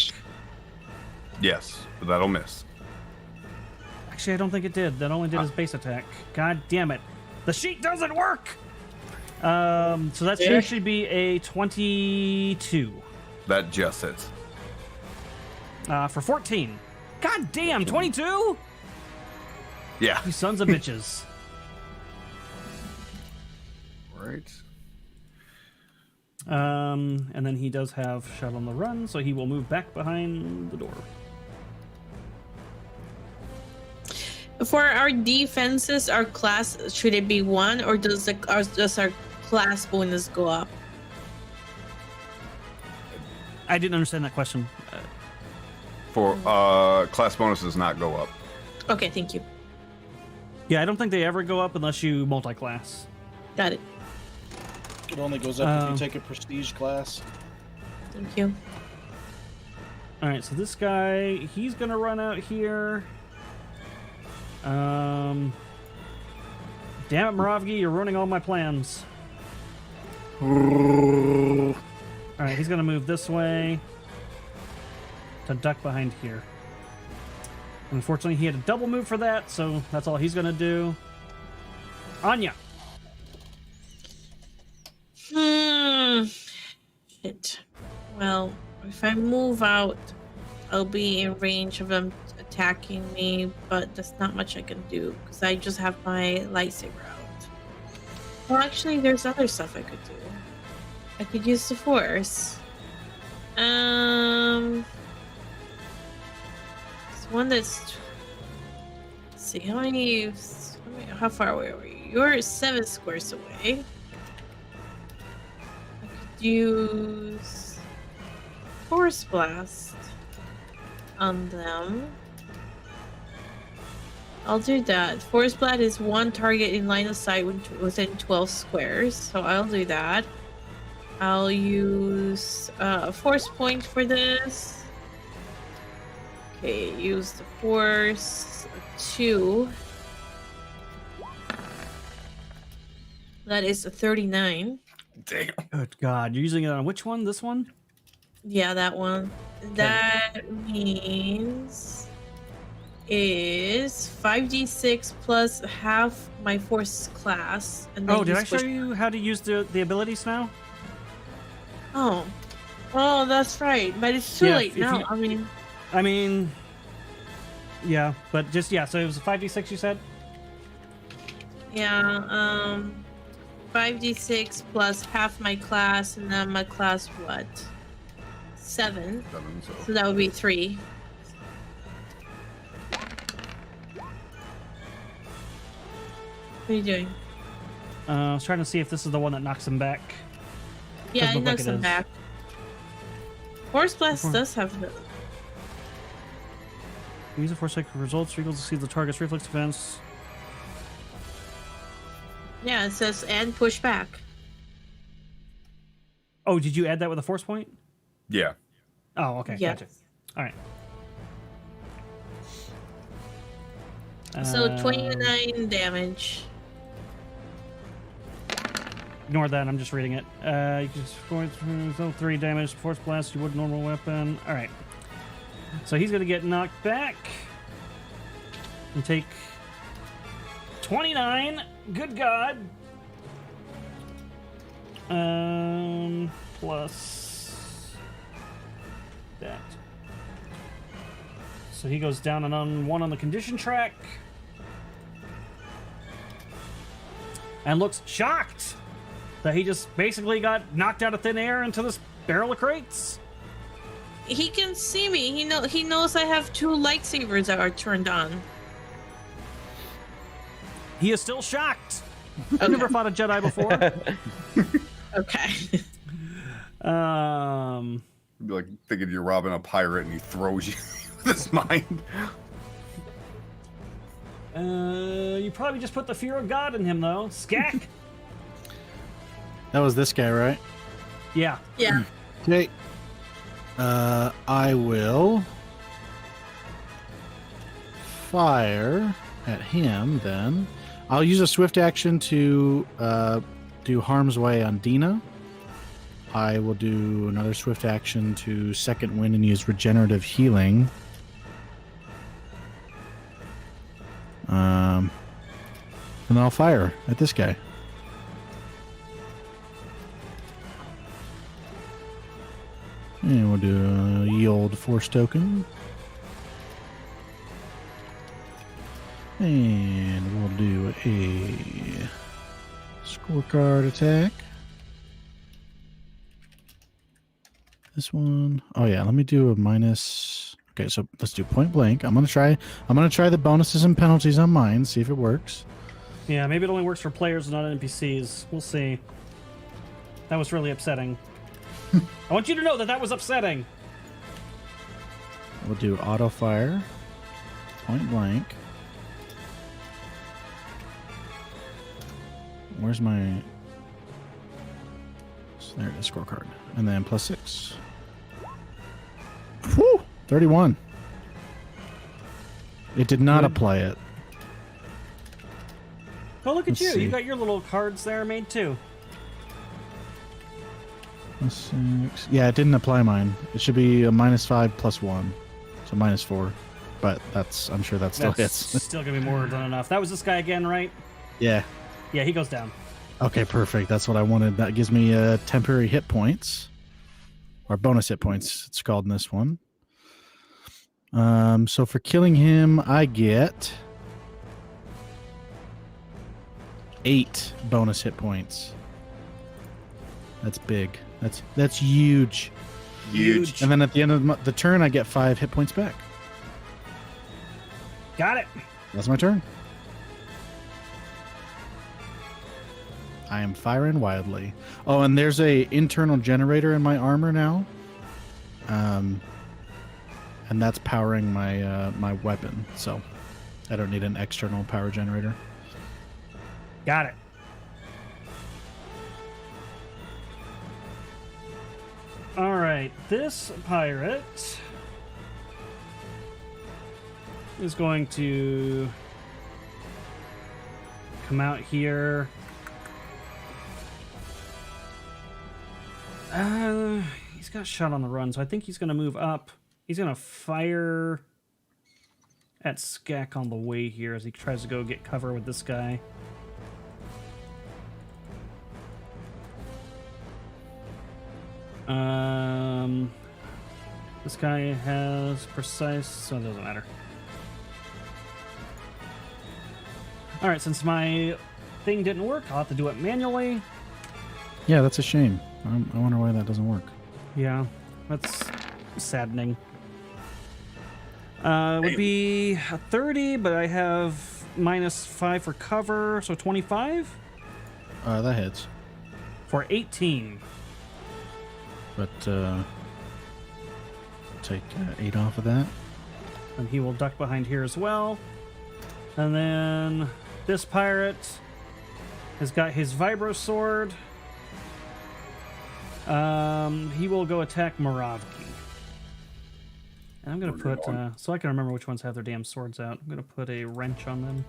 Yes, but that'll miss. Actually, I don't think it did. That only did his base attack. God damn it. The sheet doesn't work! So that should actually be a 22. That just hits. For 14. God damn, 22? Yeah. You sons of bitches. Right. And then he does have shot on the run, so he will move back behind the door. For our defenses, our class, should it be 1 or does our class bonus go up? I didn't understand that question. For class bonus does not go up. Okay, thank you. Yeah, I don't think they ever go up unless you multi-class. Got it. It only goes up if you take a prestige class. Thank you. All right, so this guy, he's gonna run out here. Damn it, Moravgi, you're ruining all my plans. All right, he's gonna move this way to duck behind here. Unfortunately, he had a double move for that, so that's all he's gonna do. Anya. Shit. Well, if I move out, I'll be in range of them attacking me, but there's not much I can do because I just have my lightsaber out. Well, actually, there's other stuff I could do. I could use the Force. It's one that's. Let's see, how far away are you? You're 7 squares away. I could use Force Blast on them. I'll do that. Force Blast is 1 target in line of sight within 12 squares, so I'll do that. I'll use a Force Point for this. Okay, use the Force 2. That is a 39. Damn. Good God, you're using it on which one? This one? Yeah, that one. That means is 5d6 plus half my Force class. And then Did I just show push- you how to use the abilities now? Oh, that's right. But it's too Yeah, late if now. you- I mean, yeah, but just, yeah, so it was a 5d6 you said? Yeah, 5d6 plus half my class, and then my class, what? 7. 7, So that would be 3. What are you doing? I was trying to see if this is the one that knocks him back. Yeah, Doesn't it look like knocks it him is. back. Force Blast does have the. Use it for sake of results. Equals to see the target's reflex defense. Yeah, it says and push back. Oh, did you add that with a force point? Yeah. Oh, okay. Yeah. Gotcha. All right. So 29 damage. Ignore that. I'm just reading it. You can score 3 damage. Force blast. You would normal weapon. All right. So he's gonna get knocked back and take 29. Good God. Plus that. So he goes down and on one on the condition track. And looks shocked that he just basically got knocked out of thin air into this barrel of crates. He can see me. He knows I have 2 lightsabers that are turned on. He is still shocked. I've never fought a Jedi before. Okay. Be like thinking you're robbing a pirate and he throws you with his mind. You probably just put the fear of God in him, though. Skak. That was this guy, right? Yeah. Yeah. Okay. I will fire at him then. I'll use a swift action to do harm's way on Dina. I will do another swift action to second wind and use regenerative healing. And I'll fire at this guy. And we'll do a yield force token. And we'll do a scorecard attack. This one. Oh yeah, let me do a minus. Okay, so let's do point blank. I'm gonna try the bonuses and penalties on mine, see if it works. Yeah, maybe it only works for players and not NPCs. We'll see. That was really upsetting. I want you to know that was upsetting. We'll do auto fire. Point blank. Where's my... So there it is, scorecard. And then +6. Whew! 31. It did not apply it. Oh, look at Let's you. see. You got your little cards there made too. +6. Yeah, it didn't apply mine. It should be a -5 +1. So -4. But I'm sure that still That's hits. still going to be more than enough. That was this guy again, right? Yeah. Yeah, he goes down. Okay, perfect. That's what I wanted. That gives me temporary hit points. Or bonus hit points, it's called in this one. So for killing him, I get 8 bonus hit points. That's big. That's huge. Huge. And then at the end of the turn, I get 5 hit points back. Got it. That's my turn. I am firing wildly. Oh, and there's a internal generator in my armor now. And that's powering my my weapon. So I don't need an external power generator. Got it. All right, this pirate is going to come out here. He's got shot on the run, so I think he's going to move up. He's going to fire at Skak on the way here as he tries to go get cover with this guy. This guy has precise, so it doesn't matter. All right, since my thing didn't work, I'll have to do it manually. Yeah, that's a shame. I wonder why that doesn't work. Yeah, that's saddening. Would be a 30, but I have -5 for cover, so 25 That hits. for 18. But take 8 off of that. And he will duck behind here as well. And then this pirate has got his vibro sword. He will go attack Moravgi. And I'm going to put, so I can remember which ones have their damn swords out, I'm going to put a wrench on them.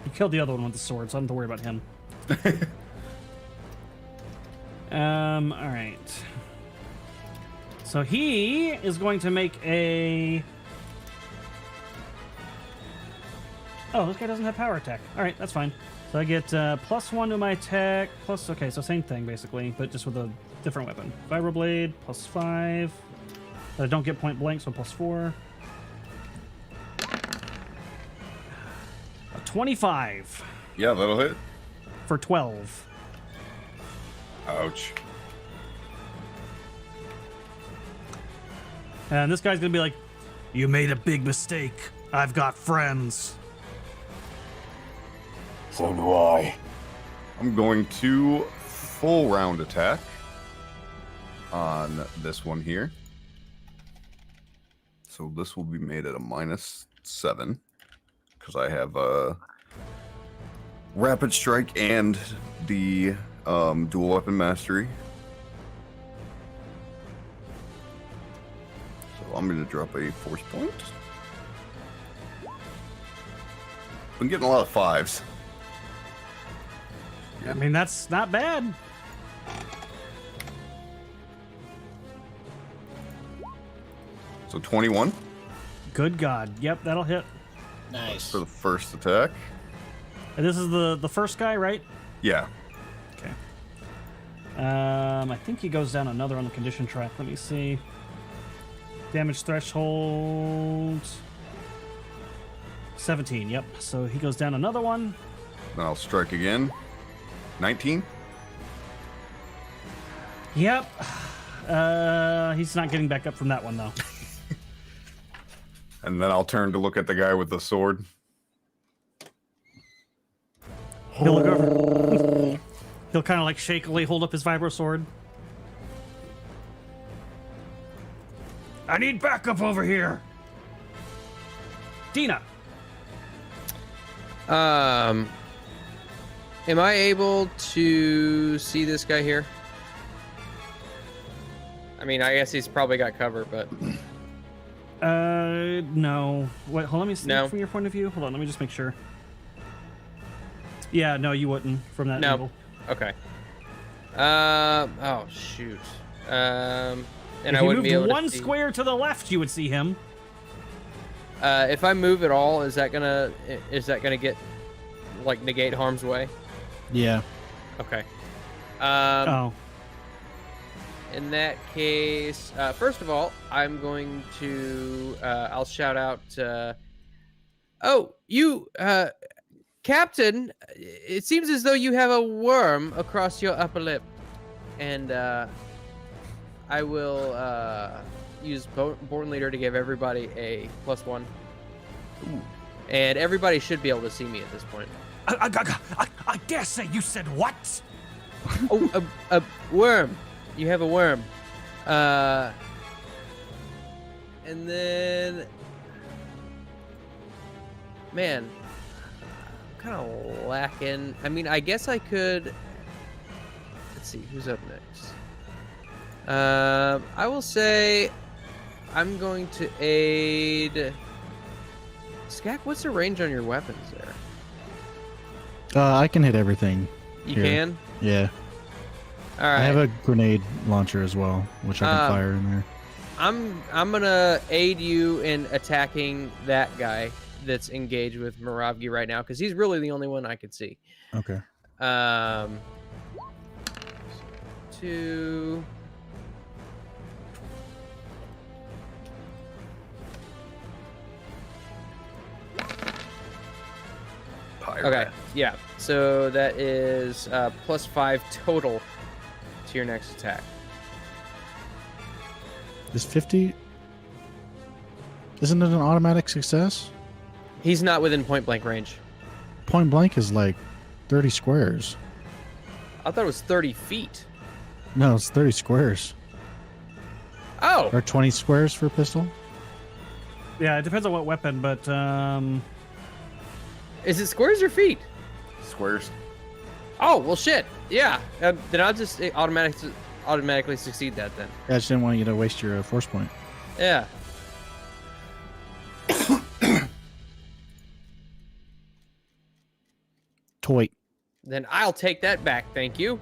He killed the other one with the sword, so I don't have to worry about him. All right. So he is going to make a... Oh, this guy doesn't have power attack. All right, that's fine. So I get +1 to my attack, plus... Okay, so same thing, basically, but just with a different weapon. Vibroblade, +5. I don't get point blank, so +4. A 25 Yeah, that'll hit. for 12. Ouch. And this guy's gonna be like, "You made a big mistake. I've got friends." So do I. I'm going to full round attack on this one here. So this will be made at a -7 because I have a rapid strike and the dual weapon mastery. So I'm going to drop a force point. Been getting a lot of 5s. I mean, that's not bad. So 21 Good God. Yep, that'll hit. Nice. for the first attack. And this is the first guy, right? Yeah. Okay. I think he goes down another on the condition track. Let me see. Damage threshold 17. Yep. So he goes down another one. Then I'll strike again. 19. Yep. He's not getting back up from that one though. And then I'll turn to look at the guy with the sword. He'll look over. He'll kind of like shakily hold up his vibro sword. I need backup over here. Dina. Am I able to see this guy here? I mean, I guess he's probably got cover, but No. Wait, hold on, let me see No. from your point of view. Hold on, let me just make sure. Yeah, no, you wouldn't from that No. angle. okay. Oh shoot. And If I you wouldn't be moved able one to see. square to the left, you would see him. If I move at all, is that gonna get like negate harm's way? Yeah. Okay. Oh. In that case, first of all, I'm going to I'll shout out. Oh, you, Captain! It seems as though you have a worm across your upper lip, and I will use Born Leader to give everybody a +1. Ooh. And everybody should be able to see me at this point. I dare say you said what? Oh, a worm. You have a worm. And then, man, I'm kind of lacking. I mean, I guess I could. Let's see who's up next. I will say I'm going to aid. Skak, what's the range on your weapons there? I can hit everything. You Here. can. Yeah. All right. I have a grenade launcher as well, which I can fire in there. I'm gonna aid you in attacking that guy that's engaged with Moravgi right now because he's really the only one I could see. Okay. 2. Pirate. Okay, yeah. So that is +5 total to your next attack. Is 50? Isn't it an automatic success? He's not within point blank range. Point blank is like 30 squares. I thought it was 30 feet. No, it's 30 squares. Oh, Or 20 squares for a pistol. Yeah, it depends on what weapon, but is it squares or feet? Squares. Oh, well, shit. Yeah. Then I'll just automatically succeed that then. I just didn't want you to waste your force point. Yeah. Toy. Then I'll take that back, thank you.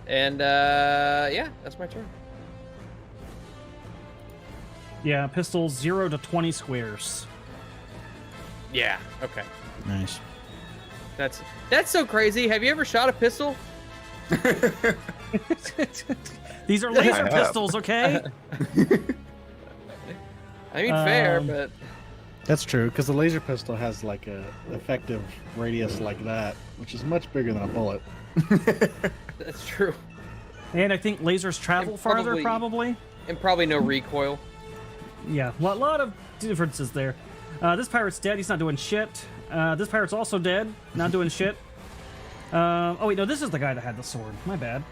And yeah, that's my turn. yeah, pistols 0 to 20 squares. Yeah. Okay. Nice. That's so crazy. Have you ever shot a pistol? These are laser I have. pistols, okay? I mean, fair, Um, but That's true, because the laser pistol has like a effective radius like that, which is much bigger than a bullet. that's true. And I think lasers travel And farther, probably. And probably no recoil. Yeah, a lot of differences there. This pirate's dead. He's not doing shit. This pirate's also dead. Not doing shit. Oh, wait, no, this is the guy that had the sword. My bad.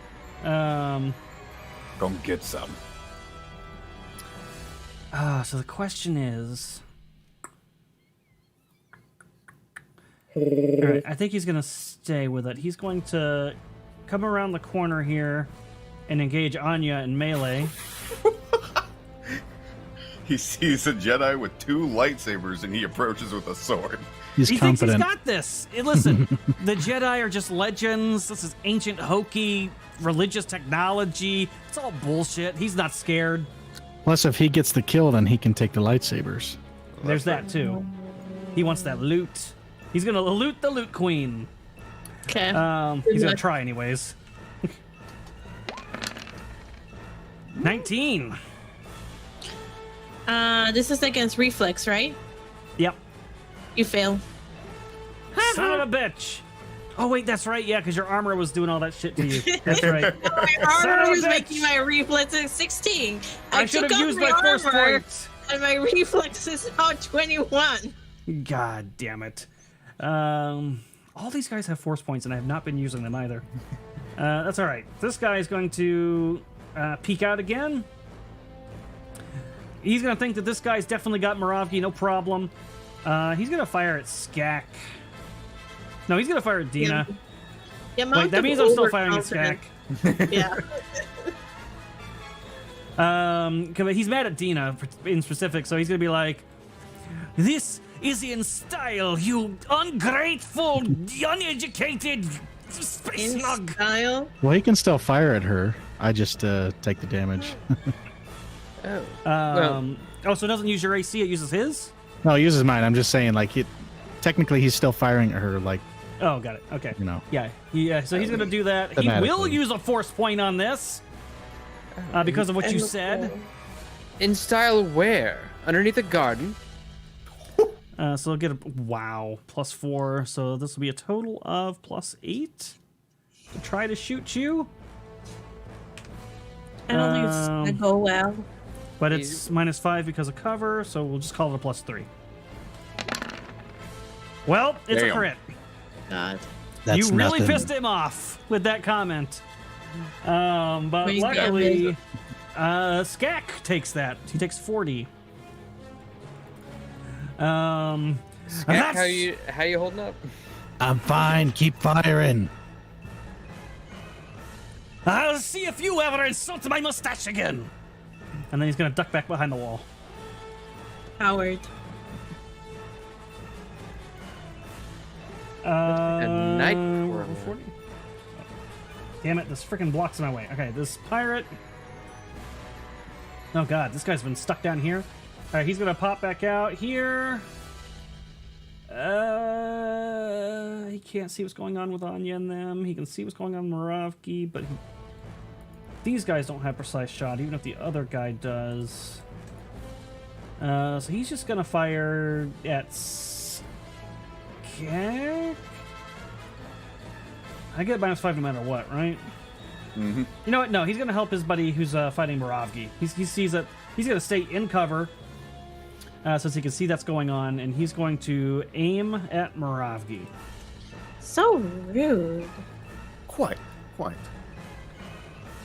Come get some. So the question is... Alright, I think he's going to stay with it. He's going to come around the corner here and engage Anya in melee. He sees a Jedi with 2 lightsabers and he approaches with a sword. He's He thinks confident. he's got this. Listen, the Jedi are just legends. This is ancient, hokey, religious technology. It's all bullshit. He's not scared. Plus, if he gets the kill, then he can take the lightsabers. There's that, too. He wants that loot. He's going to loot the loot queen. Okay. He's going to try anyways. 19. This is against reflex, right? Yep. You fail. Son of a bitch. Oh, wait, that's right. Yeah, because your armor was doing all that shit to you. That's right. My Son of armor a was bitch. making my reflexes 16. I should took have off used my force armor, point. and my reflex is now 21. God damn it. All these guys have force points, and I have not been using them either. That's all right. This guy is going to peek out again. He's going to think that this guy's definitely got Moravgi, no problem. He's going to fire at Skak. No, he's going to fire at Dina. The amount Wait, that of means I'm still firing at Skak. Yeah. He's mad at Dina in specific, so he's going to be like, "This is in style, you ungrateful, uneducated space In slug." style. Well, he can still fire at her. I just take the damage. Oh. Oh, so it doesn't use your AC, it uses his? No, he uses mine. I'm just saying, like, technically he's still firing at her, like, Oh, got it. Okay. you know. Yeah, so he's going to do that. He will Thematically. use a force point on this because of what you said. In style where? Underneath a garden? So he'll get a, wow, +4. So this will be a total of +8 to try to shoot you. I don't think it's gonna go well. But it's -5 because of cover, so we'll just call it a +3. Well, it's a Damn. crit. God. You really pissed him off with that comment. But Please, luckily, Skak takes that. He takes 40. Skak, That's- how you holding up? I'm fine. Keep firing. I'll see if you ever insult my mustache again. And then he's gonna duck back behind the wall. Howard. night we're over 40. Damn it! This freaking blocks my way. Okay, this pirate. Oh god, this guy's been stuck down here. All right, he's gonna pop back out here. He can't see what's going on with Anya and them. He can see what's going on with Moravgi, but these guys don't have precise shot, even if the other guy does. So he's just gonna fire at Skak. I get -5 no matter what, right? Mm-hmm. You know what? No, he's gonna help his buddy who's fighting Moravgi. He sees that he's gonna stay in cover since he can see that's going on, and he's going to aim at Moravgi. So rude. Quite.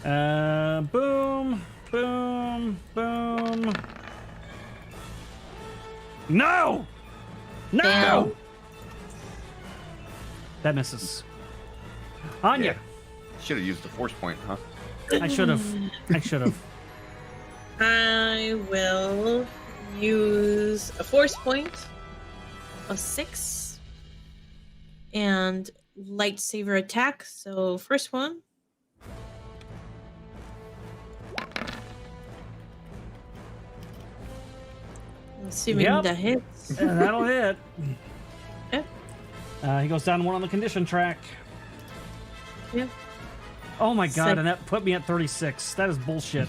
Boom, boom, boom. No! No! Damn. That misses. Anya. Yeah. Should have used the force point, huh? I should have. I will use a force point of 6 and lightsaber attack. So first one. Assuming Yep. that hits. That'll hit. Yep. He goes down 1 on the condition track. Yep. Oh my god, Sick. and that put me at 36. That is bullshit.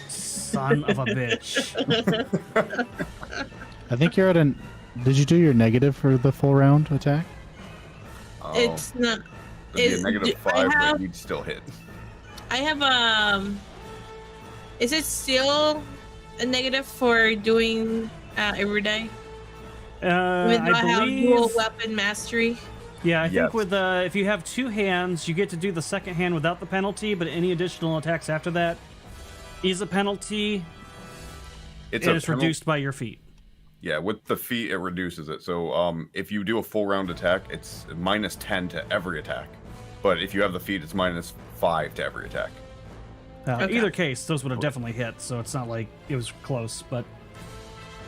Son of a bitch. I think you're at an. Did you do your negative for the full round attack? Oh, It's not. it'd be a do- I -5, have- but you'd still hit. I have Is it still a negative for doing Erudi? Even though I have dual weapon mastery. Yeah, I think Yes. with if you have two hands, you get to do the second hand without the penalty, but any additional attacks after that is a penalty. It's and a it's penal- reduced by your feet. Yeah, with the feat, it reduces it. So if you do a full round attack, it's -10 to every attack. But if you have the feat, it's -5 to every attack. Okay. Either case, those would have definitely hit, so it's not like it was close. But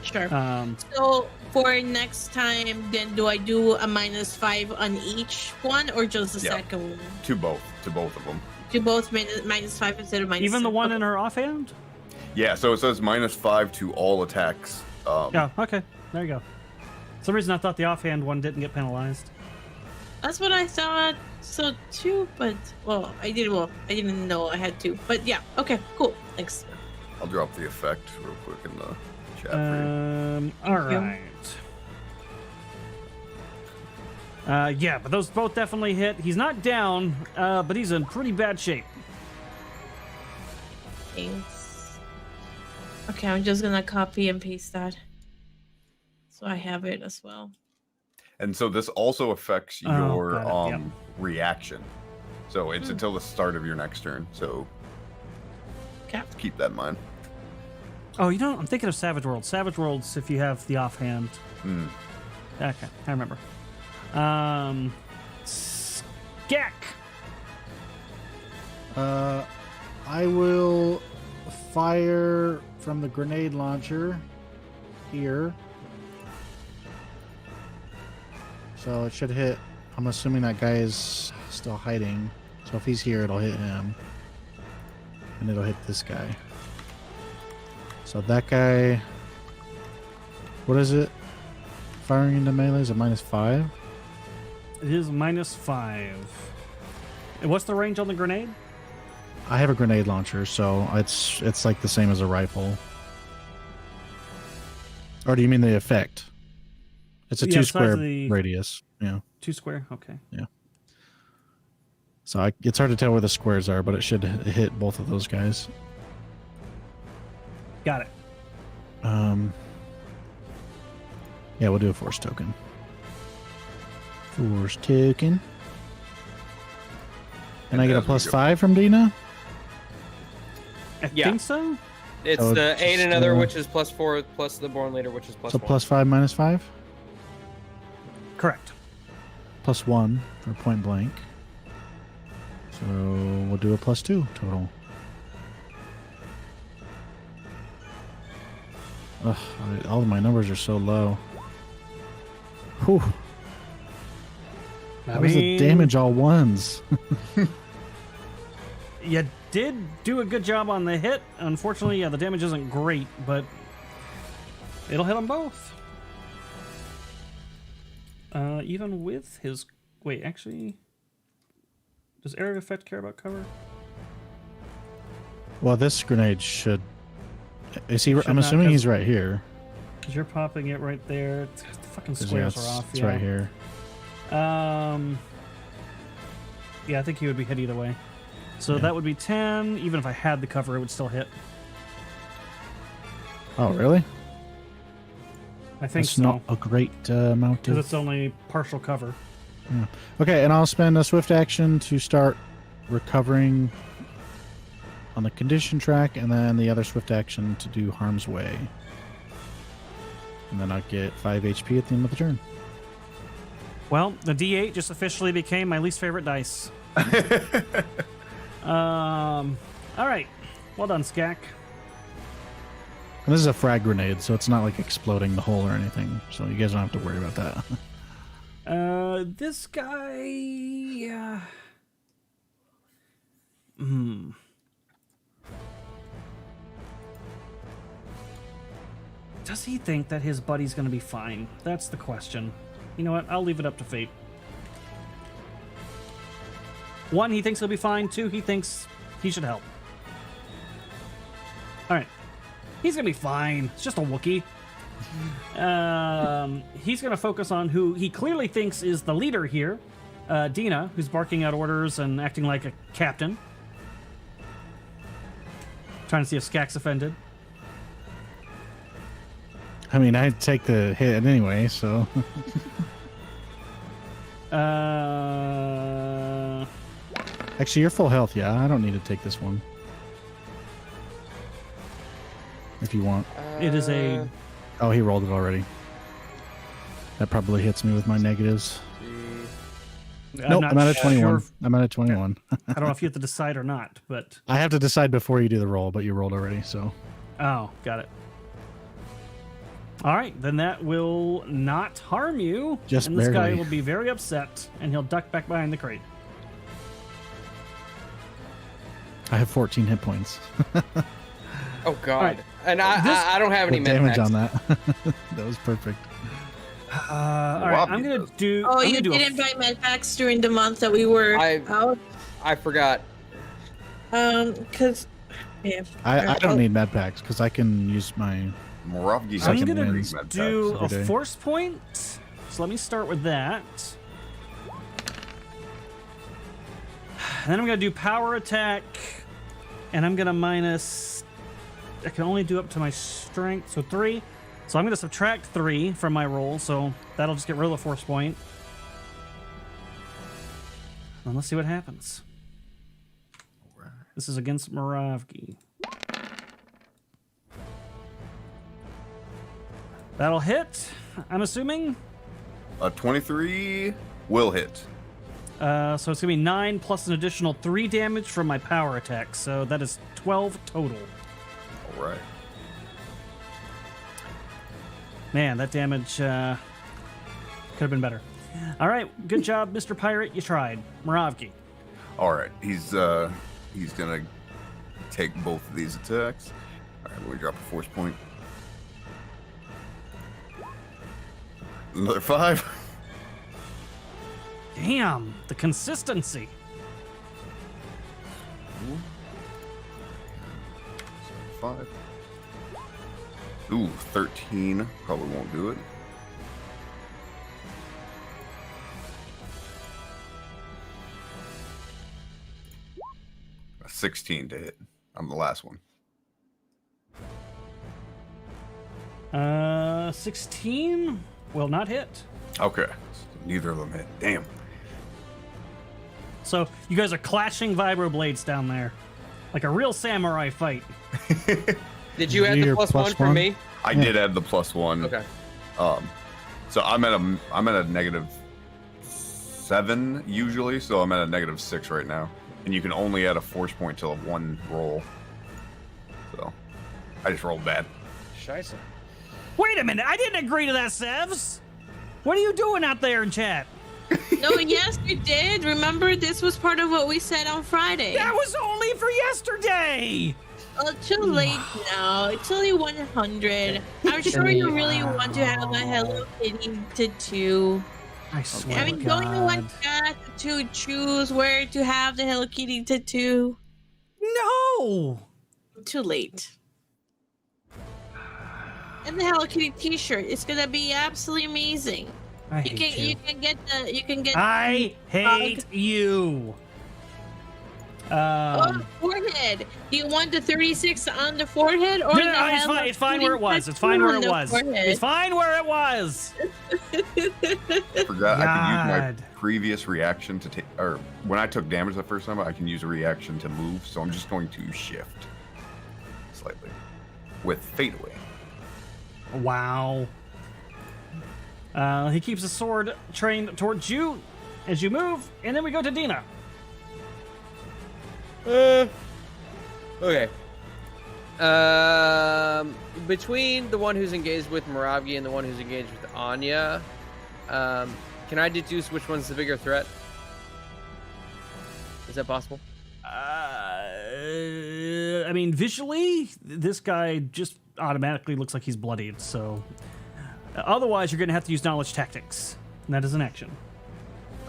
Sure. um, So for next time, then do I do a -5 on each one, or just the Yeah. second one? To both of them. Do both -5 instead of -6? even the one Okay. in her offhand. Yeah, so it says -5 to all attacks. Yeah. Okay. There you go. For some reason I thought the offhand one didn't get penalized. That's what I thought. So two, but well, I didn't know I had two. But yeah, okay, cool. Thanks. I'll drop the effect real quick in the chat for you. All you. right. Yeah, but those both definitely hit. He's not down, but he's in pretty bad shape. Thanks. Okay, I'm just gonna copy and paste that, so I have it as well. And so this also affects Oh, your got it, yep. reaction. So it's until the start of your next turn. So Okay. keep that in mind. Oh, you know, I'm thinking of Savage Worlds. Savage Worlds, if you have the offhand. Hmm. Okay, I remember. Skek. I will fire from the grenade launcher here. So it should hit. I'm assuming that guy is still hiding. So if he's here, it'll hit him. And it'll hit this guy. So that guy. What is it? Firing into melee is a -5. It is -5. And what's the range on the grenade? I have a grenade launcher, so it's like the same as a rifle. Or do you mean the effect? It's a Yeah, 2 size square of the- radius. Yeah. 2 square? Okay. So it's hard to tell where the squares are, but it should hit both of those guys. Got it. Yeah, we'll do a force token. Force token. And I get a as we go- +5 from Dina? I Yeah. think so. It's So the it's aid just, another, which is +4, plus the born leader, which is +1. So +5 -5? Correct. +1 for point blank. So we'll do a +2 total. Ugh, all of my numbers are so low. Whew. That was the damage all ones. You did do a good job on the hit. Unfortunately, yeah, the damage isn't great, but it'll hit them both. Even with his... Wait, actually... Does area effect care about cover? Well, this grenade should... Is he? Should I'm not, assuming 'cause- he's right here. Because you're popping it right there. The fucking 'Cause, squares yeah, are off. it's Yeah. right here. Yeah, I think he would be hit either way. So Yeah. that would be 10. Even if I had the cover, it would still hit. Oh, really? I think That's so. not a great amount Because of... it's only partial cover. Okay, and I'll spend a swift action to start recovering on the condition track, and then the other swift action to do harm's way. And then I'll get 5 HP at the end of the turn. Well, the D8 just officially became my least favorite dice. All right. Well done, Skak. And this is a frag grenade, so it's not like exploding the hole or anything. So you guys don't have to worry about that. This guy... Does he think that his buddy's going to be fine? That's the question. You know what? I'll leave it up to fate. 1, he thinks he'll be fine. 2, he thinks he should help. All right. He's going to be fine. It's just a Wookiee. He's going to focus on who he clearly thinks is the leader here. Dina, who's barking out orders and acting like a captain. Trying to see if Skak's offended. I mean, I'd take the hit anyway, so. Actually, you're full health, yeah. I don't need to take this one. If you want. It is a... Oh, he rolled it already. That probably hits me with my negatives. Nope, I'm at a 21. Sure. I'm at a 21. I don't know if you have to decide or not, but... I have to decide before you do the roll, but you rolled already, so. Oh, got it. All right, then that will not harm you. Just and this guy barely. will be very upset, and he'll duck back behind the crate. I have 14 hit points. Oh God! right. And I don't have any With damage med on that. That was perfect. All right, I'm gonna do. Oh, I'm you gonna do didn't buy med packs during the month that we were out. I forgot. Because yeah, I don't need med packs because I can use my. Moravgi I'm has gonna some wins. med do packs. a every day. force point. So let me start with that. And then I'm gonna do power attack, and I'm gonna minus. I can only do up to my strength, so 3. So I'm gonna subtract 3 from my roll, so that'll just get rid of the force point. And let's see what happens. This is against Moravgi. That'll hit, I'm assuming. 23 will hit. So it's gonna be 9 plus an additional 3 damage from my power attack. So that is 12 total. All right. Man, that damage could have been better. All right, good job, Mr. Pirate. You tried. Moravgi. All right. He's gonna take both of these attacks. All right, we're gonna drop a force point. Another 5. Damn, the consistency. So 5. Ooh, 13. Probably won't do it. A 16 to hit. I'm the last one. 16 will not hit. Okay. So neither of them hit. Damn. So you guys are clashing vibro blades down there, like a real samurai fight. Did you add the Your plus plus one for one? me? I did add the +1. Okay. So I'm at a -7 usually, so I'm at a -6 right now. And you can only add a force point to 1 roll. So I just rolled bad. Scheisse. Wait a minute, I didn't agree to that, Sevs. What are you doing out there in chat? no, yes, you did. Remember, this was part of what we said on Friday. That was only for yesterday. Oh, too late now. It's only 100. I'm sure you really want to have a Hello Kitty tattoo. I swear I mean, to don't you want God. Kat to choose where to have the Hello Kitty tattoo? No. Too late. And the Hello Kitty T-shirt, it's gonna be absolutely amazing. I You hate can you. you can get the you can get. I hate you. Oh, forehead. Do you want the 36 on the forehead or No, the no, it's Hello fine. It's fine Kitty where it was. It's tattoo fine where on it the was. forehead? It's fine where it was. Forgot I could use my God. previous reaction to take, or when I took damage the first time, I can use a reaction to move. So I'm just going to shift slightly with fade away. Wow. He keeps his sword trained towards you as you move, and then we go to Dina. Okay. Between the one who's engaged with Moravgi and the one who's engaged with Anya, can I deduce which one's the bigger threat? Is that possible? I mean, visually, this guy just automatically looks like he's bloodied, so... Otherwise, you're going to have to use knowledge tactics. And that is an action.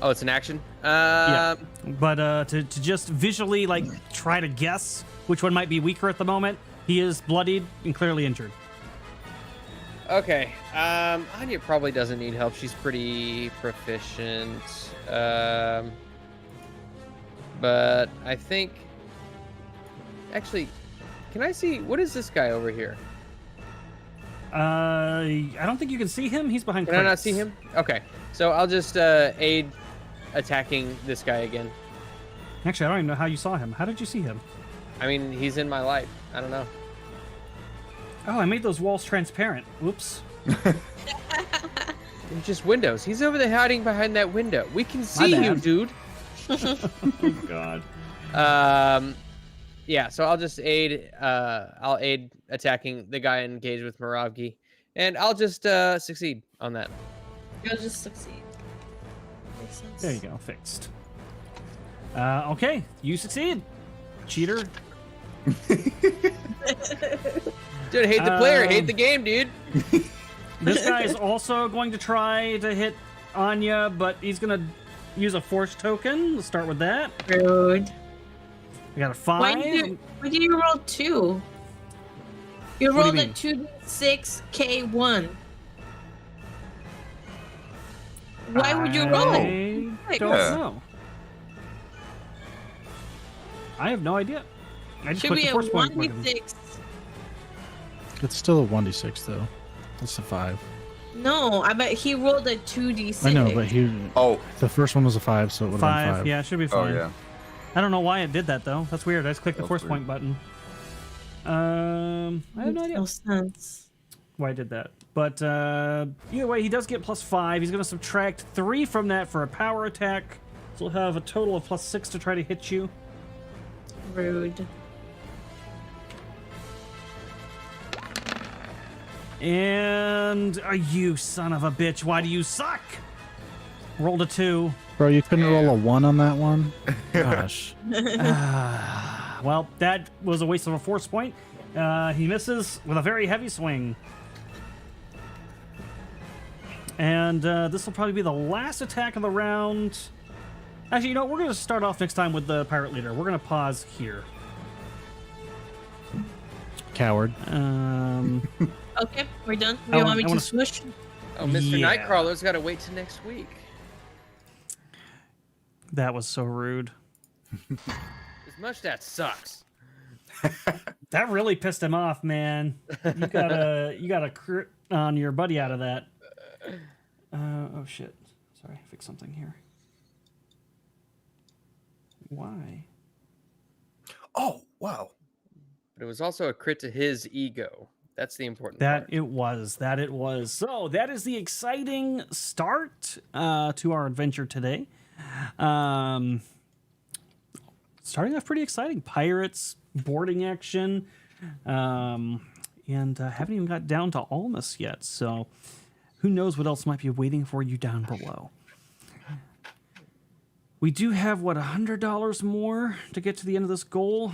Oh, it's an action. Yeah. But to just visually like try to guess which one might be weaker at the moment, he is bloodied and clearly injured. Okay. Anya probably doesn't need help. She's pretty proficient. But I think actually, can I see what is this guy over here? I don't think you can see him. He's behind. Can I not crates. see him? Okay. So I'll just aid attacking this guy again. Actually, I don't even know how you saw him. How did you see him? I mean, he's in my light. I don't know. Oh, I made those walls transparent. Whoops. They're just windows. He's over there hiding behind that window. We can see you, bad. dude. Oh God. Yeah, so I'll just aid. I'll aid attacking the guy engaged with Moravgi, and I'll just succeed on that. You'll just succeed. Makes sense. There you go. Fixed. Okay, you succeed. Cheater. Dude, hate the player, hate the game, dude. This guy is also going to try to hit Anya, but he's going to use a force token. Let's start with that. Rude. I got a 5. Why did you roll 2? You What do you rolled a 2d6k1. Why would you roll? I don't Yeah. know. I have no idea. I just Should put be the a force point button. 1d6. It's still a 1d6 though. That's a 5. No, I bet he rolled a 2d6. I know, but Oh, the first one was a 5, so it would have been 5. 5. Yeah, it should be oh fine. yeah. I don't know why it did that though. That's weird. I just clicked the That's force weird. point button. I have no idea No sense. why I did that. But either way, he does get +5. He's going to subtract 3 from that for a power attack. So he'll have a total of +6 to try to hit you. Rude. And you son of a bitch, why do you suck? Rolled a 2. Bro, you couldn't roll a 1 on that one? Gosh. Well, that was a waste of a force point. He misses with a very heavy swing. And this will probably be the last attack of the round. Actually, you know what? We're going to start off next time with the pirate leader. We're going to pause here. Coward. Okay, we're done. I You wanna- want me I to wanna- swoosh? Oh, Mr. Yeah. Nightcrawler's got to wait till next week. That was so rude. As much that sucks. That really pissed him off, man. You got a crit on your buddy out of that. Oh shit. Sorry, fix something here. Why? Oh wow. But it was also a crit to his ego. That's the important That part. it was. That it was. So that is the exciting start to our adventure today. Starting off pretty exciting. Pirates, boarding action, and haven't even got down to Almus yet. So who knows what else might be waiting for you down below. We do have, what, $100 more to get to the end of this goal.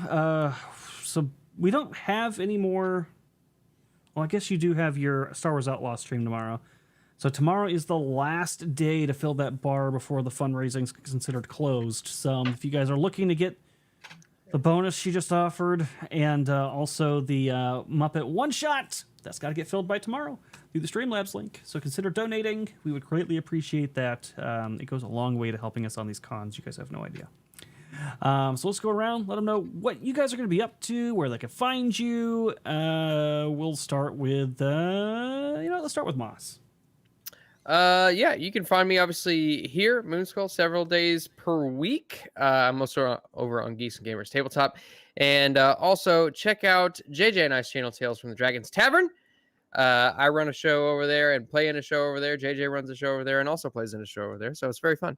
So we don't have any more. Well, I guess you do have your Star Wars Outlaw stream tomorrow. So tomorrow is the last day to fill that bar before the fundraising is considered closed. So if you guys are looking to get the bonus she just offered and also the Muppet one-shot, that's got to get filled by tomorrow through the Streamlabs link. So consider donating. We would greatly appreciate that. It goes a long way to helping us on these cons. You guys have no idea. So let's go around, let them know what you guys are going to be up to, where they can find you. We'll start with, let's start with Moss. Yeah, you can find me obviously here, Moonskull, several days per week. I'm also over on Geeks and Gamers Tabletop. And also check out JJ and I's channel, Tales from the Dragon's Tavern. I run a show over there and play in a show over there. JJ runs a show over there and also plays in a show over there. So it's very fun.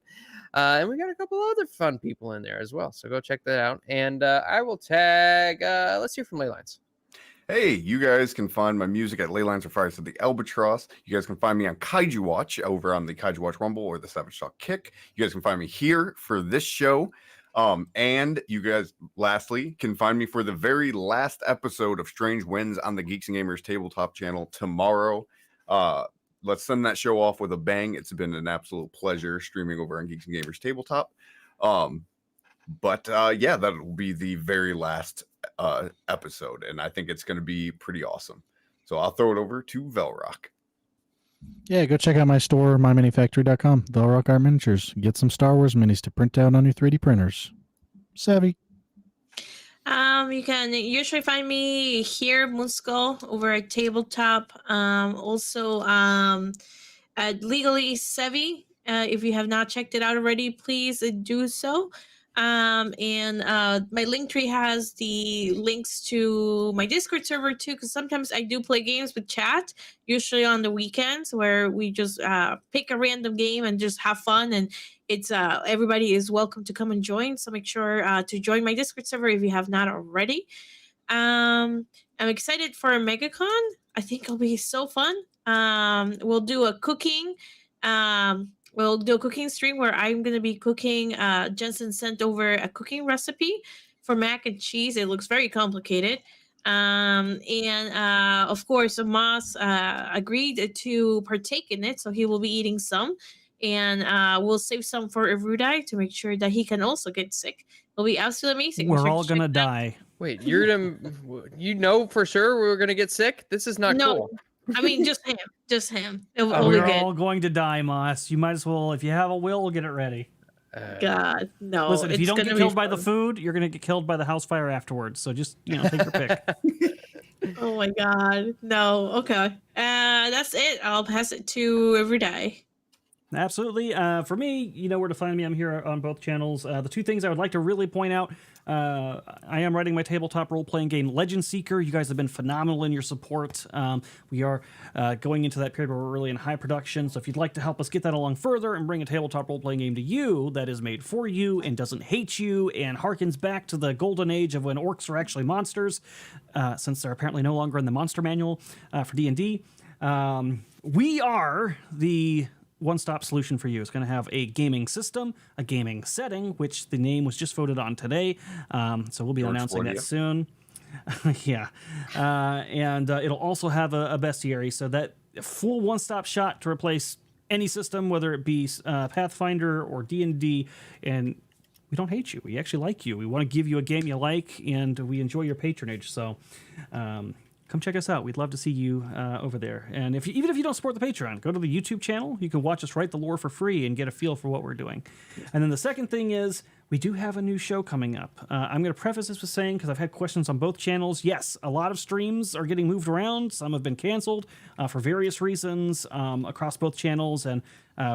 And we got a couple other fun people in there as well. So go check that out. And I will tag, let's hear from Laylines. Hey, you guys can find my music at Laylines or Fires of the Albatross. You guys can find me on Kaiju Watch over on the Kaiju Watch Rumble or the Savage Talk Kick. You guys can find me here for this show. And you guys, lastly, can find me for the very last episode of Strange Winds on the Geeks and Gamers Tabletop channel tomorrow. let's send that show off with a bang. It's been an absolute pleasure streaming over on Geeks and Gamers Tabletop. But yeah, that will be the very last episode, and I think it's going to be pretty awesome. So I'll throw it over to Velrock. Yeah, go check out my store, myminifactory.com. Velrock Art Miniatures. Get some Star Wars minis to print out on your 3D printers. Sevvy. You can usually find me here, Moonskull, over at Tabletop. Also, at Legally Sevvy. If you have not checked it out already, please do so. And my Linktree has the links to my Discord server too, because sometimes I do play games with chat, usually on the weekends, where we just pick a random game and just have fun. And it's everybody is welcome to come and join. So make sure to join my Discord server if you have not already. I'm excited for a MegaCon. I think it'll be so fun. We'll do a cooking. We'll do a cooking stream where I'm going to be cooking. Jensen sent over a cooking recipe for mac and cheese. It looks very complicated. And of course, Moss agreed to partake in it, so he will be eating some. And we'll save some for Erudi to make sure that he can also get sick. It'll be absolutely amazing. We're all going to die. Wait, you know for sure we're going to get sick? This is not cool. I mean, just him. Just him. We're all going to die, Moss. You might as well, if you have a will, get it ready. God, no. Listen, if you don't get killed by the food, you're going to get killed by the house fire afterwards. So just, take your pick. Oh my God. No. Okay. That's it. I'll pass it to Erudi. Absolutely. For me, you know where to find me. I'm here on both channels. The two things I would like to really point out, I am writing my tabletop role-playing game, Legend Seeker. You guys have been phenomenal in your support. We are going into that period where we're really in high production. So if you'd like to help us get that along further and bring a tabletop role-playing game to you that is made for you and doesn't hate you and harkens back to the golden age of when orcs were actually monsters, since they're apparently no longer in the monster manual for D&D, we are the one-stop solution for you. It's going to have a gaming system, a gaming setting, which the name was just voted on today. So we'll be announcing that soon. Yeah. And it'll also have a bestiary, so that full one-stop shot to replace any system, whether it be Pathfinder or D&D. And we don't hate you. We actually like you. We want to give you a game you like, and we enjoy your patronage. So come check us out. We'd love to see you over there. And even if you don't support the Patreon, go to the YouTube channel. You can watch us write the lore for free and get a feel for what we're doing. And then the second thing is, we do have a new show coming up. I'm going to preface this with saying, because I've had questions on both channels, yes, a lot of streams are getting moved around. Some have been canceled for various reasons across both channels, and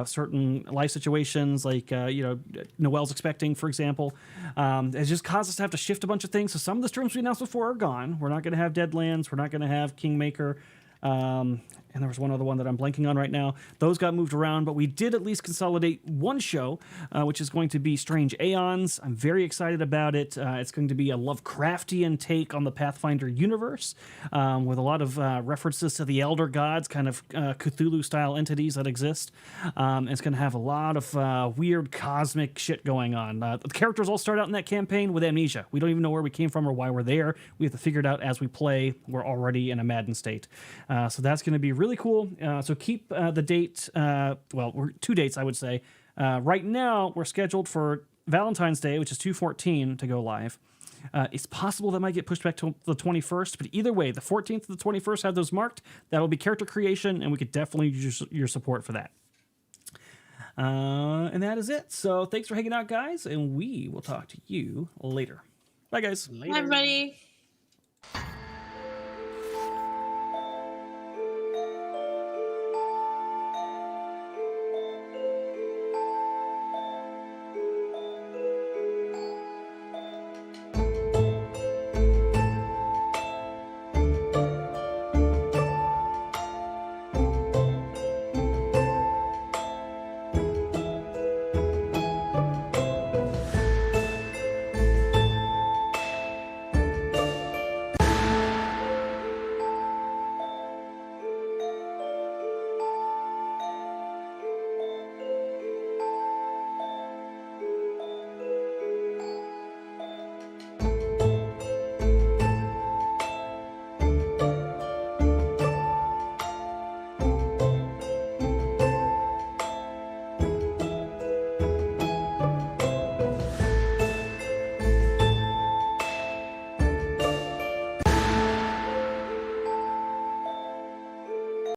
certain life situations like, Noelle's expecting, for example. It's just caused us to have to shift a bunch of things. So some of the streams we announced before are gone. We're not going to have Deadlands. We're not going to have Kingmaker. And there was one other one that I'm blanking on right now. Those got moved around, but we did at least consolidate one show, which is going to be Strange Aeons. I'm very excited about it. It's going to be a Lovecraftian take on the Pathfinder universe, with a lot of references to the Elder Gods, kind of Cthulhu-style entities that exist. It's going to have a lot of weird cosmic shit going on. The characters all start out in that campaign with amnesia. We don't even know where we came from or why we're there. We have to figure it out as we play. We're already in a maddened state. So that's going to be really cool. So keep the date. We're 2 dates, I would say. Right now, we're scheduled for Valentine's Day, which is 2/14, to go live. It's possible that might get pushed back to the 21st, but either way, the 14th to the 21st, have those marked. That'll be character creation, and we could definitely use your support for that. And that is it. So thanks for hanging out, guys, and we will talk to you later. Bye, guys. Bye, everybody.